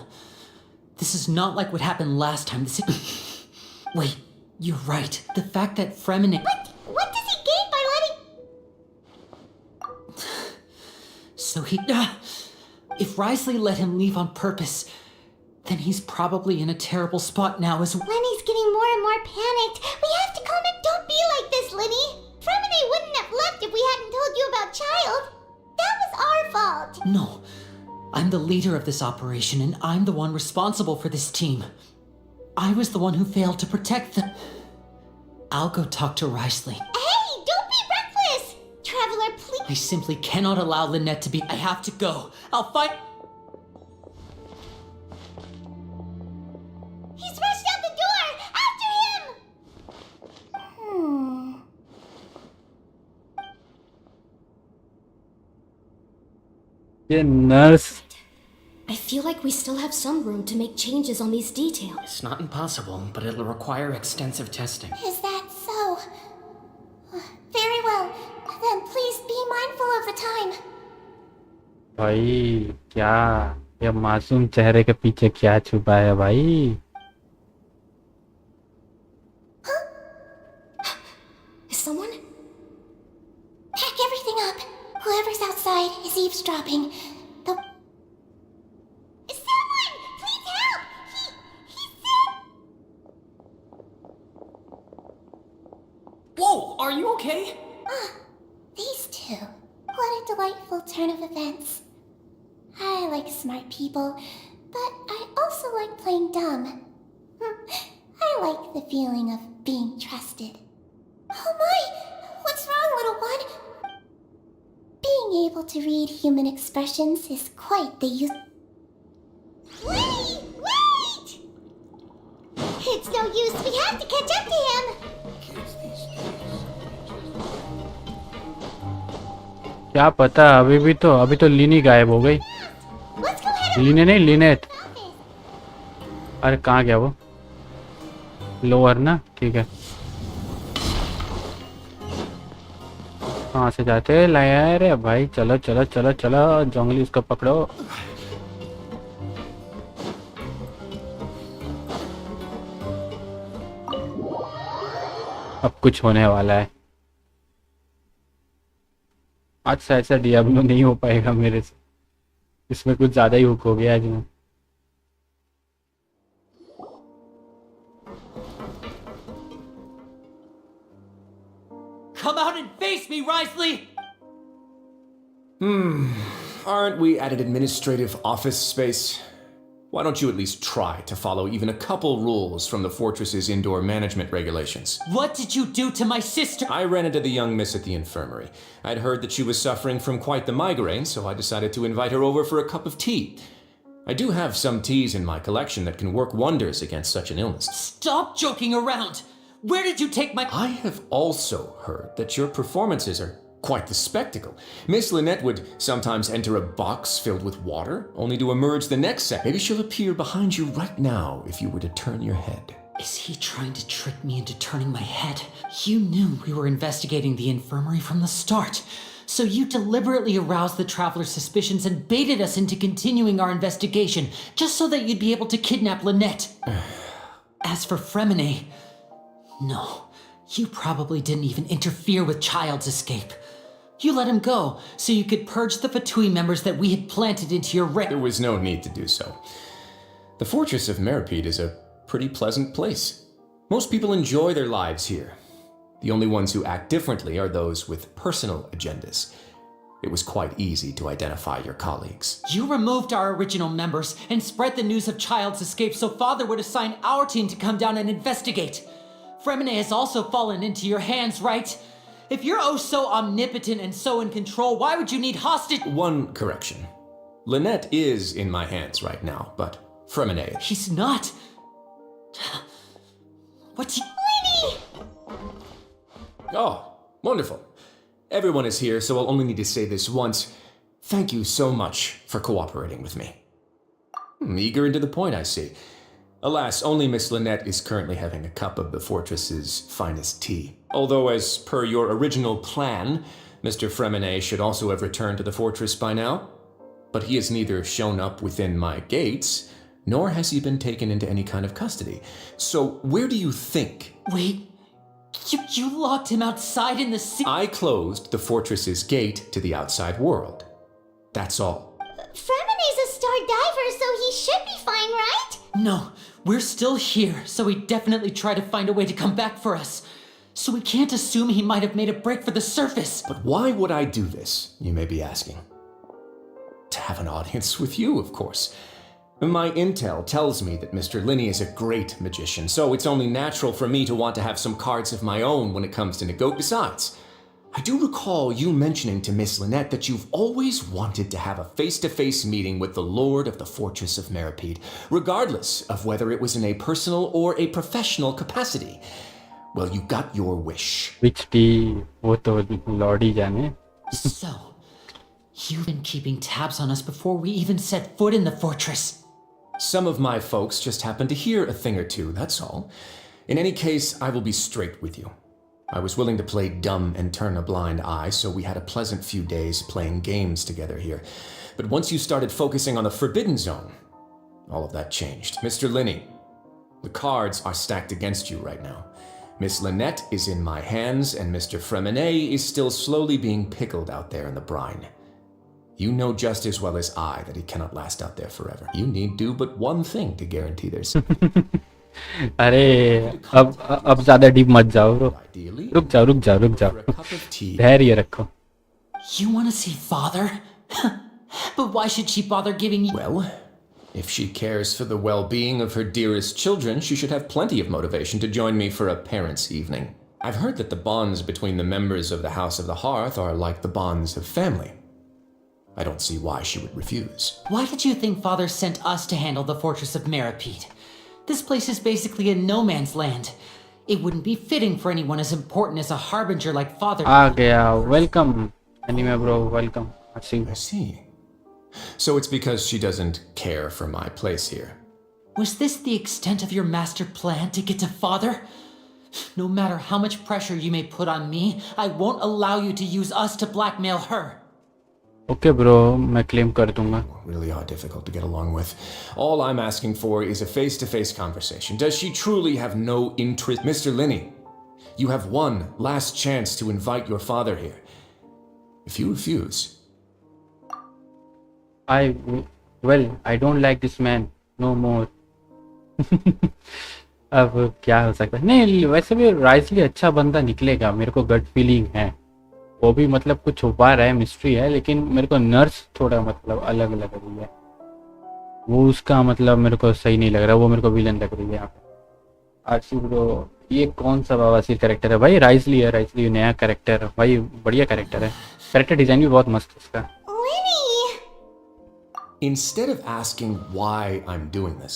Speaker 17: This is not like what happened last time. Wait. You're right. The fact that Fremen...
Speaker 3: What does he gain by letting...
Speaker 17: So he... If Wriothesley let him leave on purpose, then he's probably in a terrible spot now as well.
Speaker 3: Lenny's getting more and more panicked. We have to calm him. Don't be like this, Lenny. Fremine wouldn't have left if we hadn't told you about Child. That was our fault.
Speaker 17: No. I'm the leader of this operation, and I'm the one responsible for this team. I was the one who failed to protect them. I'll go talk to Wriothesley.
Speaker 3: Hey, don't be reckless! Traveler, please...
Speaker 17: I simply cannot allow Lynette to be... I have to go. I'll fight...
Speaker 3: He's rushed out the door! After him!
Speaker 2: ये nurse.
Speaker 18: I feel like we still have some room to make changes on these details.
Speaker 19: It's not impossible, but it'll require extensive testing.
Speaker 3: Is that so? Very well. Then please be mindful of the time.
Speaker 2: भाई क्या ये मासूम चेहरे के पीछे क्या छुपा है भाई?
Speaker 3: Is someone? Pack everything up. Whoever's outside is eavesdropping. Someone! Please help! He's sick!
Speaker 19: Whoa! Are you okay?
Speaker 3: These two. What a delightful turn of events. I like smart people, but I also like playing dumb. I like the feeling of being trusted. Oh my! What's wrong, little one? Being able to read human expressions is quite the use... Wait! It's no use. We have to catch up to him.
Speaker 2: क्या पता, अभी तो लिनी गायब हो गई। लिने नहीं, लिनेट। अरे कहाँ गया वो? लोअर ना, ठीक है। कहाँ से जाते लाया? अरे भाई चलो चलो चलो चलो, जंगली उसको पकड़ो। अब कुछ होने वाला है। आज से ऐसा डियाब्लो नहीं हो पाएगा मेरे से, इसमें कुछ ज्यादा ही हुक हो गया आज में।
Speaker 17: Come out and face me, Wriothesley!
Speaker 4: Aren't we at an administrative office space? Why don't you at least try to follow even a couple rules from the fortress's indoor management regulations?
Speaker 17: What did you do to my sister?
Speaker 4: I ran into the young miss at the infirmary. I'd heard that she was suffering from quite the migraine, so I decided to invite her over for a cup of tea. I do have some teas in my collection that can work wonders against such an illness.
Speaker 17: Stop joking around! Where did you take my—
Speaker 4: I have also heard that your performances are quite the spectacle. Miss Lynette would sometimes enter a box filled with water, only to emerge the next second. Maybe she'll appear behind you right now if you were to turn your head.
Speaker 17: Is he trying to trick me into turning my head? You knew we were investigating the infirmary from the start, so you deliberately aroused the traveler's suspicions and baited us into continuing our investigation, just so that you'd be able to kidnap Lynette. As for Fremine, no, you probably didn't even interfere with Child's escape. You let him go, so you could purge the Fatui members that we had planted into your ring.
Speaker 4: There was no need to do so. The Fortress of Meripede is a pretty pleasant place. Most people enjoy their lives here. The only ones who act differently are those with personal agendas. It was quite easy to identify your colleagues.
Speaker 17: You removed our original members and spread the news of Child's escape so Father would assign our team to come down and investigate. Fremine has also fallen into your hands, right? If you're oh so omnipotent and so in control, why would you need hostage—
Speaker 4: One correction. Lynette is in my hands right now, but Fremine—
Speaker 17: He's not. What's he—
Speaker 3: Lenny!
Speaker 4: Oh, wonderful. Everyone is here, so I'll only need to say this once. Thank you so much for cooperating with me. Eager and to the point, I see. Alas, only Miss Lynette is currently having a cup of the fortress's finest tea. Although, as per your original plan, Mr. Fremine should also have returned to the fortress by now. But he has neither shown up within my gates, nor has he been taken into any kind of custody. So, where do you think?
Speaker 17: Wait, you locked him outside in the sea—
Speaker 4: I closed the fortress's gate to the outside world. That's all.
Speaker 3: Fremine's a star diver, so he should be fine, right?
Speaker 17: No, we're still here, so he definitely tried to find a way to come back for us. So we can't assume he might have made a break for the surface.
Speaker 4: But why would I do this, you may be asking? To have an audience with you, of course. My intel tells me that Mr. Linney is a great magician, so it's only natural for me to want to have some cards of my own when it comes to negotiate. Besides, I do recall you mentioning to Miss Lynette that you've always wanted to have a face-to-face meeting with the Lord of the Fortress of Meripede, regardless of whether it was in a personal or a professional capacity. Well, you got your wish.
Speaker 2: Which tea? वो तो Lord ही जाने.
Speaker 17: So, you've been keeping tabs on us before we even set foot in the fortress.
Speaker 4: Some of my folks just happened to hear a thing or two, that's all. In any case, I will be straight with you. I was willing to play dumb and turn a blind eye, so we had a pleasant few days playing games together here. But once you started focusing on the Forbidden Zone, all of that changed. Mr. Linney, the cards are stacked against you right now. Miss Lynette is in my hands, and Mr. Fremine is still slowly being pickled out there in the brine. You know just as well as I that he cannot last out there forever. You need do but one thing to guarantee their safety.
Speaker 2: अरे अब ज़्यादा deep मत जाओ रुक जाओ धैर्य रखो.
Speaker 17: You want to see Father? But why should she bother giving you—
Speaker 4: Well, if she cares for the well-being of her dearest children, she should have plenty of motivation to join me for a parents' evening. I've heard that the bonds between the members of the House of the Hearth are like the bonds of family. I don't see why she would refuse.
Speaker 17: Why did you think Father sent us to handle the Fortress of Meripede? This place is basically a no man's land. It wouldn't be fitting for anyone as important as a harbinger like Father.
Speaker 2: आ गया. Welcome, anime bro. Welcome. I
Speaker 4: see. So it's because she doesn't care for my place here.
Speaker 17: Was this the extent of your master plan to get to Father? No matter how much pressure you may put on me, I won't allow you to use us to blackmail her.
Speaker 2: Okay bro, मैं claim कर दूंगा.
Speaker 4: Really are difficult to get along with. All I'm asking for is a face-to-face conversation. Does she truly have no interest? Mr. Linney, you have one last chance to invite your father here. If you refuse...
Speaker 2: I don't like this man. No more. अब क्या हो सकता है? नहीं वैसे भी राइसली अच्छा बंदा निकलेगा, मेरे को गट फीलिंग है. वो भी मतलब कुछ छुपा रहा है, मिस्ट्री है, लेकिन मेरे को नर्स थोड़ा मतलब अलग लग रही है। वो उसका मतलब मेरे को सही नहीं लग रहा, वो मेरे को विलन लग रही है यहाँ पे। आरसी ब्रो, ये कौन सा बवासीर कैरेक्टर है भाई? राइसली है, राइसली नया कैरेक्टर भाई, बढ़िया कैरेक्टर है, कैरेक्टर डिजाइन भी बहुत मस्त है इसका।
Speaker 20: Instead of asking why I'm doing this,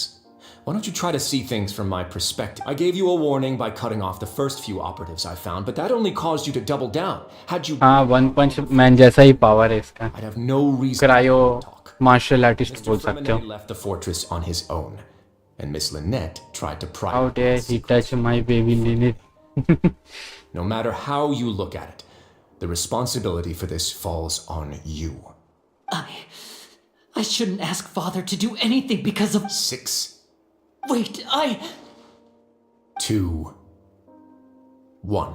Speaker 20: why don't you try to see things from my perspective? I gave you a warning by cutting off the first few operatives I found, but that only caused you to double down. Had you...
Speaker 2: हाँ, one punch man जैसा ही power है इसका।
Speaker 20: I'd have no reason
Speaker 2: cryo martial artist बोल सकते हो।
Speaker 20: Mr. left the fortress on his own, and Miss Lynette tried to pry...
Speaker 2: How dare he touch my baby Lynette?
Speaker 20: No matter how you look at it, the responsibility for this falls on you.
Speaker 17: I shouldn't ask Father to do anything because of...
Speaker 20: 6.
Speaker 17: Wait,
Speaker 20: 2, 1.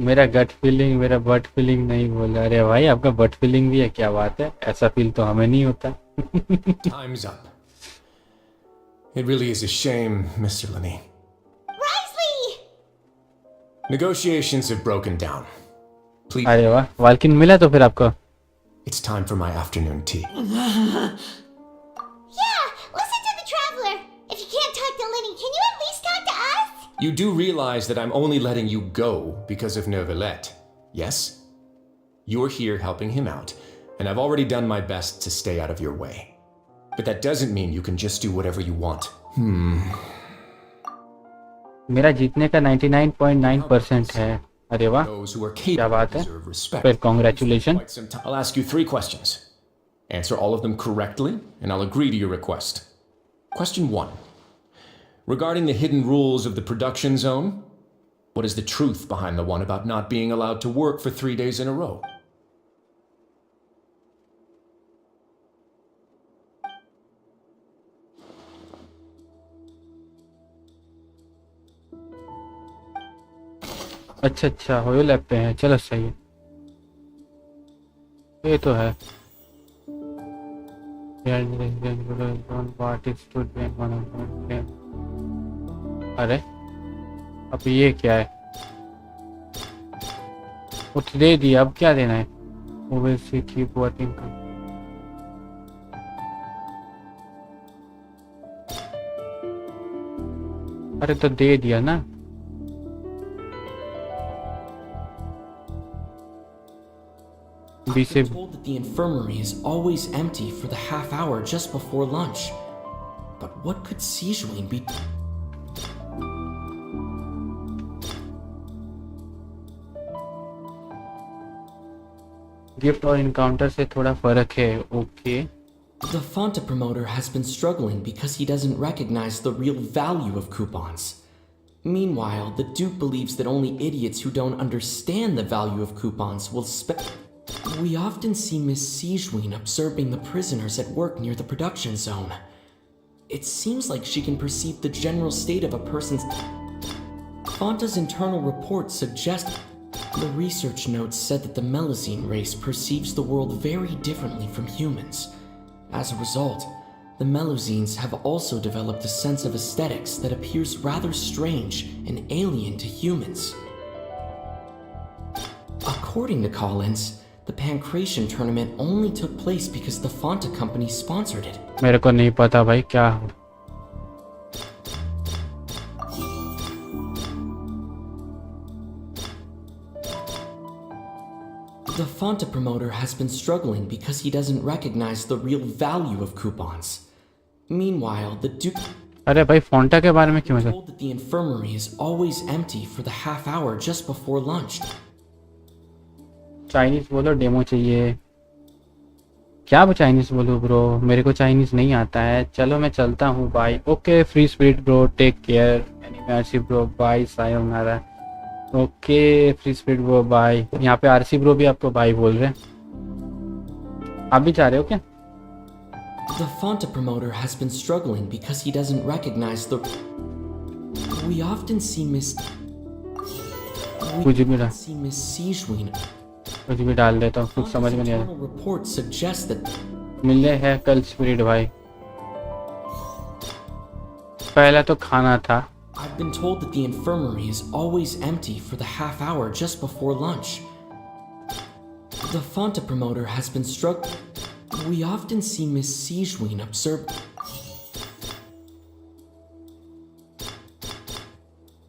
Speaker 2: मेरा gut feeling, मेरा but feeling नहीं बोल रहा। अरे भाई आपका but feeling भी है, क्या बात है, ऐसा फील तो हमें नहीं होता।
Speaker 20: Time's up. It really is a shame, Mr. Lenny.
Speaker 3: Risley!
Speaker 20: Negotiations have broken down. Please.
Speaker 2: अरे वाह, वाल्किन मिला तो फिर आपको?
Speaker 20: It's time for my afternoon tea.
Speaker 3: Yeah, listen to the traveler. If you can't talk to Lenny, can you at least talk to us?
Speaker 20: You do realize that I'm only letting you go because of Neuvillette, yes? You're here helping him out, and I've already done my best to stay out of your way. But that doesn't mean you can just do whatever you want.
Speaker 2: मेरा जीतने का 99.9% है। अरे वाह, क्या बात है, फिर congratulation.
Speaker 20: I'll ask you 3 questions. Answer all of them correctly, and I'll agree to your request. Question 1. Regarding the hidden rules of the production zone, what is the truth behind the one about not being allowed to work for 3 days in a row?
Speaker 2: अच्छा अच्छा, होयो lab पे है, चलो सही है, ये तो है। अरे अब ये क्या है? कुछ दे दिया, अब क्या देना है? Obviously keep working. अरे तो दे दिया ना।
Speaker 11: I've been told that the infirmary is always empty for the half hour just before lunch. But what could Sijuin be...
Speaker 2: gift और इनकाउंटर से थोड़ा फर्क है, okay.
Speaker 11: The Fonta promoter has been struggling because he doesn't recognize the real value of coupons. Meanwhile, the Duke believes that only idiots who don't understand the value of coupons will spend... We often see Miss Sijuin observing the prisoners at work near the production zone. It seems like she can perceive the general state of a person's... Fonta's internal report suggests... The research notes said that the Melazine race perceives the world very differently from humans. As a result, the Melazines have also developed a sense of aesthetics that appears rather strange and alien to humans. According to Collins, the Pancration tournament only took place because the Fonta company sponsored it.
Speaker 2: मेरे को नहीं पता भाई क्या हो।
Speaker 11: The Fonta promoter has been struggling because he doesn't recognize the real value of coupons. Meanwhile, the Duke...
Speaker 2: अरे भाई फोंटा के बारे में क्यों है?
Speaker 11: told that the infirmary is always empty for the half hour just before lunch.
Speaker 2: Chinese बोलो, demo चाहिए। क्या वो चाइनीज बोलो ब्रो, मेरे को चाइनीज नहीं आता है। चलो मैं चलता हूँ, bye. Okay free spirit bro, take care. Anime bro, bye, sayonara. Okay free spirit bro, bye. यहाँ पे आरसी ब्रो भी आपको बाय बोल रहे हैं। आप भी जा रहे हो क्या?
Speaker 11: The Fonta promoter has been struggling because he doesn't recognize the... We often see Miss...
Speaker 2: कुछ भी डाल,
Speaker 11: see Miss Sijuin...
Speaker 2: कुछ भी डाल देता हूँ, कुछ समझ में नहीं आ रहा।
Speaker 11: report suggests that...
Speaker 2: मिलने हैं कल स्पिरिट भाई। पहला तो खाना था,
Speaker 11: I've been told that the infirmary is always empty for the half hour just before lunch. The Fonta promoter has been struck. We often see Miss Sijween observe.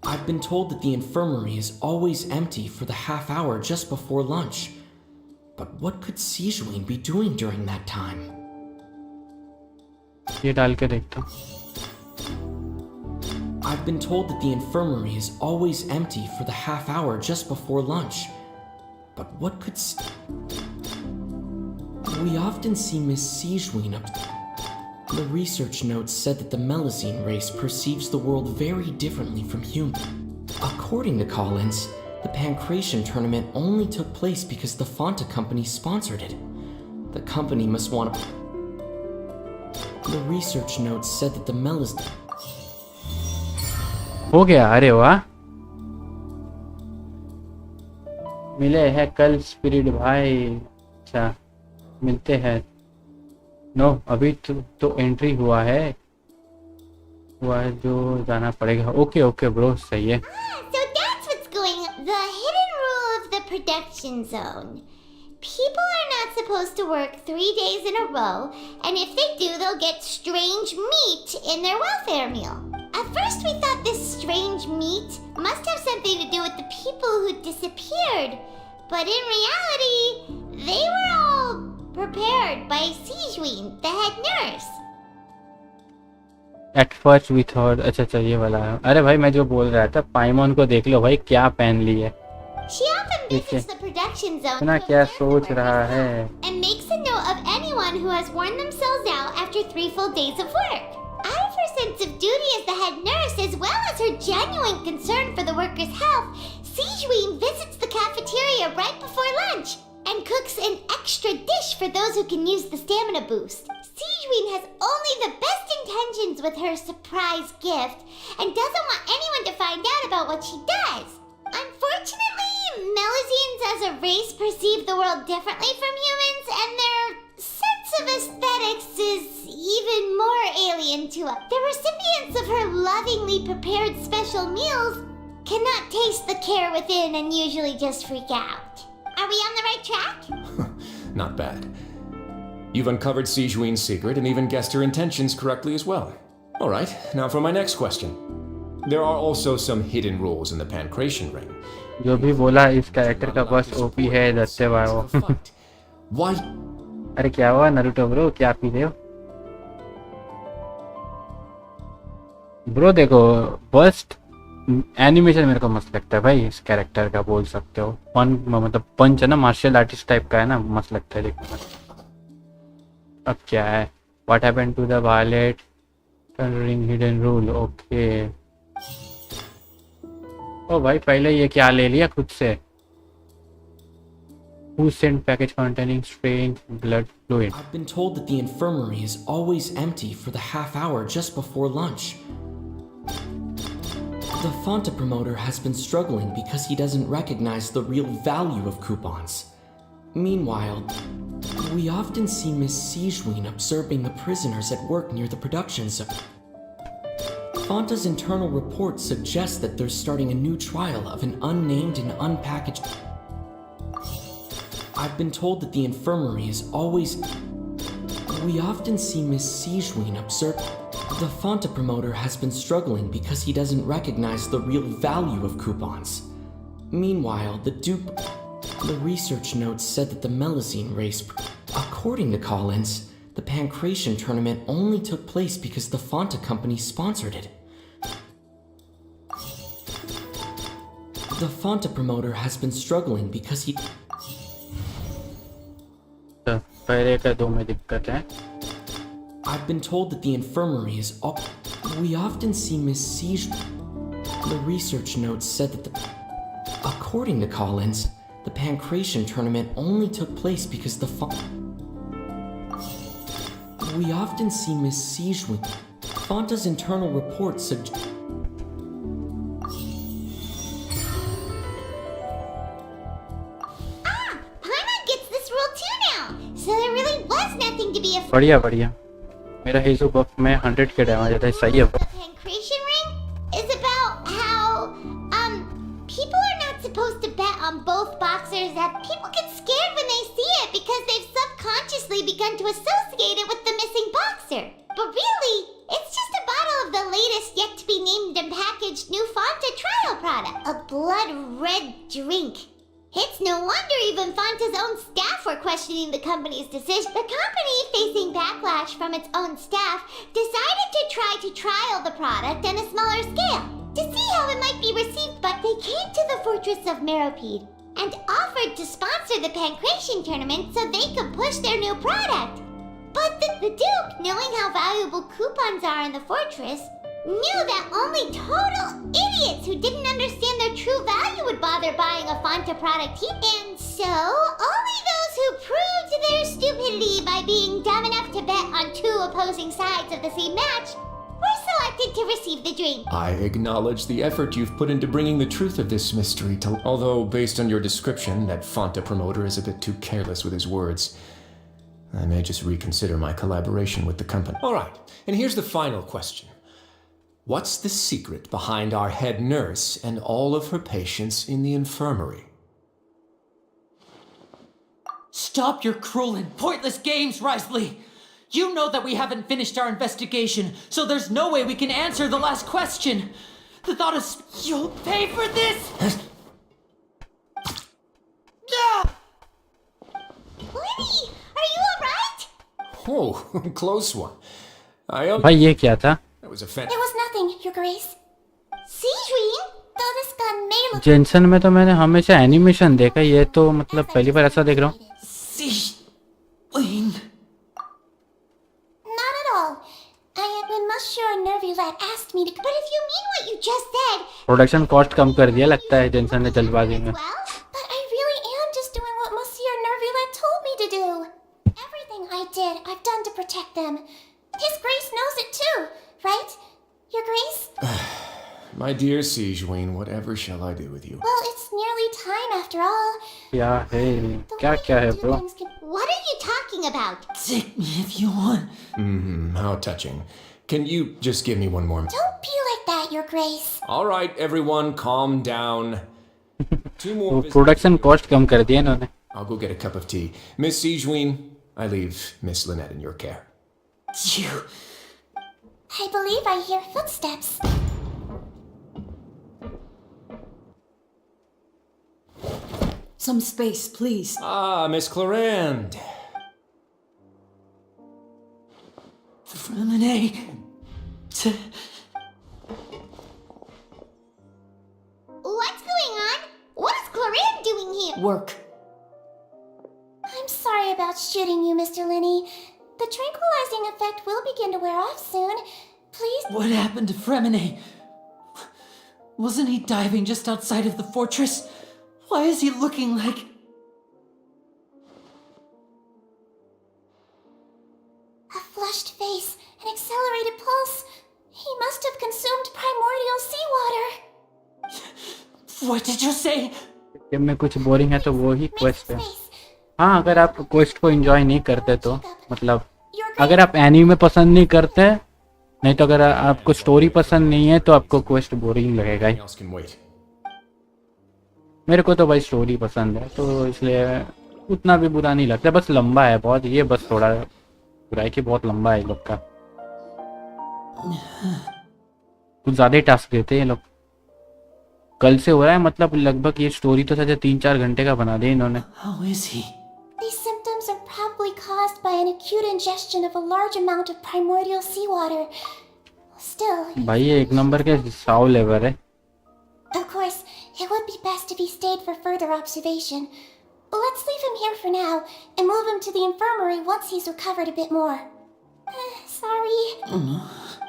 Speaker 11: I've been told that the infirmary is always empty for the half hour just before lunch. But what could Sijween be doing during that time?
Speaker 2: ये डाल के देखता हूँ.
Speaker 11: I've been told that the infirmary is always empty for the half hour just before lunch. But what could we often see Miss Sijween up. The research notes said that the Melazine race perceives the world very differently from humans. According to Collins, the Pancration tournament only took place because the Fonta company sponsored it. The company must want to. The research notes said that the Melazine.
Speaker 2: हो गया. अरे वाह, मिले हैं कल spirit भाई. अच्छा, मिलते हैं. नो, अभी तो एंट्री हुआ है जो जाना पड़ेगा. ओके ओके ब्रो, सही है.
Speaker 3: So that's what's going on. The hidden rule of the production zone. People are not supposed to work 3 days in a row, and if they do, they'll get strange meat in their welfare meal. At first we thought this strange meat must have something to do with the people who disappeared, but in reality, they were all prepared by Sijween, the head nurse.
Speaker 2: At first we thought, अच्छा ये वाला है. अरे भाई, मैं जो बोल रहा था, पाइमोन को देख लो भाई, क्या पहन ली है.
Speaker 3: She often visits the production zone
Speaker 2: ना क्या सोच रहा है.
Speaker 3: and makes a note of anyone who has worn themselves out after 3 full days of work. Out of her sense of duty as the head nurse, as well as her genuine concern for the workers' health, Sijween visits the cafeteria right before lunch and cooks an extra dish for those who can use the stamina boost. Sijween has only the best intentions with her surprise gift and doesn't want anyone to find out about what she does. Unfortunately, Melazines as a race perceive the world differently from humans, and their sense of aesthetics is even more alien to us. The recipients of her lovingly prepared special meals cannot taste the care within and usually just freak out. Are we on the right track?
Speaker 20: Not bad. You've uncovered Sijween's secret and even guessed her intentions correctly as well. Alright, now for my next question. There are also some hidden rules in the Pancration ring.
Speaker 2: जो भी बोला इस character का बस OP है. दस्ते wow.
Speaker 20: Why?
Speaker 2: अरे क्या हुआ नारुतो ब्रो, क्या पी रहे हो ब्रो? देखो, बस्ट एनिमेशन मेरे को मस्त लगता है भाई. इस कैरेक्टर का बोल सकते हो मतलब पंच है ना, मार्शल आर्टिस्ट टाइप का है ना, मस्त लगता है देखने में. अब क्या है? What happened to the violet ring hidden rule. Okay. ओ भाई, पहले ये क्या ले लिया खुद से? Who sent package containing strange blood fluid?
Speaker 11: I've been told that the infirmary is always empty for the half hour just before lunch. The Fonta promoter has been struggling because he doesn't recognize the real value of coupons. Meanwhile, we often see Miss Sijween observing the prisoners at work near the production zone. Fonta's internal report suggests that they're starting a new trial of an unnamed and unpackaged. I've been told that the infirmary is always. We often see Miss Sijween observe. The Fonta promoter has been struggling because he doesn't recognize the real value of coupons. Meanwhile, the research notes said that the Melazine race. According to Collins, the Pancration tournament only took place because the Fonta company sponsored it. The Fonta promoter has been struggling because he.
Speaker 2: पहले का दो में दिक्कत है.
Speaker 11: I've been told that the infirmary is all. We often see Miss Siege. The research notes said that the. According to Collins, the Pancration tournament only took place because the. We often see Miss Siege with. Fonta's internal report suggests.
Speaker 2: बढ़िया बढ़िया. मेरा हेजो बफ में 100 के damage आता है. सही है.
Speaker 3: Pancration ring is about is that people get scared when they see it because they've subconsciously begun to associate it with the missing boxer. But really, it's just a bottle of the latest yet to be named and packaged new Fanta trial product. A blood red drink. It's no wonder even Fanta's own staff were questioning the company's decision. The company, facing backlash from its own staff, decided to try to trial the product on a smaller scale to see how it might be received, but they came to the fortress of Meropide and offered to sponsor the Pancration tournament so they could push their new product. But the Duke, knowing how valuable coupons are in the fortress, knew that only total idiots who didn't understand their true value would bother buying a Fanta product. And so, only those who proved their stupidity by being dumb enough to bet on two opposing sides of the same match were selected to receive the drink.
Speaker 20: I acknowledge the effort you've put into bringing the truth of this mystery to... Although, based on your description, that Fanta promoter is a bit too careless with his words. I may just reconsider my collaboration with the company. All right, and here's the final question. What's the secret behind our head nurse and all of her patients in the infirmary?
Speaker 17: Stop your cruel and pointless games, Risley! You know that we haven't finished our investigation, so there's no way we can answer the last question. The thought is, you'll pay for this!
Speaker 3: Lenny, are you alright?
Speaker 20: Oh, close one.
Speaker 2: भाई ये क्या था?
Speaker 20: That was a
Speaker 3: There was nothing, Your Grace. Sejuin, though this gun may look...
Speaker 2: Jensen में तो मैंने हमेशा animation देखा, ये तो मतलब पहली बार ऐसा देख रहा हूँ.
Speaker 3: Not at all. I am when Monsieur Neuvillette asked me to... But if you mean what you just said...
Speaker 2: production cost कम कर दिया लगता है जेंसन ने जल्दबाजी में.
Speaker 3: But I really am just doing what Monsieur Neuvillette told me to do. Everything I did, I've done to protect them. His Grace knows it too, right? Your Grace?
Speaker 20: My dear Sejuin, whatever shall I do with you?
Speaker 3: Well, it's nearly time after all.
Speaker 2: क्या है? क्या है bro?
Speaker 3: What are you talking about?
Speaker 17: Take me if you want.
Speaker 20: How touching. Can you just give me one more?
Speaker 3: Don't be like that, Your Grace.
Speaker 20: All right, everyone, calm down. Two more.
Speaker 2: Production cost कम कर दिया इन्होंने.
Speaker 20: I'll go get a cup of tea. Miss Sejuin, I leave Miss Lynette in your care.
Speaker 17: You...
Speaker 3: I believe I hear footsteps.
Speaker 17: Some space, please.
Speaker 20: Ah, Miss Clarande.
Speaker 17: Freminet...
Speaker 3: What's going on? What is Clarande doing here?
Speaker 17: Work.
Speaker 3: I'm sorry about shooting you, Mr. Linney. The tranquilizing effect will begin to wear off soon. Please...
Speaker 17: What happened to Freminet? Wasn't he diving just outside of the fortress? Why is he looking like...
Speaker 3: A flushed face, an accelerated pulse. He must have consumed primordial seawater.
Speaker 17: What did you say?
Speaker 2: Game में कुछ boring है तो वो ही quest है. हाँ, अगर आप quest को एंजॉय नहीं करते तो मतलब अगर आप एनीमे पसंद नहीं करते, नहीं तो अगर आपको स्टोरी पसंद नहीं है तो आपको क्वेस्ट बोरिंग लगेगा ही. मेरे को तो भाई स्टोरी पसंद है तो इसलिए उतना भी बुरा नहीं लगता. बस लंबा है बहुत, ये बस थोड़ा बुरा है कि बहुत लंबा है लोग का. कुछ ज्यादा ही टास्क देते हैं ये लोग. कल से हो रहा है मतलब लगभग ये स्टोरी तो सच 3-4 घंटे का बना दिया इन्होंने.
Speaker 17: How is he?
Speaker 3: These symptoms are probably caused by an acute ingestion of a large amount of primordial seawater. Still...
Speaker 2: भाई ये एक नंबर के साव लेवर है.
Speaker 3: Of course, it would be best if he stayed for further observation. Let's leave him here for now and move him to the infirmary once he's recovered a bit more. Sorry.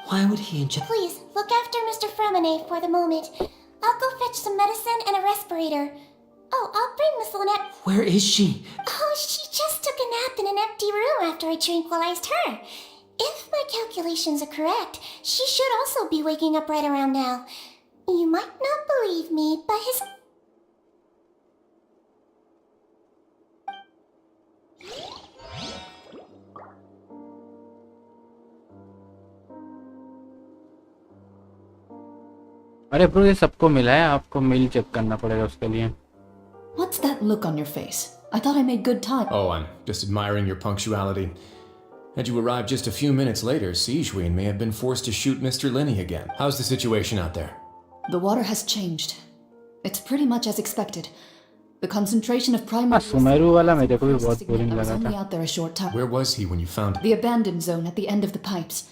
Speaker 17: Why would he inject...
Speaker 3: Please, look after Mr. Freminet for the moment. I'll go fetch some medicine and a respirator. Oh, I'll bring Miss Lynette.
Speaker 17: Where is she?
Speaker 3: Oh, she just took a nap in an empty room after I tranquilized her. If my calculations are correct, she should also be waking up right around now. You might not believe me, but his...
Speaker 2: अरे bro ये सबको मिला है, आपको mail check करना पड़ेगा उसके लिए.
Speaker 7: What's that
Speaker 21: look on your face. I thought I made good time.
Speaker 20: Oh, I'm just admiring your punctuality. Had you arrived just a few minutes later, Sijuin may have been forced to shoot Mr. Linny again. How's the situation out there?
Speaker 21: The water has changed. It's pretty much as expected. The concentration of primary
Speaker 2: Sumeru वाला मेरे को भी बहुत boring
Speaker 21: was
Speaker 2: लगा
Speaker 21: only
Speaker 2: था.
Speaker 21: out there a short time.
Speaker 20: Where was he when you found him?
Speaker 21: The abandoned zone at the end of the pipes.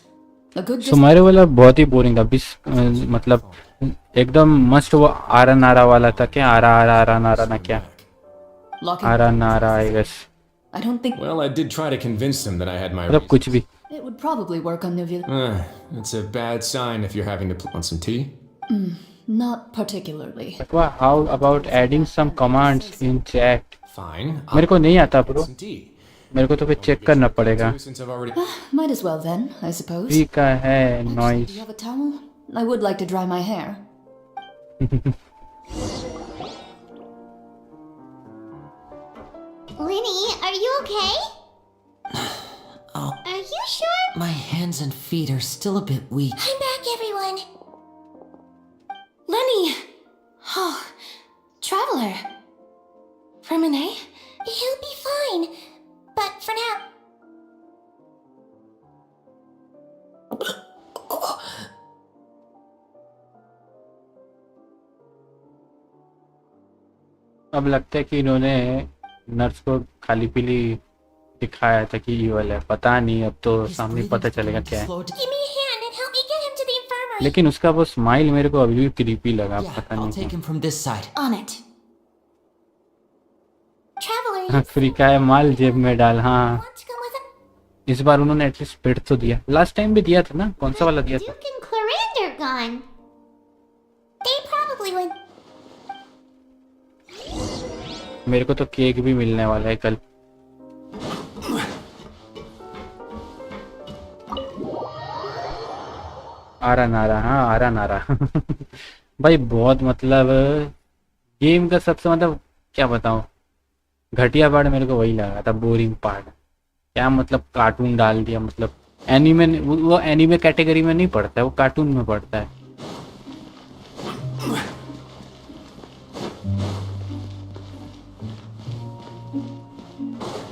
Speaker 21: A good
Speaker 2: Sumeru वाला बहुत ही boring था. मतलब एकदम मस्त वो आरा नारा वाला था. क्या आरा नारा ना क्या? आरा नारा I guess.
Speaker 21: I don't think.
Speaker 20: Well, I did try to convince him that I had my
Speaker 2: मतलब कुछ भी.
Speaker 21: It would probably work on Neuvillette.
Speaker 20: It's a bad sign if you're having to want some tea.
Speaker 21: Not particularly.
Speaker 2: How about adding some commands in chat?
Speaker 20: Fine.
Speaker 2: मेरे को नहीं आता bro. मेरे को तो फिर चेक करना पड़ेगा.
Speaker 21: Might as well then, I suppose.
Speaker 2: Free का है
Speaker 21: Do
Speaker 2: noise.
Speaker 21: you have a towel? I would like to dry my hair.
Speaker 3: Linny, are you okay?
Speaker 17: Oh,
Speaker 3: Are you sure?
Speaker 17: my hands and feet are still a bit weak.
Speaker 3: I'm back, everyone.
Speaker 18: Lenny! Oh, Traveler. Remine?
Speaker 3: He'll be fine. But for now.
Speaker 2: अब लगता है कि इन्होंने nurse को खाली पीली दिखाया था कि ईवल है. पता नहीं, अब तो सामने पता चलेगा क्या है.
Speaker 3: Give me a hand and help me get him to the infirmary.
Speaker 2: लेकिन उसका वो स्माइल मेरे को अभी भी क्रीपी लगा. पता
Speaker 17: I'll
Speaker 2: नहीं
Speaker 17: take him from this side.
Speaker 18: On it.
Speaker 3: Traveler,
Speaker 2: क्यों. फ्री का है माल जेब में डाल. हाँ, इस बार उन्होंने एटलीस्ट स्पिरिट तो दिया. लास्ट टाइम भी दिया था ना. कौन सा वाला दिया था?
Speaker 3: Duke and Clarander gone. They probably went.
Speaker 2: मेरे को तो केक भी मिलने वाला है कल. आरा नारा. हाँ, आरा नारा. भाई बहुत मतलब गेम का सबसे मतलब क्या बताऊं, घटिया पार्ट मेरे को वही लगा था. Boring part. क्या मतलब कार्टून डाल दिया. मतलब एनीमे, वो एनीमे कैटेगरी में नहीं पड़ता है, वो कार्टून में पड़ता है.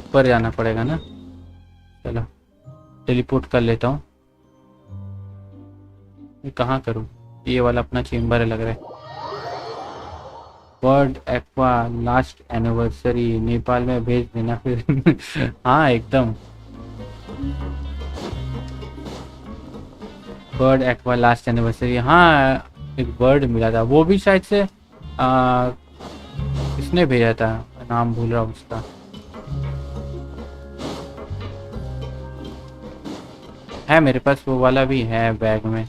Speaker 2: ऊपर जाना पड़ेगा ना. चलो टेलीपोर्ट कर लेता हूँ. ये कहाँ करूँ? ये वाला अपना चेम्बर है लग रहा है. World aqua last anniversary Nepal में भेज देना फिर. हाँ एकदम. Bird aqua last anniversary. हाँ एक बर्ड मिला था, वो भी शायद से किसने भेजा था, नाम भूल रहा हूँ उसका. है मेरे पास वो वाला भी है बैग में.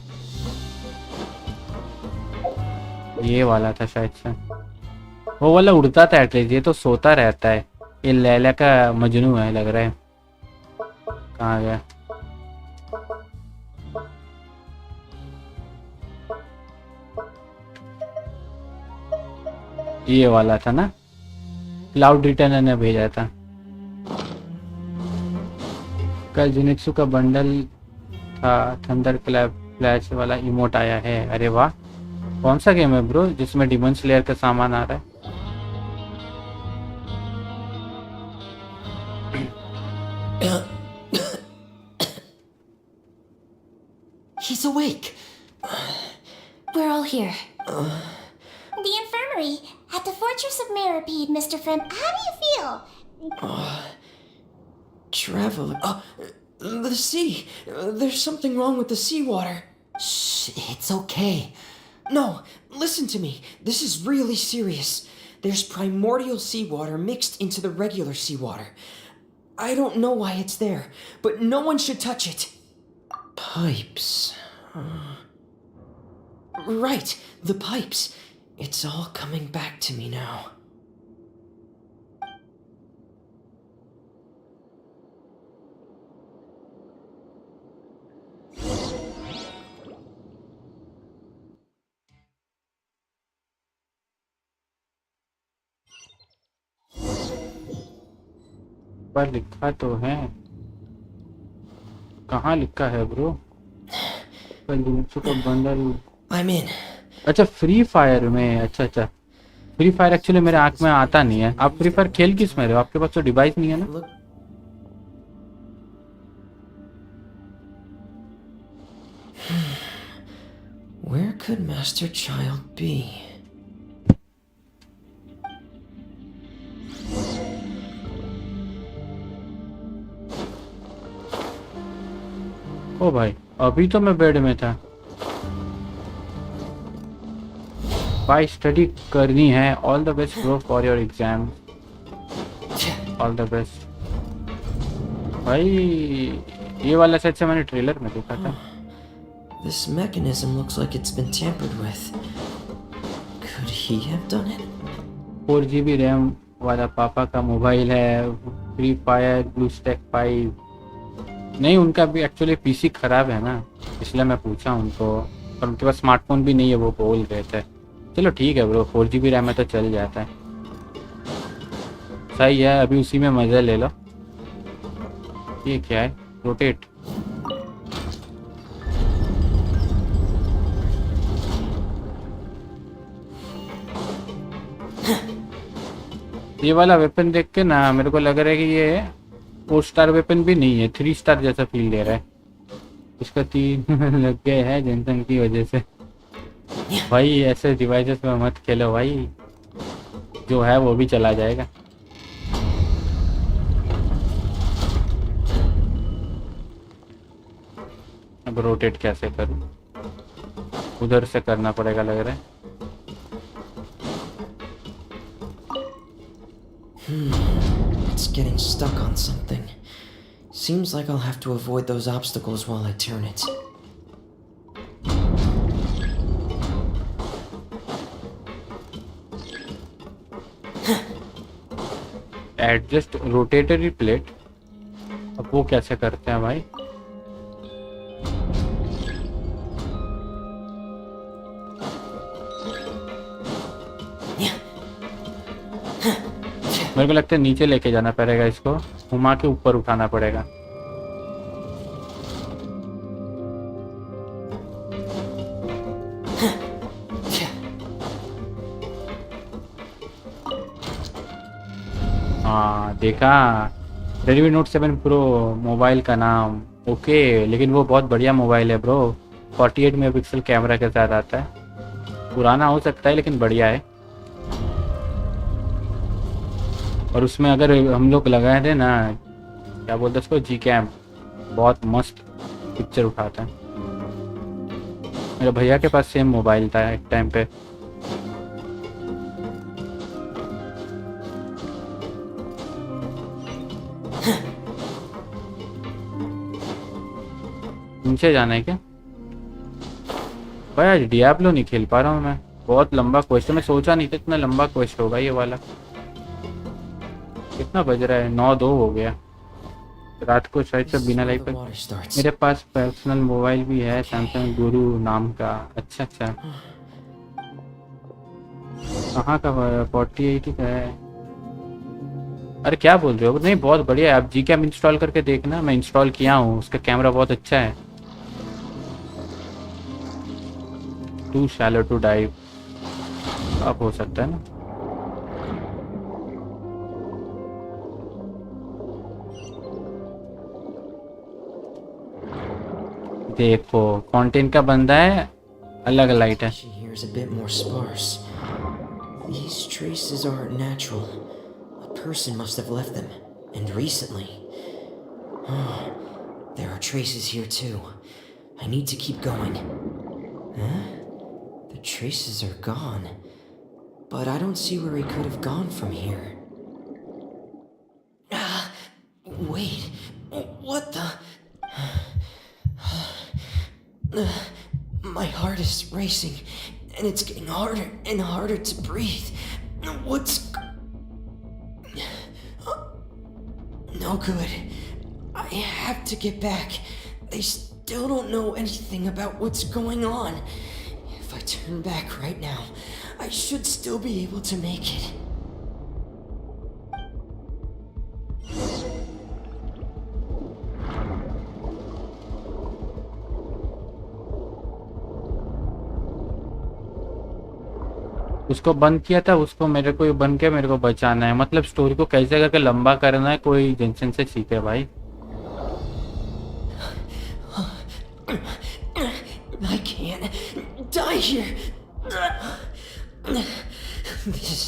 Speaker 2: ये वाला था शायद से. वो वाला उड़ता था एटलीस्ट. ये तो सोता रहता है. ये लैला का मजनू है लग रहा है. कहाँ गया? ये वाला था ना. क्लाउड रिटर्नर ने भेजा था. कल जुनित्सु का बंडल था. थंडर क्लैप फ्लैश वाला इमोट आया है. अरे वाह. कौन सा गेम है ब्रो जिसमें डिमन स्लेयर का सामान आ रहा है?
Speaker 17: He's awake.
Speaker 18: We're all here.
Speaker 3: The infirmary at the Fortress of Mirapede, Mr. Frim. How do you feel?
Speaker 8: Traveler. The sea. There's something wrong with the seawater.
Speaker 17: Shh, it's okay.
Speaker 8: No, listen to me. This is really serious. There's primordial seawater mixed into the regular seawater. I don't know why it's there, but no one should touch it. Pipes. Right, the pipes. It's all coming back to me now.
Speaker 2: पर लिखा तो है. कहाँ लिखा है bro? कल जुनित्सु का bundle.
Speaker 8: I'm in.
Speaker 2: अच्छा फ्री फायर में. अच्छा. फ्री फायर एक्चुअली मेरे आंख में आता नहीं है। आप फ्री फायर खेल किस में रहे हो? आपके पास तो डिवाइस नहीं है ना?
Speaker 1: Where could Master Child be?
Speaker 2: ओ भाई, अभी तो मैं बेड में था भाई। स्टडी करनी है। All the best bro for your exam. All the best भाई। ये वाला सेट से मैंने ट्रेलर में देखा था।
Speaker 1: This mechanism looks like it's been tampered with. Could he have done it?
Speaker 2: 4 GB RAM वाला पापा का मोबाइल है। फ्री फायर ब्लू स्टैक 5 नहीं, उनका भी एक्चुअली पीसी खराब है ना, इसलिए मैं पूछा उनको। और उनके पास स्मार्टफोन भी नहीं है, वो बोल रहे थे। चलो ठीक है ब्रो, 4 GB रैम है तो चल जाता है। सही है, अभी उसी में मज़ा ले लो। ये क्या है? रोटेट। ये वाला वेपन देख के ना मेरे को लग रहा है कि ये 4 स्टार वेपन भी नहीं है, 3 स्टार जैसा फील दे रहा है। इसका 3 लग गए है जेंसन की वजह से। भाई ऐसे डिवाइसेस में मत खेलो भाई, जो है वो भी चला जाएगा। अब रोटेट कैसे करूं? उधर से करना पड़ेगा लग रहा है।
Speaker 1: It's getting stuck on something. Seems like I'll have to avoid those obstacles while I turn it.
Speaker 2: Adjust rotatory plate. अब वो कैसे करते हैं भाई? मेरे को लगता है नीचे लेके जाना पड़ेगा, इसको घुमा के ऊपर उठाना पड़ेगा। हाँ देखा, Redmi Note 7 Pro मोबाइल का नाम। ओके, लेकिन वो बहुत बढ़िया मोबाइल है ब्रो। 48 मेगापिक्सल कैमरा के साथ आता है। पुराना हो सकता है लेकिन बढ़िया है। और उसमें अगर हम लोग लगाए थे ना, क्या बोलते हैं उसको, जी कैम, बहुत मस्त पिक्चर उठाता है। मेरे भैया के पास सेम मोबाइल था एक टाइम पे। नीचे जाना है क्या भाई? आज डियाब्लो नहीं खेल पा रहा हूँ मैं, बहुत लंबा क्वेश्चन है। मैं सोचा नहीं था इतना लंबा क्वेश्चन होगा ये वाला। कितना बज रहा है? 9:02 हो गया। रात को शायद से बिना लाइट पर। मेरे पास पर्सनल मोबाइल भी है, सैमसंग गुरु नाम का। अच्छा अच्छा, कहाँ का? 4080 का है। अरे क्या बोल रहे हो? नहीं बहुत बढ़िया है। आप जी कैम इंस्टॉल करके देखना, मैं इंस्टॉल किया हूँ, उसका कैमरा बहुत अच्छा है। टू शैलो टू डाइव अब हो सकता है ना। देखो फॉन्टेन का बंदा है, अलग लाइट है।
Speaker 1: Here is a bit more sparse. These traces aren't natural. A person must have left them, and recently. There are traces here too. I need to keep going. Huh? The traces are gone, but I don't see where he could have gone from here. Wait, what the? My heart is racing, and it's getting harder and harder to breathe. What's... No good. I have to get back. They still don't know anything about what's going on. If I turn back right now, I should still be able to make it.
Speaker 2: उसको बंद किया था, उसको मेरे को बंद किया, मेरे को बचाना है। मतलब स्टोरी को कैसे करके लंबा करना है, कोई जेंशन से सीखे भाई।
Speaker 1: I can't die here. This.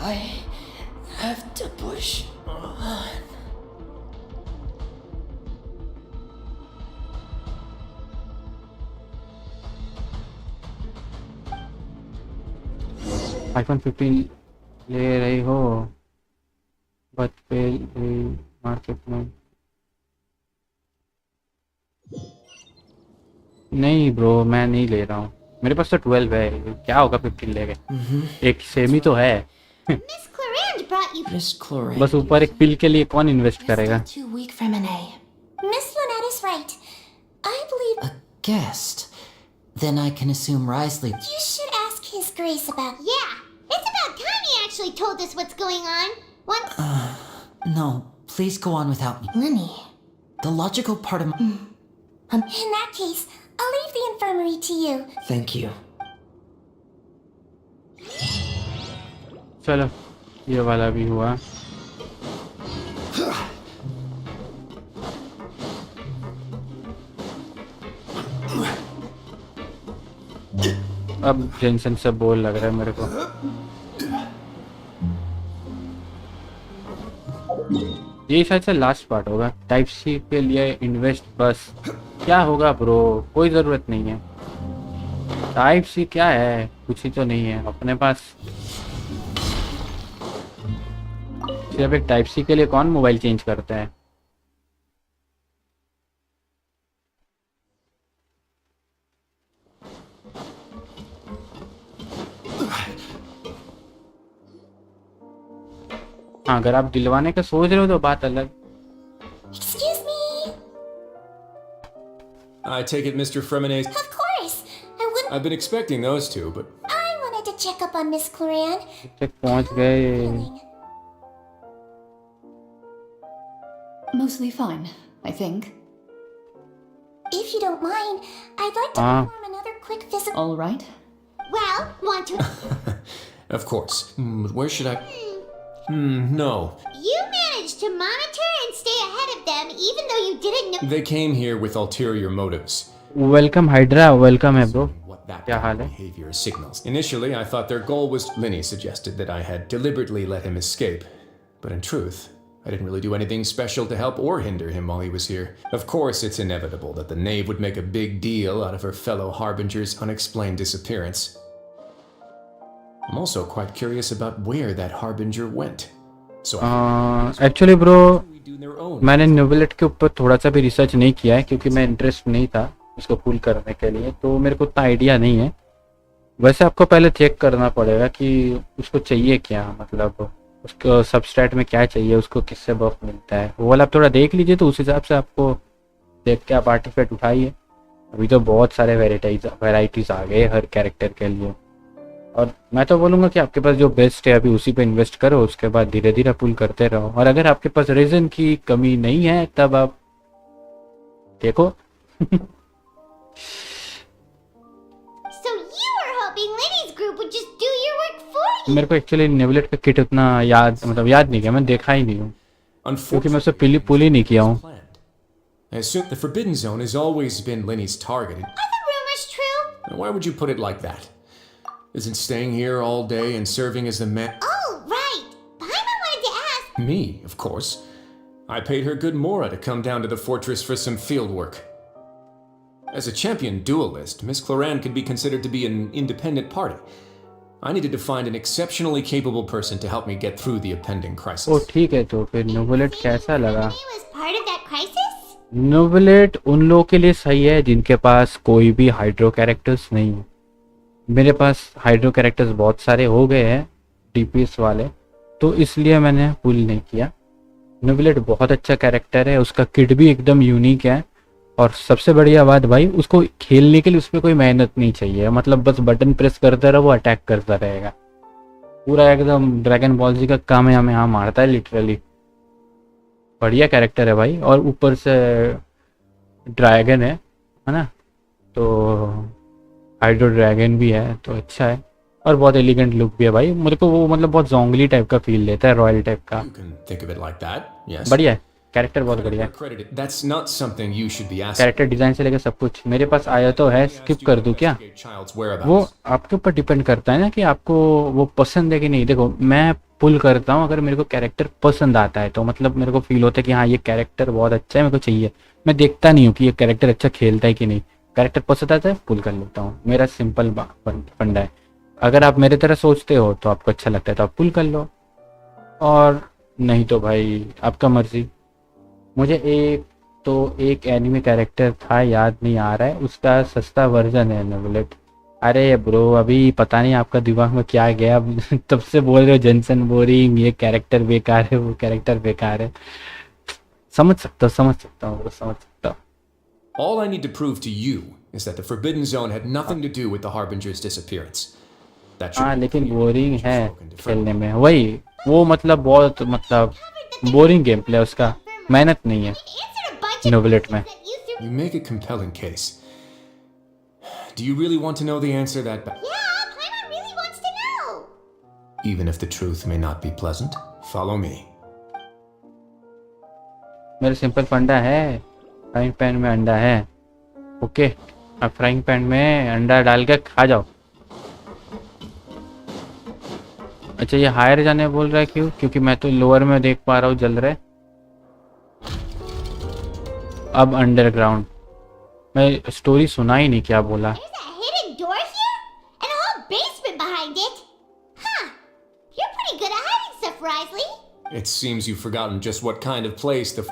Speaker 1: I have to push on.
Speaker 2: iPhone 15 ले रही हो बट पे मार्केट में? नहीं ब्रो, मैं नहीं ले रहा हूँ, मेरे पास तो 12 है, क्या होगा 15 लेके? एक सेमी तो है।
Speaker 3: Miss Clarande brought you.
Speaker 1: Miss Clarande.
Speaker 2: बस ऊपर एक पिल के लिए कौन इन्वेस्ट करेगा?
Speaker 3: Too weak for Monet. Miss Lynette is right. I believe.
Speaker 17: A guest? Then I can assume Risley.
Speaker 3: You should ask His Grace about. Yeah, it's about time he actually told us what's going on.
Speaker 17: No, please go on without me.
Speaker 3: Lenny.
Speaker 17: The logical part of my...
Speaker 3: In that case, I'll leave the infirmary to you.
Speaker 1: Thank you.
Speaker 2: चलो ये वाला भी हुआ। अब Jensen से बोल लग रहा है मेरे को। ये शायद से लास्ट पार्ट होगा। टाइप सी के लिए इन्वेस्ट बस क्या होगा ब्रो, कोई ज़रूरत नहीं है। टाइप सी क्या है, कुछ ही तो नहीं है अपने पास। सिर्फ एक टाइप सी के लिए कौन मोबाइल चेंज करता है? हाँ, अगर आप दिलवाने का सोच रहे हो तो बात अलग।
Speaker 3: Excuse me.
Speaker 4: I take it Mr. Fremenes.
Speaker 3: Of course. I wouldn't.
Speaker 4: I've been expecting those two, but
Speaker 3: I wanted to check up on Miss Clarande.
Speaker 2: तक पहुंच गए।
Speaker 21: Mostly fine, I think.
Speaker 3: If you don't mind, I'd like to perform another quick visit.
Speaker 21: All right.
Speaker 3: Well, want to?
Speaker 4: of course. Where should I? No.
Speaker 3: You managed to monitor and stay ahead of them, even though you didn't know.
Speaker 4: They came here with ulterior motives.
Speaker 2: Welcome hydra, welcome है bro.
Speaker 4: What that
Speaker 2: क्या हाल है?
Speaker 4: behavior signals. Initially, I thought their goal was. Linny suggested that I had deliberately let him escape, but in truth, I didn't really do anything special to help or hinder him while he was here. Of course, it's inevitable that the knave would make a big deal out of her fellow harbinger's unexplained disappearance. I'm also quite curious about where that harbinger went. So
Speaker 2: actually bro, मैंने न्यूविलेट के ऊपर थोड़ा सा भी research नहीं किया है क्योंकि मैं इंटरेस्ट नहीं था उसको पुल करने के लिए, तो मेरे को उतना आइडिया नहीं है। वैसे आपको पहले चेक करना पड़ेगा कि उसको चाहिए क्या, मतलब उसको सबस्ट्रेट में क्या चाहिए, उसको किससे बफ मिलता है, वो वाला आप थोड़ा देख लीजिए, तो उस हिसाब से आपको देख के आप आर्टिफैक्ट उठाइए। अभी तो बहुत सारे वेराइटीज़ आ गए हर कैरेक्टर के लिए, और मैं तो बोलूँगा कि आपके पास जो बेस्ट है अभी उसी पे इन्वेस्ट करो, उसके बाद धीरे धीरे पुल करते रहो। और अगर आपके पास रीजन की कमी नहीं है तब आप देखो।
Speaker 3: So you were hoping Lenny's group would just do your work for you.
Speaker 2: मेरे को एक्चुअली नेवलेट का किट उतना याद नहीं किया, मैं देखा ही नहीं हूँ क्योंकि मैं उसे पुल ही नहीं किया हूँ।
Speaker 4: I assume the Forbidden Zone has always been Linny's target.
Speaker 3: Are the rumors true?
Speaker 4: Why would you put it like that? Isn't staying here all day and serving as the man?
Speaker 3: Oh, right. Paimon wanted to ask.
Speaker 4: Me, of course. I paid her good mora to come down to the fortress for some field work. As a champion duelist, Miss Clarande could be considered to be an independent party. I needed to find an exceptionally capable person to help me get through the impending crisis.
Speaker 2: ओ ठीक है, तो फिर नेवलेट कैसा लगा?
Speaker 3: He was part of that crisis?
Speaker 2: नेवलेट उन लोगों के लिए सही है जिनके पास कोई भी हाइड्रो कैरेक्टर्स नहीं है। मेरे पास हाइड्रो कैरेक्टर्स बहुत सारे हो गए हैं डीपीएस वाले, तो इसलिए मैंने पुल नहीं किया। नेवलेट बहुत अच्छा कैरेक्टर है, उसका किट भी एकदम यूनिक है, और सबसे बढ़िया बात भाई, उसको खेलने के लिए उसमें कोई मेहनत नहीं चाहिए, मतलब बस बटन प्रेस करता रहो, वो अटैक करता रहेगा। पूरा एकदम ड्रैगन बॉल जी का काम है, हमें यहाँ मारता है लिटरली। बढ़िया कैरेक्टर है भाई, और ऊपर से ड्रैगन है ना, तो हाइड्रो ड्रैगन भी है तो अच्छा है, और बहुत एलिगेंट लुक भी है भाई। मेरे को वो मतलब बहुत जोंगली टाइप का फील देता है, रॉयल टाइप का।
Speaker 4: You can think of it like that, yes.
Speaker 2: बढ़िया है, कैरेक्टर बहुत बढ़िया है।
Speaker 4: Credit, that's not something you should be asking.
Speaker 2: Character design से लेकर सब कुछ मेरे पास आया तो है, स्किप कर दूं क्या?
Speaker 4: Child's whereabouts.
Speaker 2: वो आपके ऊपर डिपेंड करता है ना कि आपको वो पसंद है कि नहीं। देखो मैं पुल करता हूँ अगर मेरे को कैरेक्टर पसंद आता है तो, मतलब मेरे को फील होता है कि हाँ ये कैरेक्टर बहुत अच्छा है, मेरे को चाहिए। मैं देखता नहीं हूँ कि ये कैरेक्टर अच्छा खेलता है कि नहीं, कैरेक्टर पसंद आता है पुल कर लेता हूँ। मेरा सिंपल फंडा है। अगर आप मेरे तरह सोचते हो तो आपको अच्छा लगता है तो आप पुल कर लो, और नहीं तो भाई आपका मर्जी। मुझे एक एनिमे कैरेक्टर था, याद नहीं आ रहा है, उसका सस्ता वर्जन है नेविलेट। अरे ब्रो अभी पता नहीं आपका दिमाग में क्या गया, तब से बोल रहे हो जेंसन बोरिंग, ये कैरेक्टर बेकार है, वो कैरेक्टर बेकार है। समझ सकता हूँ समझ सकता हूँ।
Speaker 4: All I need to prove to you is that the Forbidden Zone had nothing to do with the Harbinger's disappearance.
Speaker 2: हाँ लेकिन बोरिंग है खेलने में, वही वो मतलब बहुत मतलब बोरिंग गेम प्ले, उसका मेहनत नहीं है नेविलेट में।
Speaker 4: You make a compelling case. Do you really want to know the answer that bad?
Speaker 3: Yeah, Paimon really wants to know.
Speaker 4: Even if the truth may not be pleasant, follow me.
Speaker 2: मेरा simple फंडा है, frying pan में अंडा है। Okay, अब frying pan में अंडा डाल के खा जाओ। अच्छा ये हायर जाने बोल रहा है क्यों? क्योंकि मैं तो लोअर में देख पा रहा हूँ जल रहा है। अब अंडरग्राउंड, मैं स्टोरी सुना ही नहीं क्या बोला।
Speaker 3: There's a hidden door here? And a whole basement behind it? Huh. You're pretty good at hiding stuff, Risley.
Speaker 4: It seems you've forgotten just what kind of place the...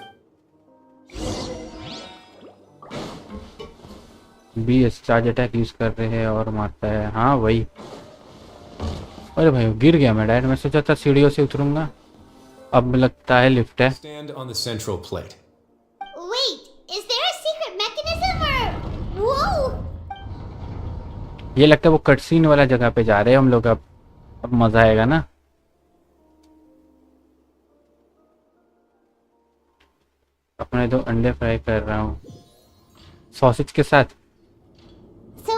Speaker 2: BS charge attack use कर रहे हैं और मारता है, हाँ वही। अरे भाई गिर गया मैं डायरेक्ट, मैं सोचा था सीढ़ियों से उतरूंगा, अब लगता है लिफ्ट है।
Speaker 4: Stand on the central plate.
Speaker 3: Wait, is there a secret mechanism or... Whoa!
Speaker 2: ये लगता है वो कटसीन वाला जगह पे जा रहे हैं हम लोग। अब मजा आएगा ना। अपने दो अंडे फ्राई कर रहा हूँ सॉसेज के साथ।
Speaker 3: So,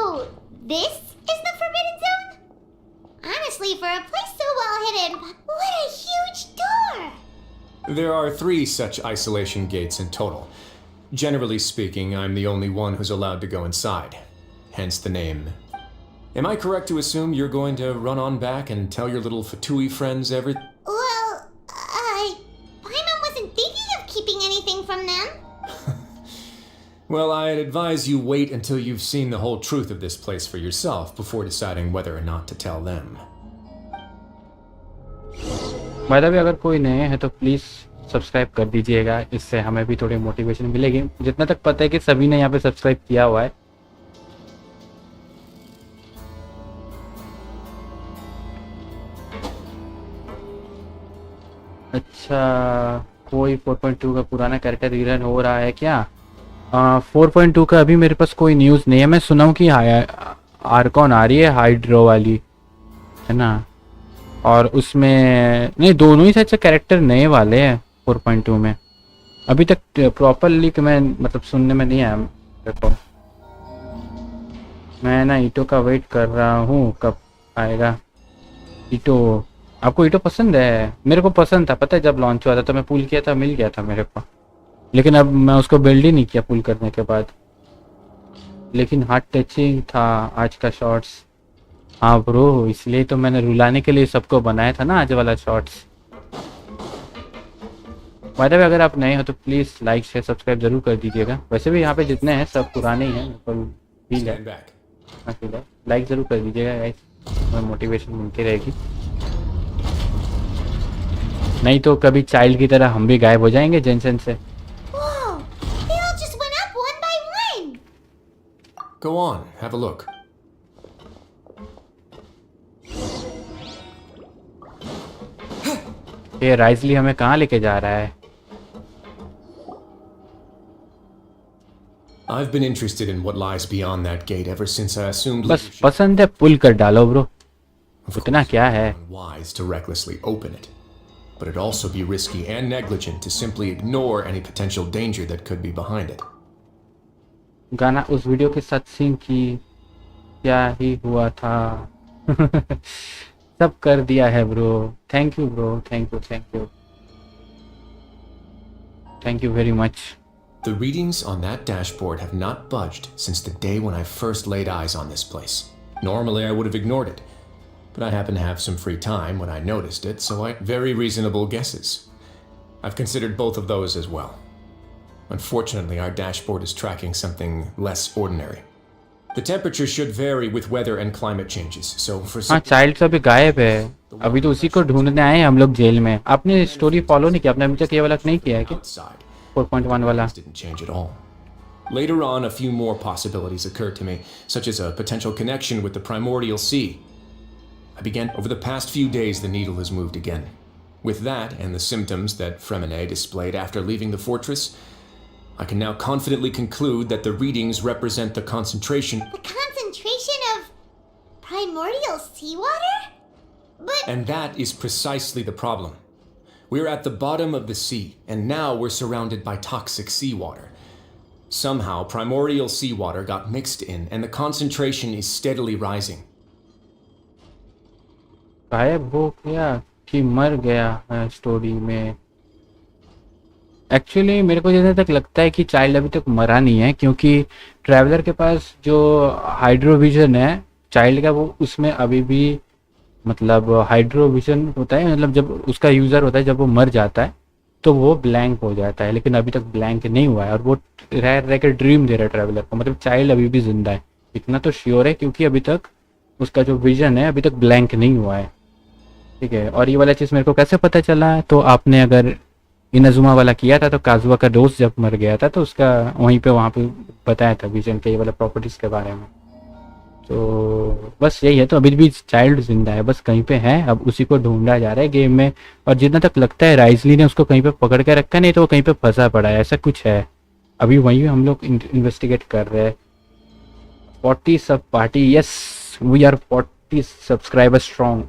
Speaker 3: this is the Forbidden Zone? Honestly, for a place so well hidden, what a huge door!
Speaker 4: There are 3 such isolation gates in total. Generally speaking, I'm the only one who's allowed to go inside. Hence the name. Am I correct to assume you're going to run on back and tell your little Fatui friends everything?
Speaker 3: Well, Paimon wasn't thinking of keeping anything from them.
Speaker 4: Well, I'd advise you wait until you've seen the whole truth of this place for yourself before deciding whether or not to tell them.
Speaker 2: by the way, अगर कोई नए है तो please subscribe कर दीजिएगा, इससे हमें भी थोड़ी मोटिवेशन मिलेगी। जितना तक पता है कि सभी ने यहाँ पे सब्सक्राइब किया हुआ है। अच्छा, कोई 4.2 का पुराना कैरेक्टर रीरन हो रहा है क्या? 4.2 का अभी मेरे पास कोई न्यूज़ नहीं है। मैं सुना हूँ कि आर्कॉन आ रही है हाइड्रो वाली, है ना, और उसमें नहीं दोनों ही से कैरेक्टर नए वाले हैं 4.2 में। अभी तक प्रॉपरली कि मैं मतलब सुनने में नहीं आया। देखो मैं ना ईटो का वेट कर रहा हूँ कब आएगा ईटो। आपको ईटो पसंद है? मेरे को पसंद था, पता है जब लॉन्च हुआ था तो मैं पुल किया था, मिल गया था मेरे को, लेकिन अब मैं उसको बिल्ड ही नहीं किया पुल करने के बाद। लेकिन हार्ट टचिंग था आज का शॉट्स। हाँ ब्रो, इसलिए तो मैंने रुलाने के लिए सबको बनाया था ना आज वाला शॉट्स। बाय द वे अगर आप नए हो तो प्लीज़ लाइक शेयर सब्सक्राइब जरूर कर दीजिएगा। वैसे भी यहाँ पे जितने हैं सब पुराने ही हैं, मेरे को फील है। लाइक जरूर कर दीजिएगा गाइस, हमें मोटिवेशन मिलती रहेगी। नहीं तो कभी चाइल्ड की तरह हम भी गायब हो जाएंगे जेंसन से।
Speaker 3: Whoa! They all just went up one by one!
Speaker 4: Go on, have a look.
Speaker 2: ये राइजली हमें कहाँ लेके जा रहा है?
Speaker 4: I've been interested in what lies beyond that gate ever since I assumed
Speaker 2: बस पसंद है पुल कर डालो ब्रो, इतना क्या है।
Speaker 4: wise to recklessly open it, but it'd also be risky and negligent to simply ignore any potential danger that could be behind it.
Speaker 2: गाना उस वीडियो के साथ सिंक की क्या ही हुआ था। सब कर दिया है bro. Thank you bro, thank you, thank you, thank you very much.
Speaker 20: The readings on that dashboard have not budged since the day when I first laid eyes on this place. Normally I would have ignored it, but I happened to have some free time when I noticed it, so I very reasonable guesses. I've considered both of those as well. Unfortunately, our dashboard is tracking something less ordinary. The temperature should vary with weather and climate changes, so for
Speaker 2: हाँ, child तो अभी गायब है। अभी तो उसी को ढूंढने आए हैं हम लोग जेल में। आपने स्टोरी फॉलो नहीं किया? आपने अभी तक ये वाला नहीं किया है क्या? 4.1 वाला
Speaker 20: didn't change at all. Later on, a few more possibilities occurred to me, such as a potential connection with the primordial sea. Over the past few days, the needle has moved again. With that and the symptoms that Fremine displayed after leaving the fortress, I can now confidently conclude that the readings represent the concentration.
Speaker 3: The concentration of primordial seawater? But.
Speaker 20: And that is precisely the problem. We're at the bottom of the sea, and now we're surrounded by toxic seawater. Somehow, primordial seawater got mixed in, and the concentration is steadily rising.
Speaker 2: गायब हो गया कि मर गया है story में? Actually मेरे को जैसे तक लगता है कि चाइल्ड अभी तक मरा नहीं है, क्योंकि ट्रैवलर के पास जो हाइड्रोविजन है चाइल्ड का, वो उसमें अभी भी मतलब हाइड्रोविजन होता है। मतलब जब उसका यूज़र होता है, जब वो मर जाता है तो वो ब्लैंक हो जाता है, लेकिन अभी तक ब्लैंक नहीं हुआ है और वो रह रह कर ड्रीम दे रहा है ट्रैवलर को। मतलब चाइल्ड अभी भी जिंदा है, इतना तो श्योर है, क्योंकि अभी तक उसका जो विजन है अभी तक ब्लैंक नहीं हुआ है। ठीक है, और ये वाला चीज़ मेरे को कैसे पता चला? तो आपने अगर इनाजुमा वाला किया था, तो काजुआ का दोस्त जब मर गया था तो उसका वहाँ पे बताया था विजन के ये वाला प्रॉपर्टीज़ के बारे में। तो बस यही है। तो अभी भी चाइल्ड जिंदा है, बस कहीं पे है, अब उसी को ढूंढा जा रहा है गेम में। और जितना तक लगता है राइजली ने उसको कहीं पे पकड़ के रखा, नहीं तो वो कहीं पे फंसा पड़ा है, ऐसा कुछ है। अभी वहीं हम लोग इन्वेस्टिगेट कर रहे हैं। 40 सब party, yes we are 40 subscriber strong.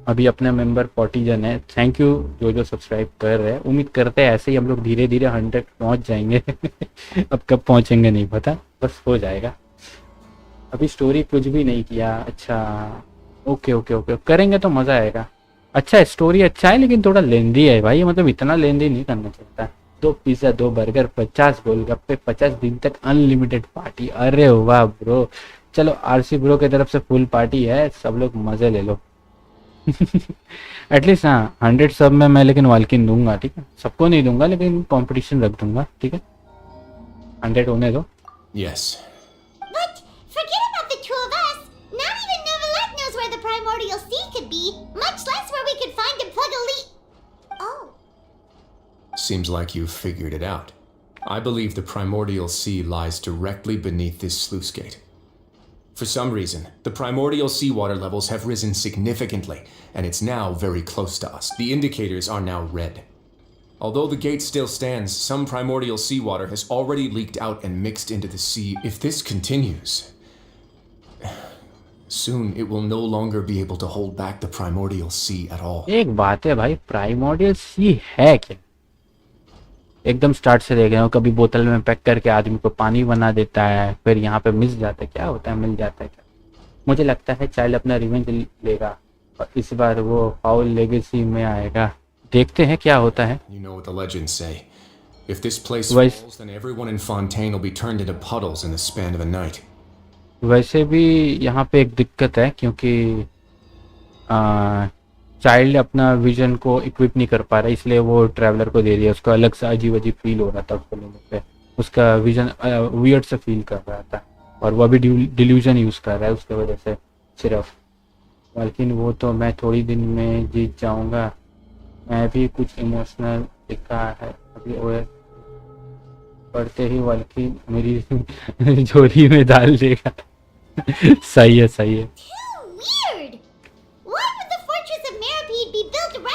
Speaker 2: अभी अपने मेंबर 40 जन है। थैंक यू जो सब्सक्राइब कर रहे हैं। उम्मीद करते हैं ऐसे ही हम लोग धीरे धीरे 100 पहुँच जाएंगे। अब कब पहुँचेंगे नहीं पता, बस हो जाएगा। अभी स्टोरी कुछ भी नहीं किया। अच्छा, ओके ओके ओके, करेंगे तो मज़ा आएगा। अच्छा है, स्टोरी अच्छा है, लेकिन थोड़ा लेंदी है भाई। मतलब इतना लेंदी नहीं करना चाहिए। 2 पिज़्ज़ा 2 बर्गर 50 गोलगप्पे 50 दिन तक अनलिमिटेड पार्टी। अरे वाह ब्रो, चलो आरसी ब्रो की तरफ से फुल पार्टी है, सब लोग मज़े ले लो। एटलीस्ट हाँ 100 सब में मैं लेकिन वाल्किन दूंगा, ठीक है? सबको नहीं दूंगा, लेकिन कंपटीशन रख दूंगा, ठीक है? 100 होने दो।
Speaker 20: Yes.
Speaker 3: But forget about the two of us. Not even Neuvillette knows where the primordial sea could be, much less where we could find and plug a leak. Oh.
Speaker 20: Seems like you've figured it out. I believe the primordial sea lies directly beneath this sluice gate. For some reason, the primordial seawater levels have risen significantly, and it's now very close to us. The indicators are now red. Although the gate still stands, some primordial seawater has already leaked out and mixed into the sea. If this continues, soon it will no longer be able to hold back the primordial sea at all.
Speaker 2: एक बात है भाई, primordial सी है क्या? एकदम start से देख रहे हो, कभी बोतल में पैक करके आदमी को पानी बना देता है, फिर यहाँ पे मिल जाता है। क्या होता है, मिल जाता है क्या? मुझे लगता है चाइल्ड अपना रिवेंज लेगा और इस बार वो फाउल लेगेसी में आएगा। देखते हैं क्या होता है।
Speaker 20: You know what the legends say. If this place falls, then everyone in Fontaine will be turned into puddles in the span of a night.
Speaker 2: वैसे भी यहाँ पे एक दिक्कत है, क्योंकि चाइल्ड अपना विजन को इक्विप नहीं कर पा रहा, इसलिए वो ट्रैवलर को दे दिया। उसको अलग सा अजीब अजीब फील हो रहा था उसको लेने पे, उसका विजन वियर्ड से फील कर रहा था, और वो अभी डिल्यूजन यूज़ कर रहा है उसके वजह से सिर्फ। लेकिन वो तो मैं थोड़ी दिन में जीत जाऊंगा। मैं भी कुछ इमोशनल दिखा है अभी, वो पढ़ते ही बल्कि मेरी झोली में डाल देगा। सही है, सही है।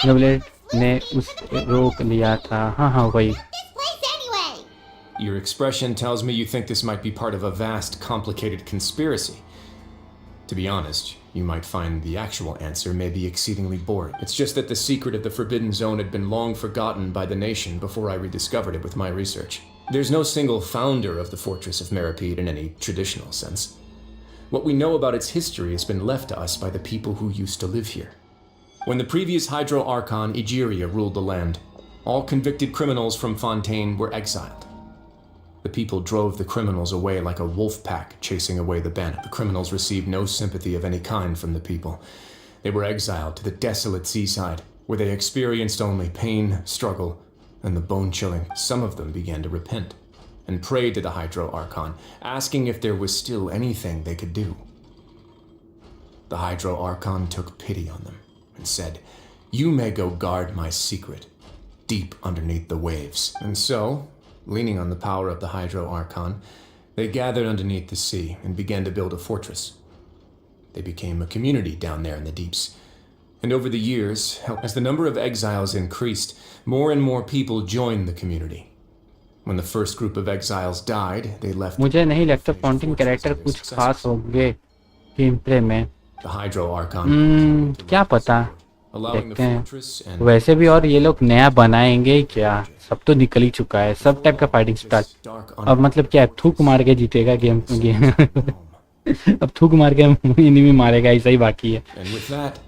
Speaker 2: नेविलेट ने उस रोक लिया था। हाँ हाँ वही।
Speaker 20: Your expression tells me you think this might be part of a vast, complicated conspiracy. To be honest, you might find the actual answer may be exceedingly boring. It's just that the secret of the Forbidden Zone had been long forgotten by the nation before I rediscovered it with my research. There's no single founder of the Fortress of Meripede in any traditional sense. What we know about its history has been left to us by the people who used to live here. When the previous Hydro Archon Egeria ruled the land, all convicted criminals from Fontaine were exiled. The people drove the criminals away like a wolf pack chasing away the bandit. The criminals received no sympathy of any kind from the people. They were exiled to the desolate seaside, where they experienced only pain, struggle, and the bone-chilling. Some of them began to repent and prayed to the Hydro Archon, asking if there was still anything they could do. The Hydro Archon took pity on them and said, "You may go guard my secret, deep underneath the waves." And so, leaning on the power of the Hydro Archon, they gathered underneath the sea and began to build a fortress. They became a community down there in the deeps. And over the years, as the number of exiles increased, more and more people joined the community. When the first group of exiles died, they left.
Speaker 2: मुझे नहीं लगता Fontaine character कुछ खास होंगे game play में.
Speaker 20: The Hydro Archon.
Speaker 2: क्या पता, देखते हैं. वैसे भी और ये लोग नया बनाएंगे क्या? सब तो निकल ही चुका है, सब टाइप का फाइटिंग स्टाइल. अब मतलब क्या है, थूक मार के जीतेगा गेम. अब थूक मार के एनिमी मारेगा, ऐसा ही बाकी है.
Speaker 20: And with that,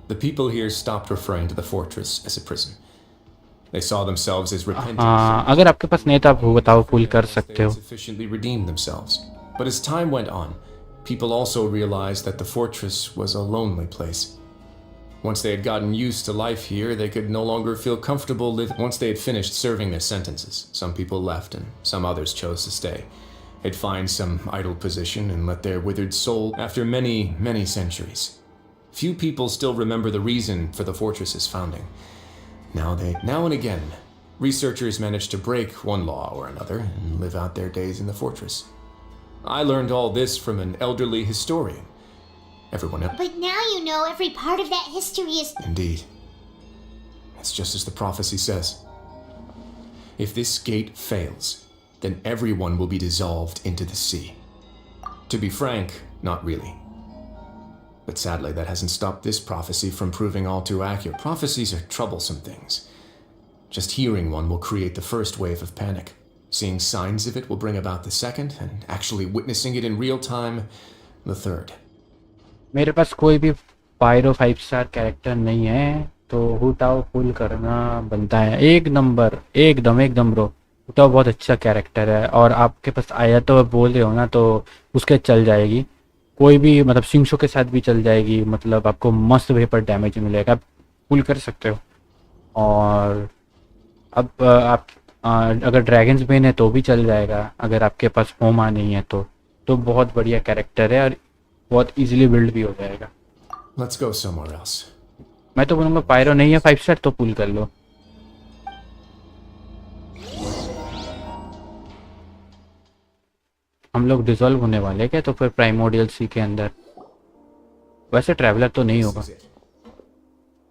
Speaker 20: the people here stopped referring to the fortress as a prison. They saw themselves as repentant.
Speaker 2: अगर आपके पास नहीं तो आप बताओ, फुल कर सकते हो.
Speaker 20: Sufficiently redeemed themselves. But as time went on, people also realized that the fortress was a lonely place. Once they had gotten used to life here, they could no longer feel comfortable living. Once they had finished serving their sentences, some people left and some others chose to stay. They'd find some idle position and let their withered soul after many, many centuries. Few people still remember the reason for the fortress's founding. Now and again, researchers manage to break one law or another and live out their days in the fortress. I learned all this from an elderly historian. Everyone else.
Speaker 3: But now you know every part of that history is...
Speaker 20: Indeed. It's just as the prophecy says. If this gate fails, then everyone will be dissolved into the sea. To be frank, not really. But sadly, that hasn't stopped this prophecy from proving all too accurate. Prophecies are troublesome things. Just hearing one will create the first wave of panic. Seeing signs of it will bring about the second, and actually witnessing it in real time, the third.
Speaker 2: मेरे पास कोई भी pyro 5 star character नहीं है, तो हुटाओ full करना बनता है. एक नंबर, एकदम ब्रो. हुटाओ बहुत अच्छा कैरेक्टर है, और आपके पास आया तो बोल रहे हो ना, तो उसके चल जाएगी. कोई भी मतलब सिंगशो के साथ भी चल जाएगी. मतलब आपको मस्त वेपर डैमेज मिलेगा, आप फुल कर सकते हो. और अब आप अगर ड्रैगन्स बेन है तो भी चल जाएगा, अगर आपके पास होमा नहीं है तो बहुत बढ़िया कैरेक्टर है और बहुत इजीली बिल्ड भी हो जाएगा.
Speaker 20: Let's go somewhere else.
Speaker 2: मैं तो बोलूँगा पायरो नहीं है 5 स्टार तो पुल कर लो. हम लोग डिसॉल्व होने वाले क्या तो फिर प्राइमोडियल सी के अंदर? वैसे ट्रैवलर तो नहीं होगा.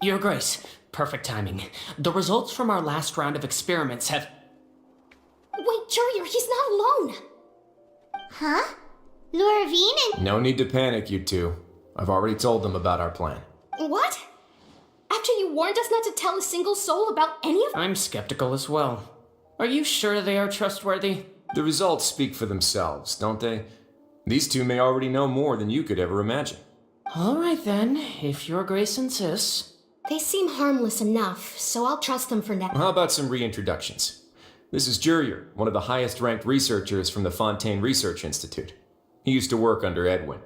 Speaker 19: Your Grace, perfect timing. The results from our last round of experiments have...
Speaker 18: Wait, Jurier, he's not alone!
Speaker 3: Huh? Luravine and...
Speaker 20: No need to panic, you two. I've already told them about our plan.
Speaker 18: What? After you warned us not to tell a single soul about any of...
Speaker 19: I'm skeptical as well. Are you sure they are trustworthy?
Speaker 20: The results speak for themselves, don't they? These two may already know more than you could ever imagine.
Speaker 19: Alright then, if Your Grace insists.
Speaker 18: They seem harmless enough, so I'll trust them for now.
Speaker 20: How about some reintroductions? This is Jurier, one of the highest ranked researchers from the Fontaine Research Institute. He used to work under Edwin.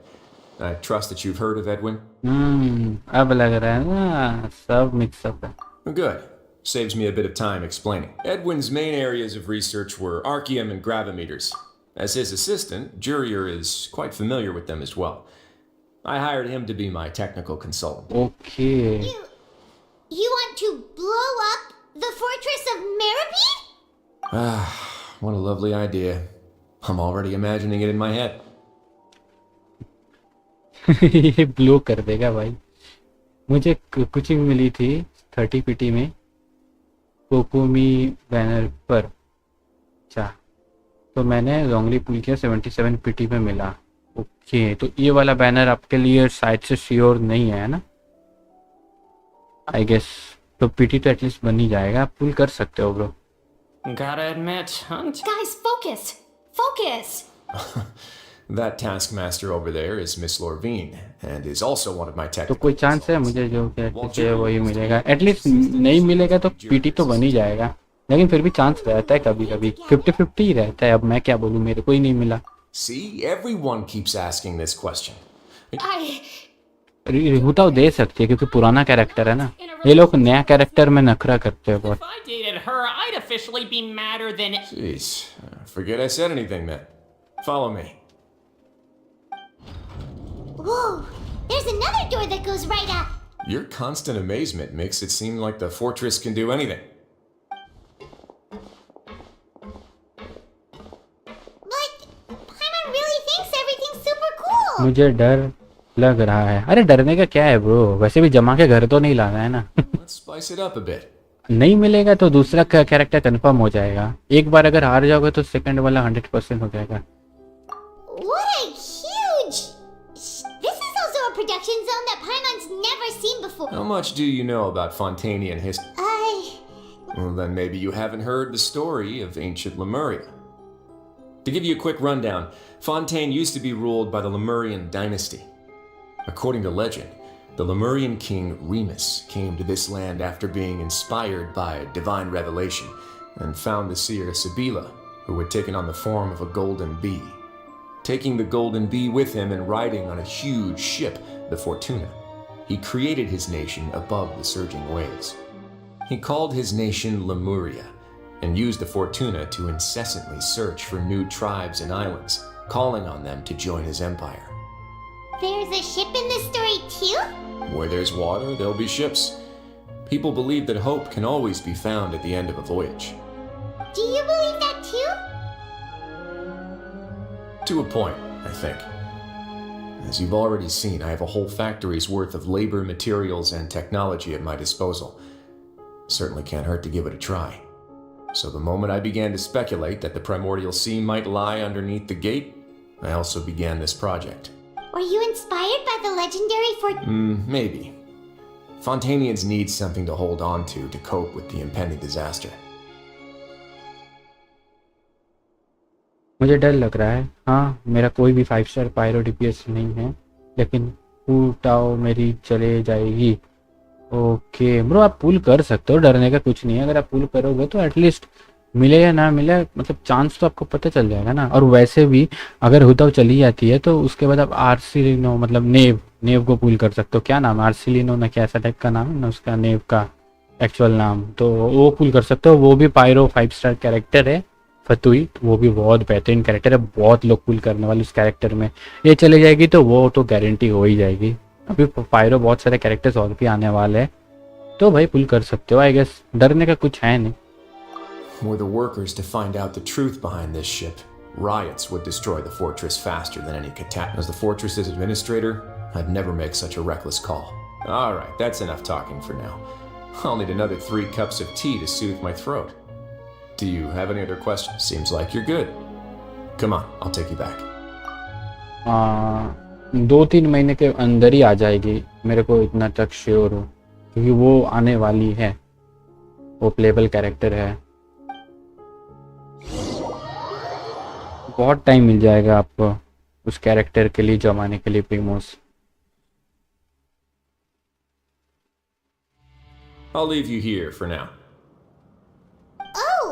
Speaker 20: I trust that you've heard of Edwin?
Speaker 2: अब लग रहा है ना सब mix up है.
Speaker 20: Good. Saves me a bit of time explaining. Edwin's main areas of research were archaeum and gravimeters. As his assistant, Jurier is quite familiar with them as well. I hired him to be my technical consultant.
Speaker 2: Okay.
Speaker 3: You want to blow up the fortress of Meribee?
Speaker 20: What a lovely idea. I'm already imagining it in my head.
Speaker 2: ये blow कर देगा भाई. मुझे कुचिंग मिली थी 30 PT में कोकोमी banner पर. अच्छा, तो मैंने लॉन्गली पुल किया 77 पीटी में मिला. ओके, तो ये वाला बैनर आपके लिए साइड से श्योर नहीं है ना? आई गेस तो पीटी तो एटलीस्ट बन ही जाएगा. आप पुल कर सकते हो bro.
Speaker 19: Gotta admit, Hunt.
Speaker 18: Guys, focus! Focus!
Speaker 20: That taskmaster over there is Miss Lorvine, and is also one of my
Speaker 2: तो
Speaker 20: technical
Speaker 2: कोई चांस है मुझे जो कहते हैं वही मिलेगा? एटलीस्ट नहीं मिलेगा तो पीटी तो बन ही जाएगा, लेकिन फिर भी चांस रहता है कभी कभी, 50-50 ही रहता है। अब मैं क्या बोलूँ, मेरे को ही नहीं मिला।
Speaker 20: See, everyone keeps asking this question.
Speaker 2: हुताओ दे सकती है क्योंकि पुराना कैरेक्टर है ना, ये लोग नया कैरेक्टर में नखरा करते हैं बहुत।
Speaker 19: If I dated her, I'd officially be madder than.
Speaker 20: Jeez, forget I said anything then. Follow me.
Speaker 3: Whoa! There's another door that goes right up.
Speaker 20: Your constant amazement makes it seem like the fortress can do anything.
Speaker 3: But Paimon really thinks everything's super cool.
Speaker 2: मुझे डर लग रहा है। अरे डरने का क्या है ब्रो, वैसे भी जमा के घर तो नहीं लाना है ना।
Speaker 20: Let's spice it up a bit.
Speaker 2: नहीं मिलेगा तो दूसरा कैरेक्टर कंफर्म हो जाएगा। एक बार अगर हार जाओगे तो सेकंड वाला 100% हो जाएगा।
Speaker 3: What a huge! This is also a production zone that Paimon's never seen before.
Speaker 20: How much do you know about Fontainian history? Well, then maybe you haven't heard the story of ancient Lemuria. To give you a quick rundown, Fontaine used to be ruled by the Lemurian dynasty. According to legend, the Lemurian king Remus came to this land after being inspired by divine revelation and found the seer Sibila, who had taken on the form of a golden bee. Taking the golden bee with him and riding on a huge ship, the Fortuna, he created his nation above the surging waves. He called his nation Lemuria and used the Fortuna to incessantly search for new tribes and islands, calling on them to join his empire.
Speaker 3: There's a ship in this story too?
Speaker 20: Where there's water, there'll be ships. People believe that hope can always be found at the end of a voyage.
Speaker 3: Do you believe that too?
Speaker 20: To a point, I think. As you've already seen, I have a whole factory's worth of labor, materials, and technology at my disposal. Certainly can't hurt to give it a try. So the moment I began to speculate that the primordial sea might lie underneath the gate, I also began this project.
Speaker 3: Were you inspired by the legendary
Speaker 20: Maybe. Fontainians need something to hold on to cope with the impending disaster.
Speaker 2: मुझे डर लग रहा है। हाँ, मेरा कोई भी 5 star pyro DPS नहीं है, लेकिन हुटाओ मेरी चले जाएगी। ओके ब्रो, आप पुल कर सकते हो, डरने का कुछ नहीं है। अगर आप पुल करोगे तो एटलीस्ट मिले या ना मिले, मतलब चांस तो आपको पता चल जाएगा ना। और वैसे भी अगर हुताओ चली जाती है तो उसके बाद आप आर्सिलिनो मतलब नेव को पुल कर सकते हो। क्या नाम है, आर्सिलिनो ना क्या ऐसा टाइप का नाम है ना उसका, नेव का एक्चुअल नाम, तो वो पुल कर सकते हो। वो भी पायरो 5 स्टार कैरेक्टर है फतुई, तो वो भी बहुत बेहतरीन कैरेक्टर है, बहुत लोग पुल करने वाले उस कैरेक्टर में। ये चले जाएगी तो वो तो गारंटी हो ही जाएगी। अभी पायरो बहुत सारे कैरेक्टर्स और भी आने वाले हैं, तो भाई पुल कर सकते हो। आई गेस डरने का कुछ है नहीं।
Speaker 20: Were the workers to find out the truth behind this ship, riots would destroy the fortress faster than any catastrophe. As the fortress's administrator, I'd never make such a reckless call. Alright, that's enough talking for now. I'll need another 3 cups of tea to soothe my throat. Do you have any other questions? Seems like you're good. Come on, I'll take you back.
Speaker 2: 2-3 महीने के अंदर ही आ जाएगी, मेरे को इतना तक sure हो, क्योंकि वो आने वाली है, वो प्लेबल कैरेक्टर है। बहुत टाइम मिल जाएगा आपको उस कैरेक्टर के लिए जमाने के लिए प्रीमोस।
Speaker 20: I'll leave you here for now.
Speaker 3: Oh,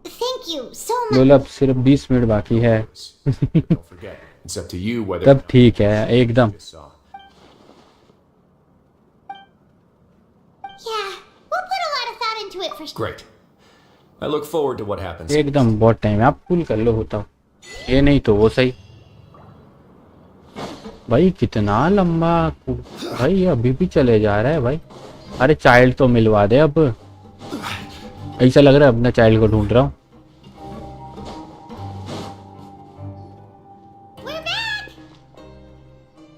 Speaker 3: thank you so much.
Speaker 2: लोला अब सिर्फ 20 मिनट बाकी है।
Speaker 20: Don't forget, it's up to you whether.
Speaker 2: तब ठीक है एकदम।
Speaker 3: Yeah, we'll put a lot of thought into it for sure.
Speaker 20: Great. I look forward to what happens.
Speaker 2: एकदम बहुत टाइम है, आप पुल कर लो होता, ये नहीं तो वो सही। भाई कितना लंबा भाई, अभी भी चले जा रहा है भाई। अरे चाइल्ड तो मिलवा दे अब, ऐसा लग रहा है अपना चाइल्ड को ढूंढ रहा हूँ।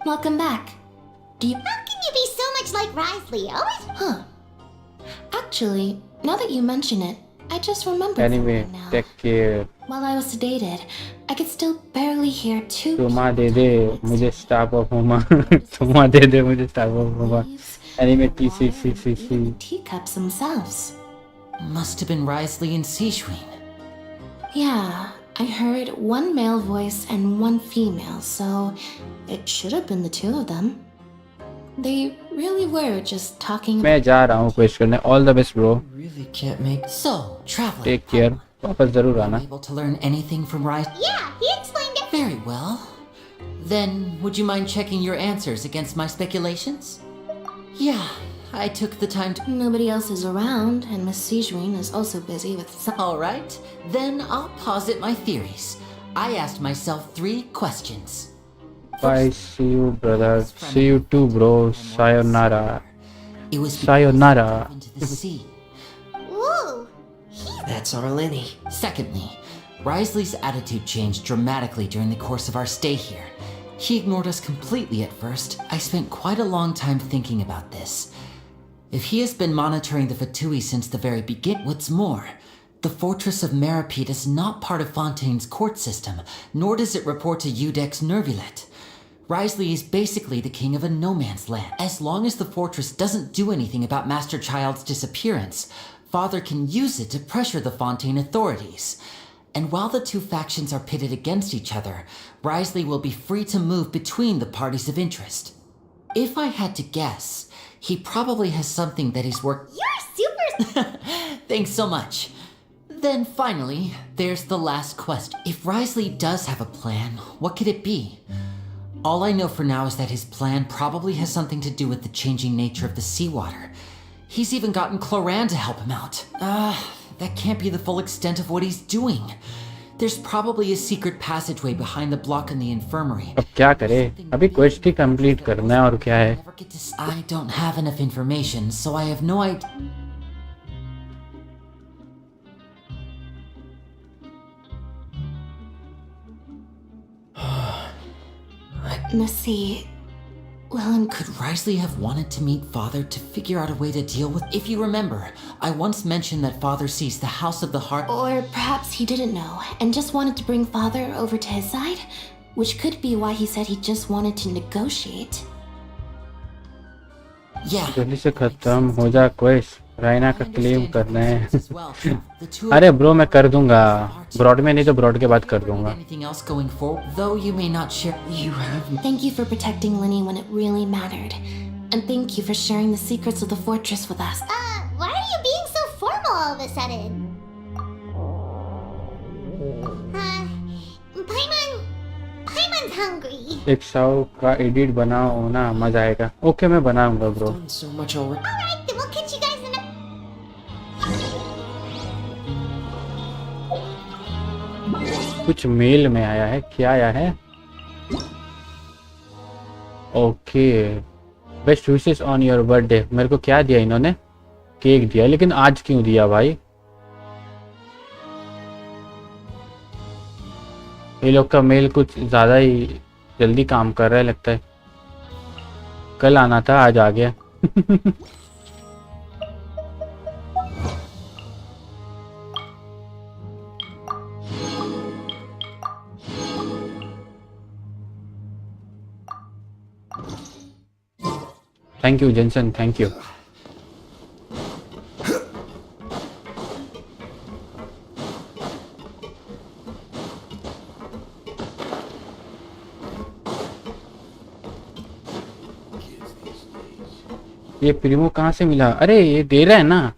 Speaker 21: Welcome back. Do you...
Speaker 3: How can you be so much like Risley? Always.
Speaker 21: Huh. Actually, now that you mention it, I just remembered
Speaker 2: Anyway,
Speaker 21: something now.
Speaker 2: take care.
Speaker 21: While I was sedated, I could still barely hear 2
Speaker 2: तुमा दे दे मुझे staff of होमा, तुमा दे दे मुझे staff of होमा। Anime TCCCC.
Speaker 21: teacups themselves.
Speaker 17: Must have been Risley and Seishween.
Speaker 21: Yeah,
Speaker 5: I heard one male voice and one female, so it should have been the two of them. They really were just talking.
Speaker 2: मैं जा रहा हूँ question करने. All the best, bro.
Speaker 17: Really can't make. So, traveler.
Speaker 2: Take care. वापस जरूर आना.
Speaker 17: Able to learn anything from Rise?
Speaker 3: Yeah, he explained it.
Speaker 17: Very well. Then, would you mind checking your answers against my speculations? Yeah, I took the time to.
Speaker 5: Nobody else is around, and Miss Sijuin is also busy with some.
Speaker 17: All right, then I'll posit my theories. I asked myself 3 questions.
Speaker 2: Bye, see you, brother. See you too, bro. Sayonara.
Speaker 17: It was
Speaker 2: Sayonara.
Speaker 17: into the sea.
Speaker 3: Woo!
Speaker 11: That's our Lenny.
Speaker 17: Secondly, Risley's attitude changed dramatically during the course of our stay here. He ignored us completely at first. I spent quite a long time thinking about this. If he has been monitoring the Fatui since the very beginning, what's more, the fortress of Meripede is not part of Fontaine's court system, nor does it report to Udex Neuvillette. Risley is basically the king of a no-man's land. As long as the fortress doesn't do anything about Master Child's disappearance, Father can use it to pressure the Fontaine authorities. And while the 2 factions are pitted against each other, Risley will be free to move between the parties of interest. If I had to guess, he probably has something that he's
Speaker 3: You're super.
Speaker 17: Thanks so much. Then finally, there's the last question. If Risley does have a plan, what could it be? All I know for now is that his plan probably has something to do with the changing nature of the seawater. He's even gotten Cloran to help him out. That can't be the full extent of what he's doing. There's probably a secret passageway behind the block in the infirmary.
Speaker 2: अब क्या करे? अभी quest ही complete करना है और क्या है?
Speaker 17: I don't have enough information, so I have no idea.
Speaker 5: Missy, well,
Speaker 17: could Risley have wanted to meet Father to figure out a way to deal with? If you remember, I once mentioned that Father sees the House of the Heart.
Speaker 5: Or perhaps he didn't know and just wanted to bring Father over to his side, which could be why he said he just wanted to negotiate.
Speaker 17: Yeah.
Speaker 2: जल्दी से खत्म हो जा quest. राइना का claim करना है. अरे bro मैं कर दूंगा. ब्रॉड में नहीं तो ब्रॉड के बाद कर दूंगा.
Speaker 17: Anything else going forward? Though you may not share. You have.
Speaker 5: Thank you for protecting Lenny when it really mattered. And thank you for sharing the secrets of the fortress with us.
Speaker 3: Why are you being so formal all of a sudden? Paimon's hungry.
Speaker 2: एक 100 का edit बनाओ ना, मजा आएगा. Okay मैं बनाऊंगा bro.
Speaker 11: So much already.
Speaker 3: Alright, then we'll catch you guys in a...
Speaker 2: कुछ mail में आया है. क्या आया है? Okay. Best wishes on your birthday. मेरे को क्या दिया इन्होंने? केक दिया. लेकिन आज क्यों दिया भाई? ये लोग का मेल कुछ ज़्यादा ही जल्दी काम कर रहा है लगता है. कल आना था, आज आ गया. Thank you Jensen, thank you. ये प्रीमो कहाँ से मिला? अरे ये दे रहा है ना.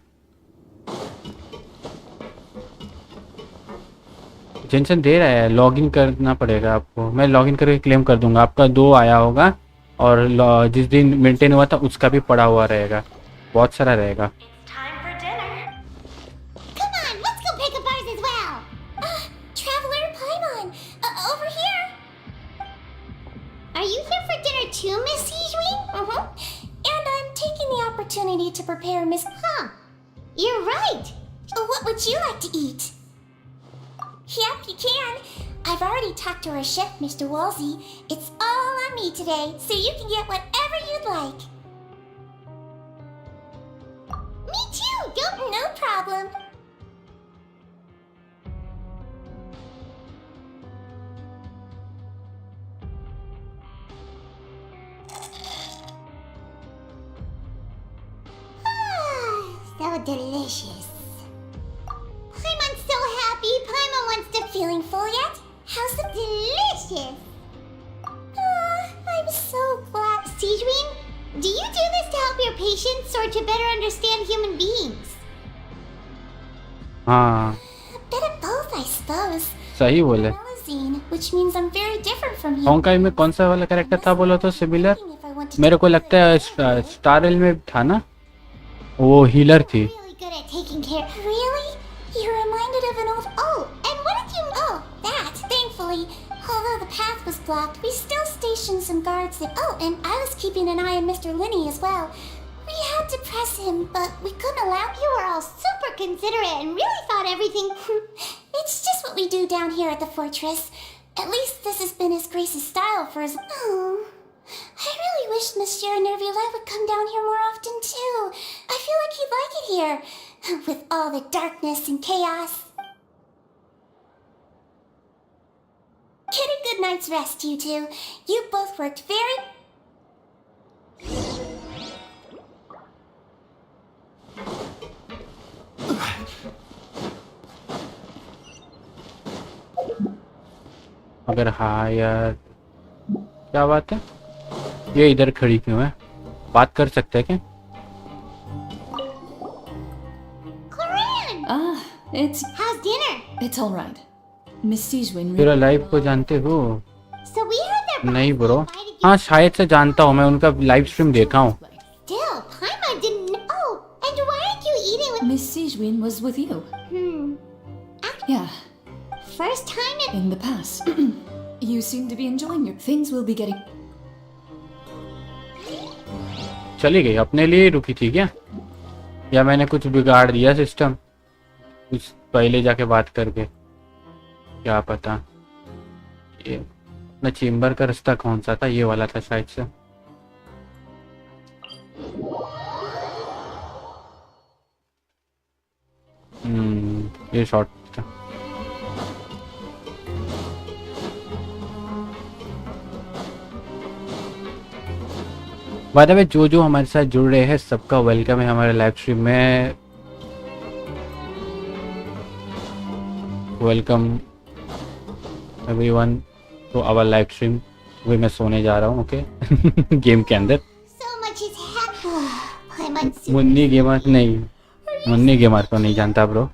Speaker 2: जेंसन दे रहा है. लॉगिन करना पड़ेगा आपको. मैं लॉगिन करके क्लेम कर दूंगा. आपका 2 आया होगा और जिस दिन मेंटेन हुआ था उसका भी पड़ा हुआ रहेगा. बहुत सारा रहेगा.
Speaker 3: Come on, let's go pick up ours as well. Traveler Paimon, over here. Are you here for dinner too, Miss Sijuin? And I'm taking the opportunity to prepare Miss... You're right. What would you like to eat? Yep, you can. I've already talked to our chef, Mr. Wolsey. It's all on me today, so you can get whatever you'd like. Me too! No problem. So delicious. Paimon's so happy. Paimon wants to feeling full yet? How's the delicious? I'm so glad. Sijwin, do you do this to help your patients or to better understand human beings?
Speaker 2: हाँ
Speaker 3: A bit of both, I suppose.
Speaker 2: सही बोले.
Speaker 3: Melazine, which means I'm very different from you.
Speaker 2: होंकाई में कौन सा वाला character था बोलो तो सिमिलर? मेरे को लगता है स्टार एल में था ना, वो हीलर थी.
Speaker 3: Really good at taking care. Really? You're reminded of an old. Oh, and what did you? Oh, that. Thankfully, although the path was blocked, we still stationed some guards there. Oh, and I was keeping an eye on Mr. Linney as well. We had to press him, but we couldn't allow. You were all super considerate and really thought everything. It's just what we do down here at the fortress. At least this has been His Grace's style for his. Oh. I really wish Monsieur Neuvillette would come down here more often too. I feel like he'd like it here, with all the darkness and chaos. Get a good night's rest, you two. You both worked very...
Speaker 2: अगर हाँ यार, क्या बात है? ये इधर खड़ी क्यों है? बात कर सकते हैं क्या?
Speaker 21: It's...
Speaker 3: How's dinner?
Speaker 21: It's all right. Miss Sijwin...
Speaker 2: तेरा लाइव को जानते हो?
Speaker 3: So we heard their...
Speaker 2: नहीं ब्रो. हाँ शायद से जानता हूँ, मैं उनका लाइव स्ट्रीम देखा हूँ.
Speaker 3: Still, Paimon didn't... Oh, and why aren't you eating with...
Speaker 21: Miss Sijwin was with you. Yeah.
Speaker 3: First time
Speaker 21: in the past. You seem to be enjoying your... Things will be getting...
Speaker 2: चली गई, अपने लिए रुकी थी क्या? या मैंने कुछ बिगाड़ दिया सिस्टम? कुछ पहले जाके बात करके, क्या पता. ये अपना चेम्बर का रास्ता कौन सा था? ये वाला था शायद से. ये शॉर्ट था. बाय द वे जो हमारे साथ जुड़ रहे हैं सबका वेलकम है हमारे लाइव स्ट्रीम में. Welcome everyone to our live stream. वही मैं सोने जा रहा हूँ. ओके गेम के अंदर. मुन्नी गेमर नहीं, मुन्नी गेमर को नहीं जानता ब्रो.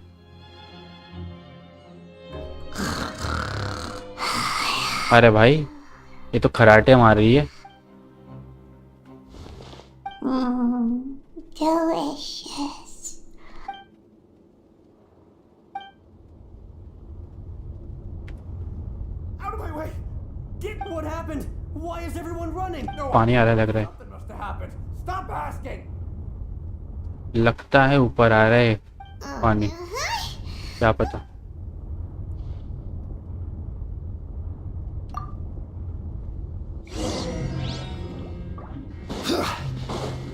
Speaker 2: अरे भाई ये तो खराटे मार रही है.
Speaker 3: Delicious.
Speaker 6: Out of my way! Get what happened? Why is everyone running? No,
Speaker 2: पानी आ रहा लग रहा है.
Speaker 6: Something must have happened. Stop asking.
Speaker 2: लगता है ऊपर आ रहा है पानी, क्या पता.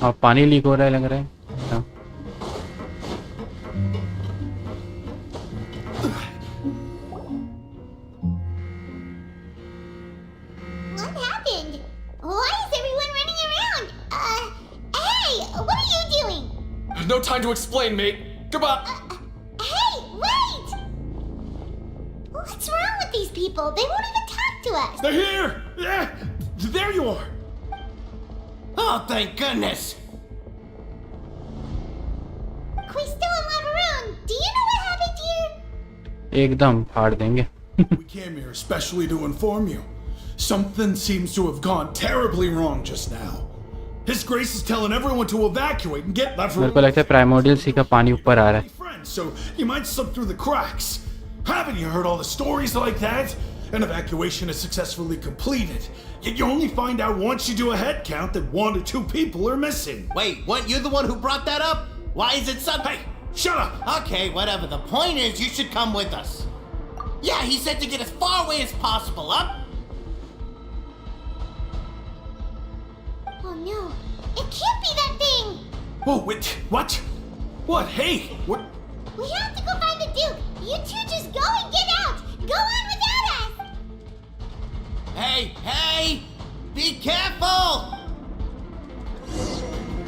Speaker 2: हाँ पानी लीक हो रहा है लग रहा है. हाँ.
Speaker 3: What happened? Why is everyone running around? Hey, what are you doing?
Speaker 22: No time to explain, mate. Goodbye.
Speaker 3: Hey, wait! What's wrong with these people? They won't even talk to us.
Speaker 13: They're here! Yeah! There you are!
Speaker 12: Oh, thank goodness!
Speaker 3: Quisto and Laveroon, do you know what happened here?
Speaker 2: एकदम फाड़ देंगे.
Speaker 13: We came here especially to inform you. Something seems to have gone terribly wrong just now. His Grace is telling everyone to evacuate and get Laveroon.
Speaker 2: मेरे को लगता है primordial सी का पानी ऊपर आ रहा है.
Speaker 13: So you might slip through the cracks. Haven't you heard all the stories like that? An evacuation is successfully completed. Yet you only find out once you do a head count that 1 or 2 people are missing.
Speaker 12: Wait, weren't you the one who brought that up? Why is it something?
Speaker 13: Hey, shut up!
Speaker 12: Okay, whatever. The point is, you should come with us. Yeah, he said to get as far away as possible, up?
Speaker 3: Oh no, it can't be that thing!
Speaker 13: Whoa, wait, what? What? Hey, what?
Speaker 3: We have to go find the Duke! You two just go and get out! Go on without us!
Speaker 12: Hey! Be careful!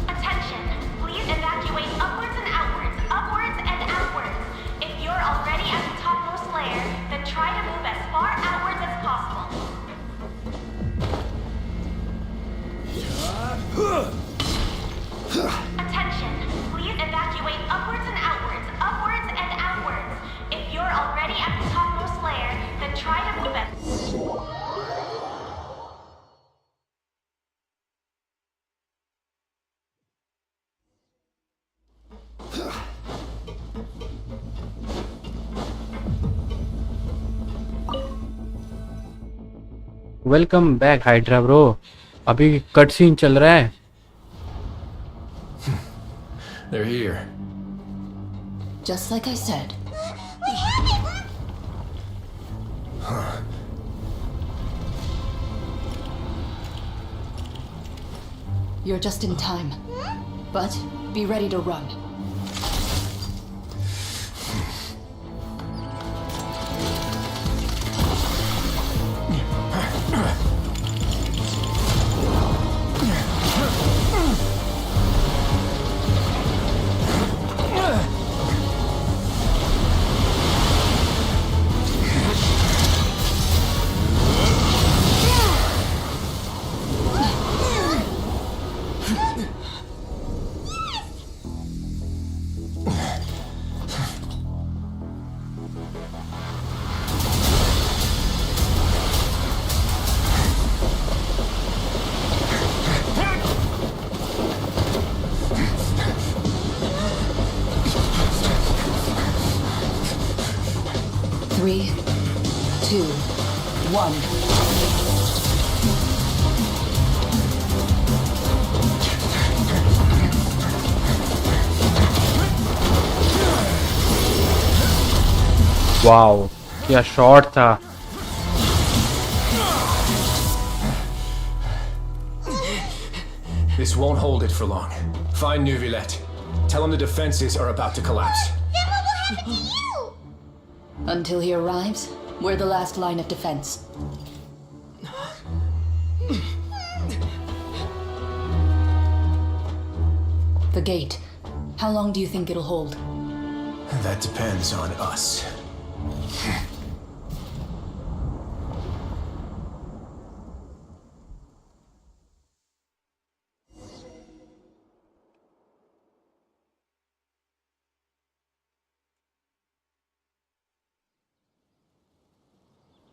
Speaker 23: Attention! Please evacuate upwards and outwards, upwards and outwards. If you're already at the topmost layer, then then try to move as far outwards as possible. Attention, please evacuate upwards and outwards, upwards and outwards. If you're already at the topmost layer, then try to move as...
Speaker 2: welcome back hydra bro. अभी cut scene चल रहा है।
Speaker 20: They're here.
Speaker 21: Just like I said. You're just in time. But be ready to run. Three, two, one.
Speaker 2: Wow, क्या shot था।
Speaker 20: This won't hold it for long. Find Neuvillette. Tell him the defenses are about to collapse.
Speaker 3: Then what will happen to you?
Speaker 21: Until he arrives, we're the last line of defense. The gate. How long do you think it'll hold?
Speaker 20: That depends on us.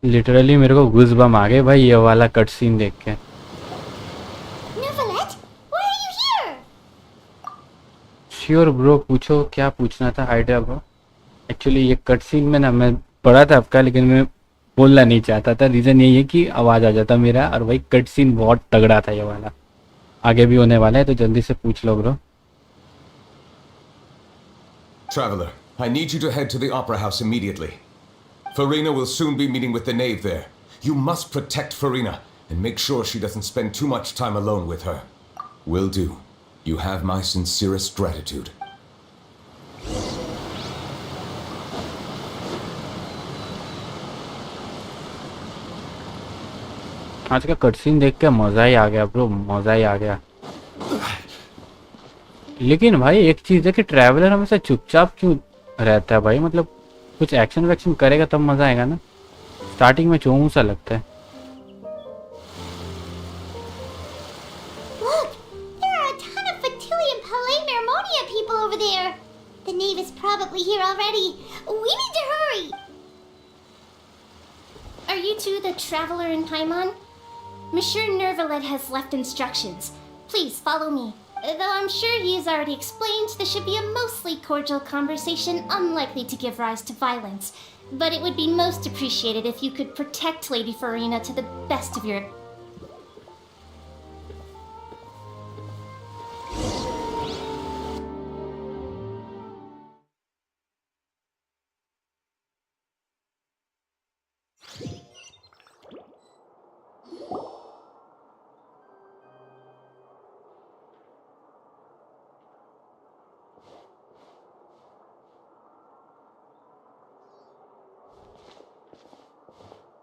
Speaker 2: Literally मेरे को गुज़बम आ गए भाई ये वाला cut scene देख के।
Speaker 3: Neuvillette, why are you here?
Speaker 2: Sure bro, पूछो क्या पूछना था हाइड्रा ब्रो। एक्चुअली ये कट सीन में ना मैं पढ़ा था आपका, लेकिन मैं बोलना नहीं चाहता था। रीज़न यही है कि आवाज़ आ जाता मेरा, और भाई कट सीन बहुत तगड़ा था ये वाला। आगे भी होने वाला है तो जल्दी से पूछ लो bro.
Speaker 10: Traveler, I need you to head to the Opera House immediately. Farina will soon be meeting with the knave there. You must protect Farina and make sure she doesn't spend too much time alone with her. Will do. You have my sincerest gratitude.
Speaker 2: आज का cut scene देख के मज़ा ही आ गया bro, मज़ा ही आ गया। लेकिन भाई एक चीज़ है कि ट्रैवलर हमेशा चुपचाप क्यों रहता है भाई, मतलब कुछ एक्शन वैक्शन करेगा तब मज़ा आएगा ना। स्टार्टिंग में चोमू सा लगता है।
Speaker 3: Look, there are a ton of Fatilian Palais Mermonia people over there. The knave is probably here already. We need to hurry. Are you two the traveler in Paimon? Monsieur Neuvillette has left instructions. Please follow me. Though I'm sure he has already explained, this should be a mostly cordial conversation, unlikely to give rise to violence. But it would be most appreciated if you could protect Lady Farina to the best of your...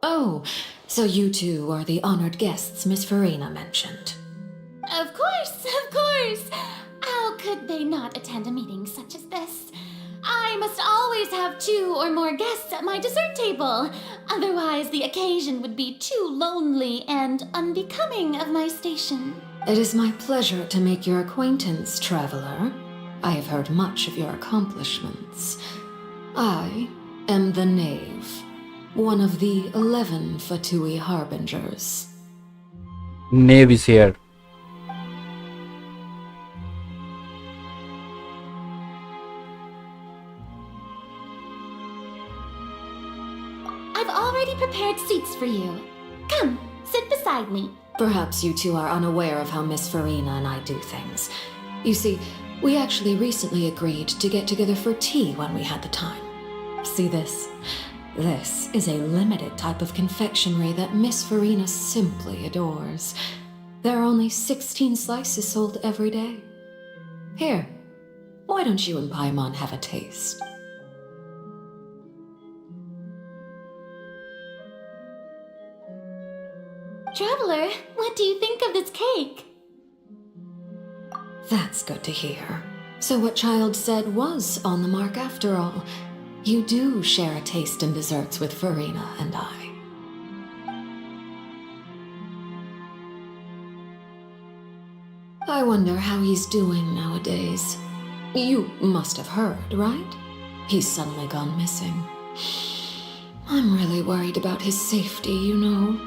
Speaker 5: Oh, so you two are the honored guests Miss Farina mentioned.
Speaker 7: Of course, of course. How could they not attend a meeting such as this?
Speaker 5: I must always have 2 or more guests at my dessert table. Otherwise, the occasion would be too lonely and unbecoming of my station.
Speaker 14: It is my pleasure to make your acquaintance, traveler. I have heard much of your accomplishments. I am the Knave, one of the 11 Fatui Harbingers.
Speaker 2: Knave is here.
Speaker 5: I've already prepared seats for you. Come, sit beside me.
Speaker 14: Perhaps you two are unaware of how Miss Farina and I do things. You see, we actually recently agreed to get together for tea when we had the time. See this? This is a limited type of confectionery that Miss Farina simply adores. There are only 16 slices sold every day. Here, why don't you and Paimon have a taste?
Speaker 5: Traveler, what do you think of this cake?
Speaker 14: That's good to hear. So what Child said was on the mark after all. You do share a taste in desserts with Farina and I. I wonder how he's doing nowadays. You must have heard, right? He's suddenly gone missing. I'm really worried about his safety, you know.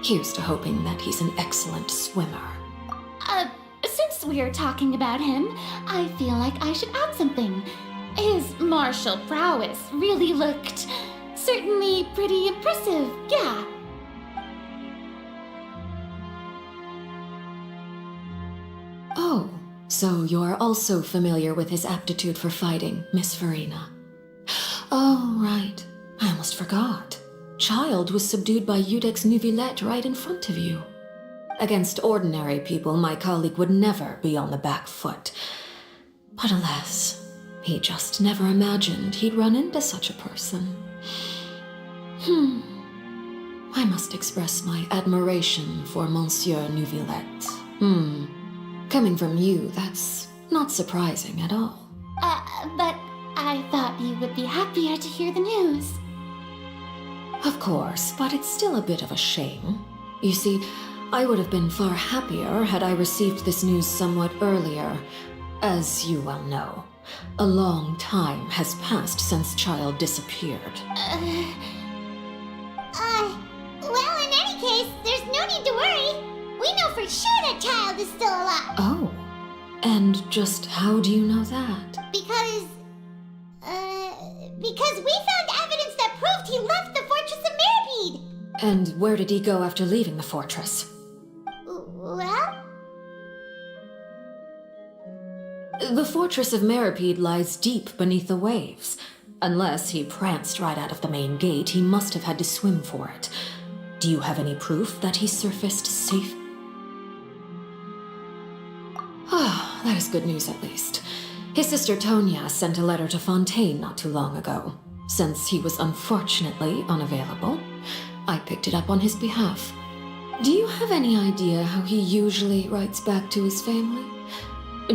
Speaker 14: Here's to hoping that he's an excellent swimmer.
Speaker 5: Since we're talking about him, I feel like I should add something. His martial prowess really looked certainly pretty impressive, yeah.
Speaker 14: Oh, so you're also familiar with his aptitude for fighting, Miss Farina. Oh, right. I almost forgot. Child was subdued by Udex Neuvillette right in front of you. Against ordinary people, my colleague would never be on the back foot. But alas, he just never imagined he'd run into such a person. I must express my admiration for Monsieur Neuvillette. Coming from you, that's not surprising at all.
Speaker 5: But I thought you would be happier to hear the news.
Speaker 14: Of course, but it's still a bit of a shame. You see, I would have been far happier had I received this news somewhat earlier. As you well know, a long time has passed since Child disappeared.
Speaker 3: Well, in any case, there's no need to worry. We know for sure that Child is still alive.
Speaker 14: Oh, and just how do you know that?
Speaker 3: Because we found evidence that proved he left the Fortress of Meripede.
Speaker 14: And where did he go after leaving the fortress?
Speaker 3: Well?
Speaker 14: The Fortress of Meripede lies deep beneath the waves. Unless he pranced right out of the main gate, he must have had to swim for it. Do you have any proof that he surfaced safe? Ah, that is good news at least. His sister Tonya sent a letter to Fontaine not too long ago. Since he was unfortunately unavailable, I picked it up on his behalf. Do you have any idea how he usually writes back to his family?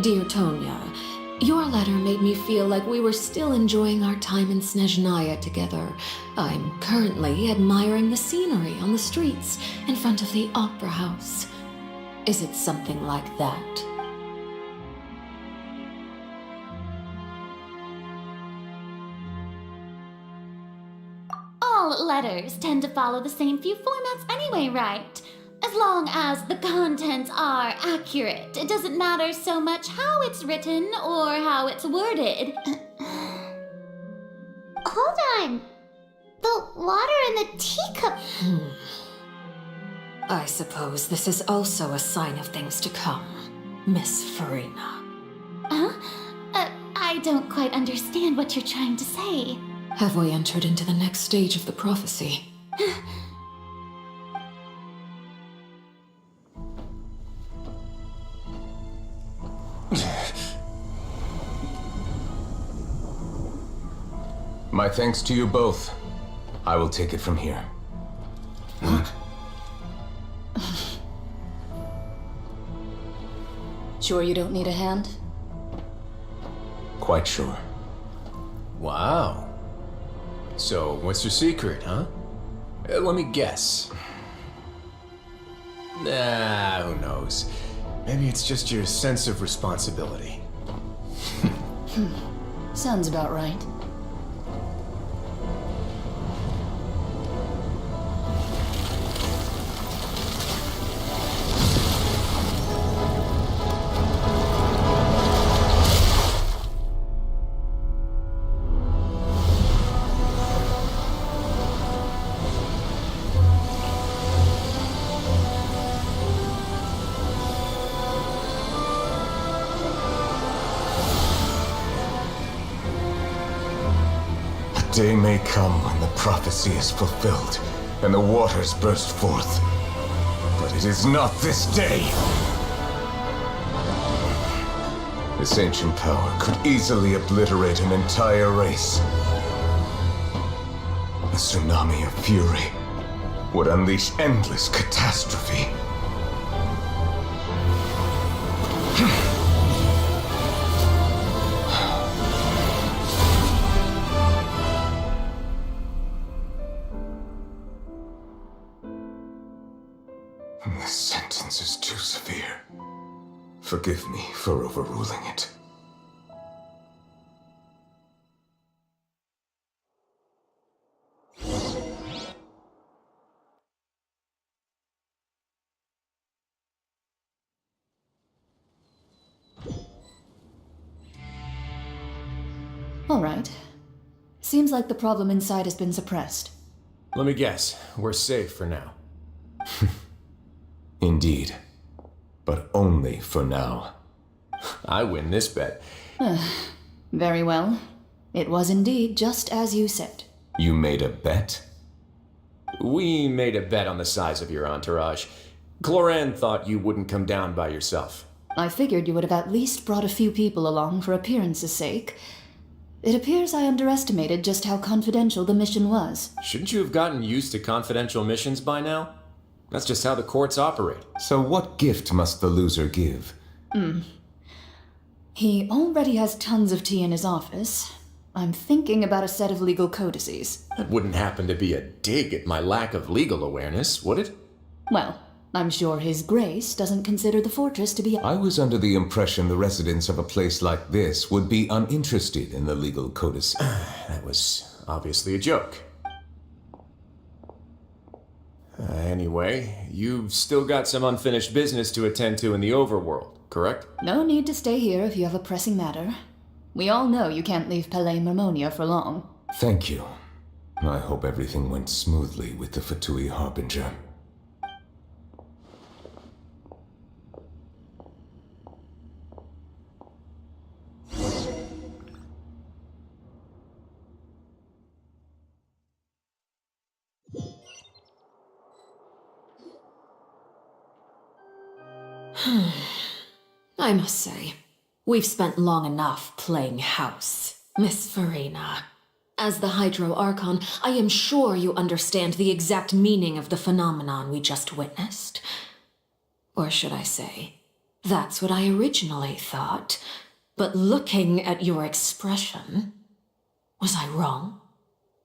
Speaker 14: Dear Tonya, your letter made me feel like we were still enjoying our time in Snezhnaya together. I'm currently admiring the scenery on the streets in front of the opera house. Is it something like that?
Speaker 5: All letters tend to follow the same few formats anyway, right? As long as the contents are accurate, it doesn't matter so much how it's written or how it's worded.
Speaker 3: Hold on. The water in the teacup.
Speaker 14: I suppose this is also a sign of things to come, Miss Farina.
Speaker 5: Huh? I don't quite understand what you're trying to say.
Speaker 14: Have we entered into the next stage of the prophecy?
Speaker 10: My thanks to you both. I will take it from here.
Speaker 21: Sure you don't need a hand?
Speaker 10: Quite sure.
Speaker 20: Wow. So, what's your secret, huh? Let me guess. Nah, who knows? Maybe it's just your sense of responsibility.
Speaker 21: Sounds about right.
Speaker 10: Day may come when the prophecy is fulfilled and the waters burst forth. But it is not this day. This ancient power could easily obliterate an entire race. A tsunami of fury would unleash endless catastrophe. This sentence is too severe. Forgive me for overruling it.
Speaker 21: All right. Seems like the problem inside has been suppressed.
Speaker 20: Let me guess, we're safe for now.
Speaker 10: Indeed. But only for now.
Speaker 20: I win this bet.
Speaker 21: Very well. It was indeed just as you said.
Speaker 10: You made a bet?
Speaker 20: We made a bet on the size of your entourage. Cloran thought you wouldn't come down by yourself.
Speaker 21: I figured you would have at least brought a few people along for appearance's sake. It appears I underestimated just how confidential the mission was.
Speaker 20: Shouldn't you have gotten used to confidential missions by now? That's just how the courts operate.
Speaker 10: So what gift must the loser give?
Speaker 21: He already has tons of tea in his office. I'm thinking about a set of legal codices.
Speaker 20: That wouldn't happen to be a dig at my lack of legal awareness, would it?
Speaker 21: Well, I'm sure His Grace doesn't consider the fortress to be
Speaker 10: I was under the impression the residents of a place like this would be uninterested in the legal codices.
Speaker 20: That was obviously a joke. Anyway, you've still got some unfinished business to attend to in the overworld, correct?
Speaker 21: No need to stay here if you have a pressing matter. We all know you can't leave Palais Mermonia for long.
Speaker 10: Thank you. I hope everything went smoothly with the Fatui Harbinger.
Speaker 14: I must say, we've spent long enough playing house, Miss Farina. As the Hydro Archon, I am sure you understand the exact meaning of the phenomenon we just witnessed. Or should I say, that's what I originally thought. But looking at your expression, was I wrong?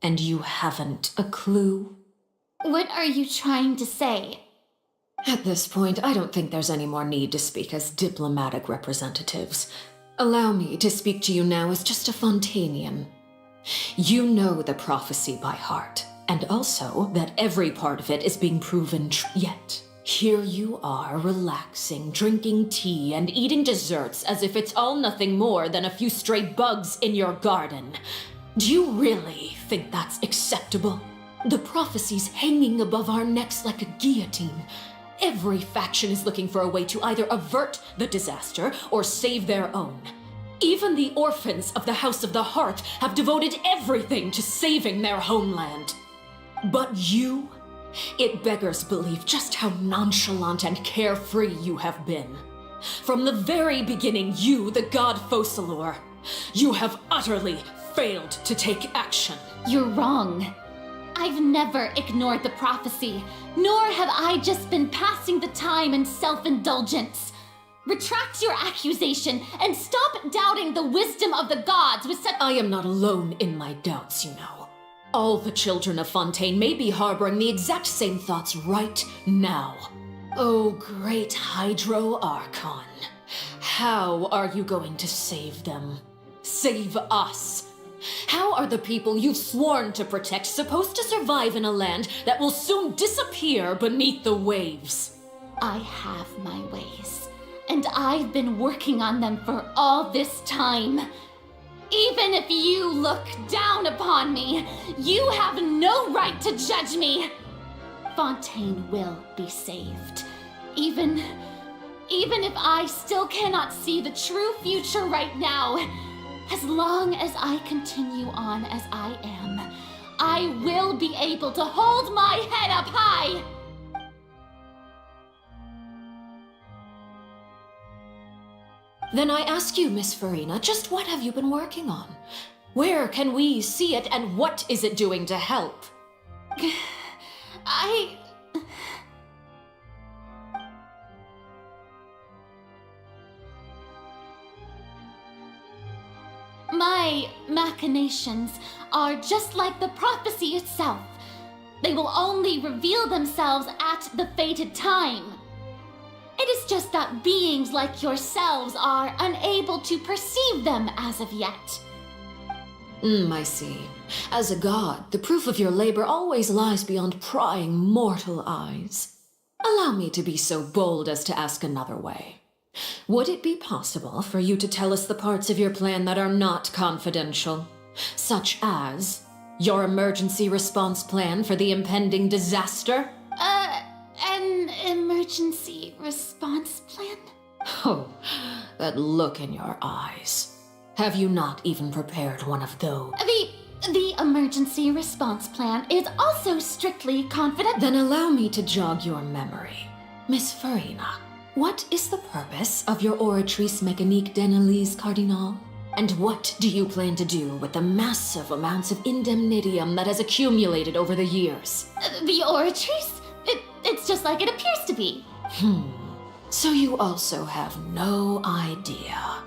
Speaker 14: And you haven't a clue?
Speaker 5: What are you trying to say?
Speaker 14: At this point, I don't think there's any more need to speak as diplomatic representatives. Allow me to speak to you now as just a Fontainian. You know the prophecy by heart, and also that every part of it is being proven yet. Here you are, relaxing, drinking tea, and eating desserts as if it's all nothing more than a few stray bugs in your garden. Do you really think that's acceptable? The prophecy's hanging above our necks like a guillotine. Every faction is looking for a way to either avert the disaster or save their own. Even the orphans of the House of the Hearth have devoted everything to saving their homeland. But you, it beggars belief just how nonchalant and carefree you have been. From the very beginning, you, the god Focalor, you have utterly failed to take action.
Speaker 5: You're wrong. I've never ignored the prophecy, nor have I just been passing the time in self-indulgence. Retract your accusation and stop doubting the wisdom of the gods with such—
Speaker 14: I am not alone in my doubts, you know. All the children of Fontaine may be harboring the exact same thoughts right now. Oh, great Hydro Archon. How are you going to save them? Save us? How are the people you've sworn to protect supposed to survive in a land that will soon disappear beneath the waves?
Speaker 5: I have my ways, and I've been working on them for all this time. Even if you look down upon me, you have no right to judge me. Fontaine will be saved. Even if I still cannot see the true future right now, as long as I continue on as I am, I will be able to hold my head up high.
Speaker 14: Then I ask you, Miss Farina, just what have you been working on? Where can we see it, and what is it doing to help?
Speaker 5: My machinations are just like the prophecy itself. They will only reveal themselves at the fated time. It is just that beings like yourselves are unable to perceive them as of yet.
Speaker 14: I see. As a god, the proof of your labor always lies beyond prying mortal eyes. Allow me to be so bold as to ask another way. Would it be possible for you to tell us the parts of your plan that are not confidential? Such as your emergency response plan for the impending disaster?
Speaker 5: An emergency response plan?
Speaker 14: Oh, that look in your eyes. Have you not even prepared one of those?
Speaker 5: The emergency response plan is also strictly confidential.
Speaker 14: Then allow me to jog your memory. Miss Farina, what is the purpose of your Oratrice Mécanique d'Analyse Cardinal? And what do you plan to do with the massive amounts of indemnitium that has accumulated over the years?
Speaker 5: The Oratrice? It's just like it appears to be.
Speaker 14: So you also have no idea.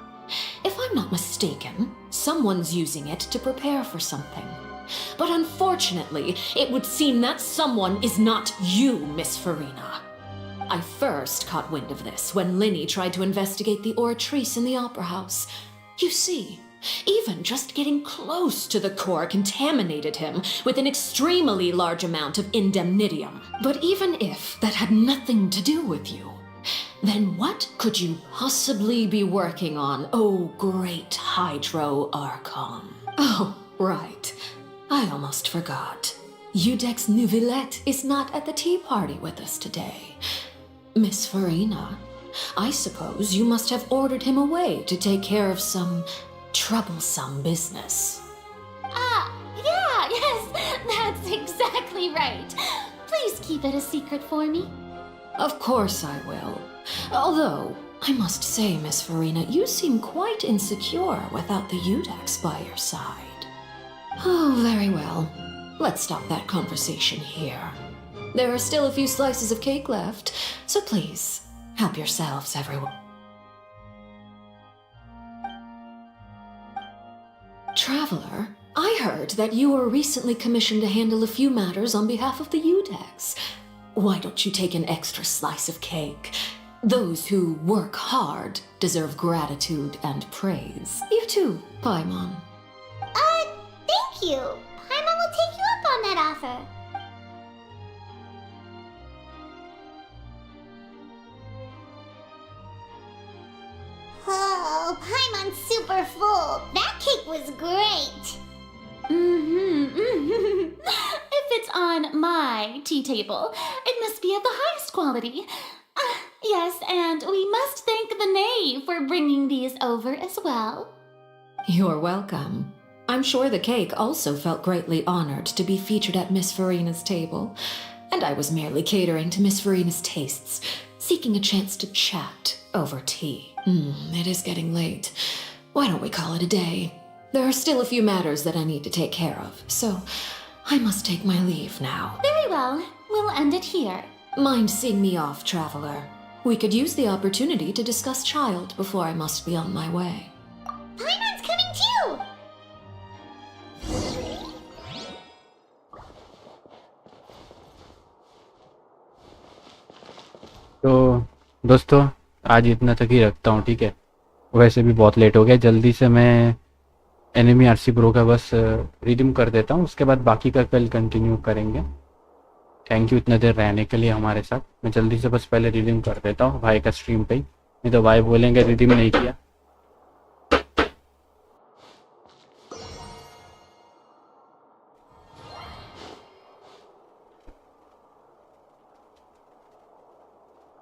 Speaker 14: If I'm not mistaken, someone's using it to prepare for something. But unfortunately, it would seem that someone is not you, Miss Farina. I first caught wind of this when Linny tried to investigate the Oratrice in the Opera House. You see, even just getting close to the core contaminated him with an extremely large amount of indemnitium. But even if that had nothing to do with you, then what could you possibly be working on, oh great Hydro Archon? Oh, right. I almost forgot. Udex Neuvillette is not at the tea party with us today. Miss Farina, I suppose you must have ordered him away to take care of some troublesome business.
Speaker 5: Yes, that's exactly right. Please keep it a secret for me.
Speaker 14: Of course I will. Although, I must say, Miss Farina, you seem quite insecure without the Udex by your side. Oh, very well. Let's stop that conversation here. There are still a few slices of cake left, so please, help yourselves, everyone. Traveler, I heard that you were recently commissioned to handle a few matters on behalf of the Udex. Why don't you take an extra slice of cake? Those who work hard deserve gratitude and praise. You too, Paimon.
Speaker 3: Thank you. Paimon will take you up on that offer. Oh, Paimon's super full. That cake was great.
Speaker 5: If it's on my tea table, it must be of the highest quality. Yes, and we must thank the knave for bringing these over as well.
Speaker 14: You're welcome. I'm sure the cake also felt greatly honored to be featured at Miss Farina's table, and I was merely catering to Miss Farina's tastes, seeking a chance to chat over tea. It is getting late. Why don't we call it a day? There are still a few matters that I need to take care of, so I must take my leave now.
Speaker 5: Very well. We'll end it here.
Speaker 14: Mind seeing me off, traveler. We could use the opportunity to discuss Child before I must be on my way.
Speaker 3: Paimon's coming too!
Speaker 2: तो दोस्तों आज इतना तक ही रखता हूँ, ठीक है। वैसे भी बहुत लेट हो गया, जल्दी से मैं एनिमी आरसी प्रो का बस रिडीम कर देता हूँ, उसके बाद बाकी का कल कंटिन्यू करेंगे। थैंक यू इतना देर रहने के लिए हमारे साथ। मैं जल्दी से बस पहले रिडीम कर देता हूँ भाई का स्ट्रीम पे ही, नहीं तो भाई बोलेंगे रिडीम नहीं किया।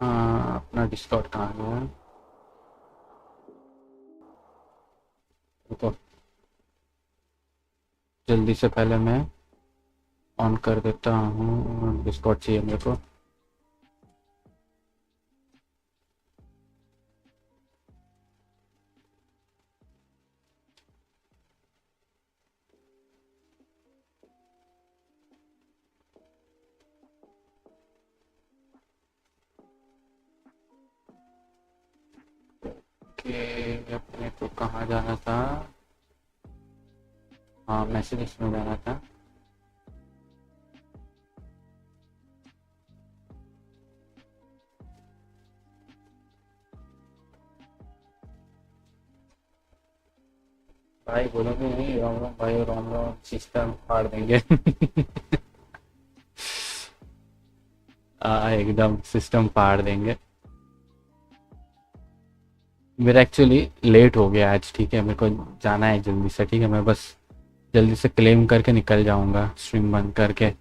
Speaker 2: हाँ, अपना डिस्कॉर्ड कहाँ गया? रुको, जल्दी से पहले मैं ऑन कर देता हूँ। डिस्कॉर्ड चाहिए मेरे को। अपने को कहाँ जाना था? हाँ, मैसेज में जाना था। भाई बोलोगे नहीं राम राम भाई, राम राम सिस्टम फाड़ देंगे। एकदम सिस्टम फाड़ देंगे। मेरा एक्चुअली लेट हो गया आज, ठीक है। मेरे को जाना है जल्दी से, ठीक है। मैं बस जल्दी से क्लेम करके निकल जाऊंगा स्ट्रीम बंद करके।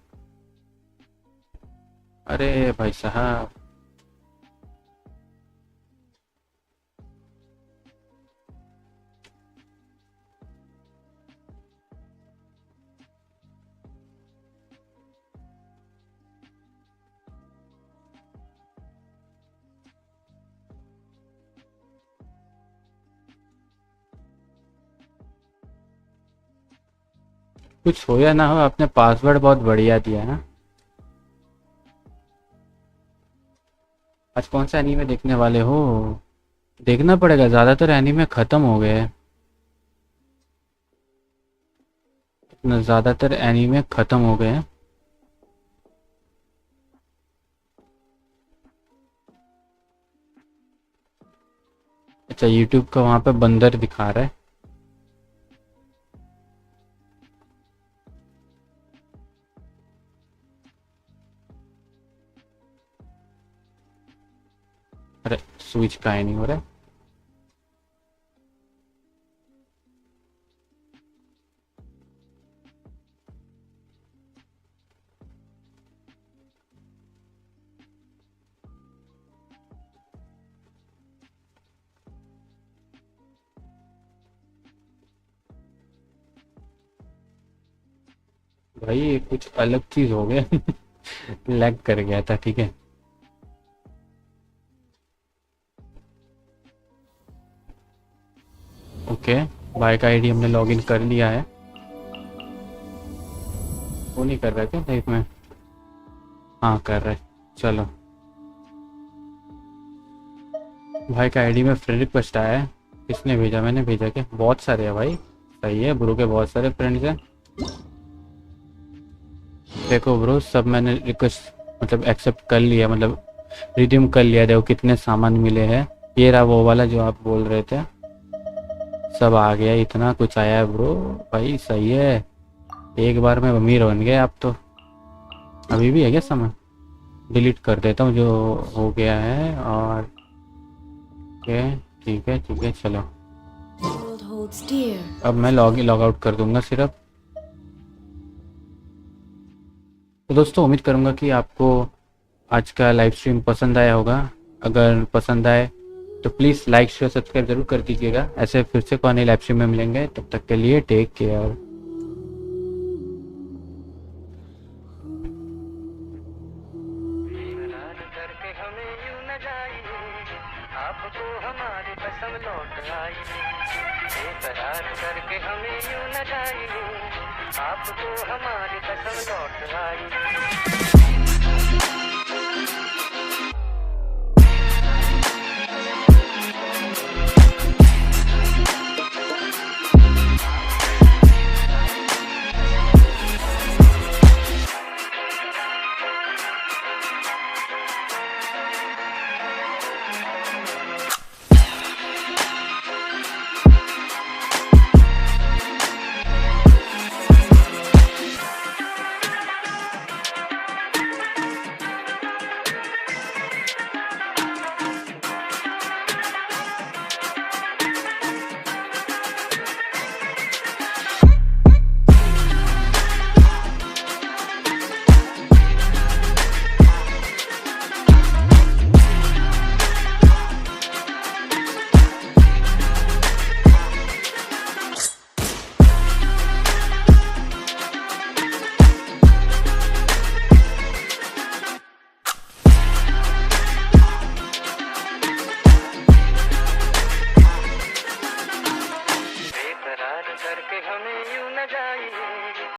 Speaker 2: अरे भाई साहब, कुछ हो या ना हो, आपने पासवर्ड बहुत बढ़िया दिया है ना। आज कौन सा एनीमे देखने वाले हो? देखना पड़ेगा, ज़्यादातर एनीमे ख़त्म हो गए हैं। ज़्यादातर एनीमे ख़त्म हो गए हैं। अच्छा, यूट्यूब का वहाँ पे बंदर दिखा रहा है। अरे स्विच का ही नहीं हो रहा है। भाई ये कुछ अलग चीज हो गया। लैग कर गया था, ठीक है। ओके, भाई का आईडी हमने लॉगिन कर लिया है। वो नहीं कर रहा क्या लाइफ में? हाँ कर रहा है, चलो। भाई का आईडी में फ्रेंड रिक्वेस्ट आया है। किसने भेजा? मैंने भेजा क्या? बहुत सारे हैं भाई। सही है, ब्रो के बहुत सारे फ्रेंड्स हैं। देखो ब्रो, सब मैंने रिक्वेस्ट मतलब एक्सेप्ट कर लिया, मतलब रिडीम कर लिया। देखो कितने सामान मिले हैं। ये रहा वो वाला जो आप बोल रहे थे, सब आ गया। इतना कुछ आया है ब्रो, भाई सही है। एक बार में अमीर बन गए आप तो। अभी भी है क्या समय? डिलीट कर देता हूँ जो हो गया है। और ठीक है ठीक है, चलो अब मैं लॉग आउट कर दूंगा सिर्फ। तो दोस्तों उम्मीद करूंगा कि आपको आज का लाइव स्ट्रीम पसंद आया होगा। अगर पसंद आए तो प्लीज़ लाइक शेयर सब्सक्राइब जरूर कर दीजिएगा। ऐसे फिर से कौन लाइव स्ट्रीम में मिलेंगे, तब तक के लिए टेक केयर।
Speaker 9: आपको हमारी कसम लौट आई।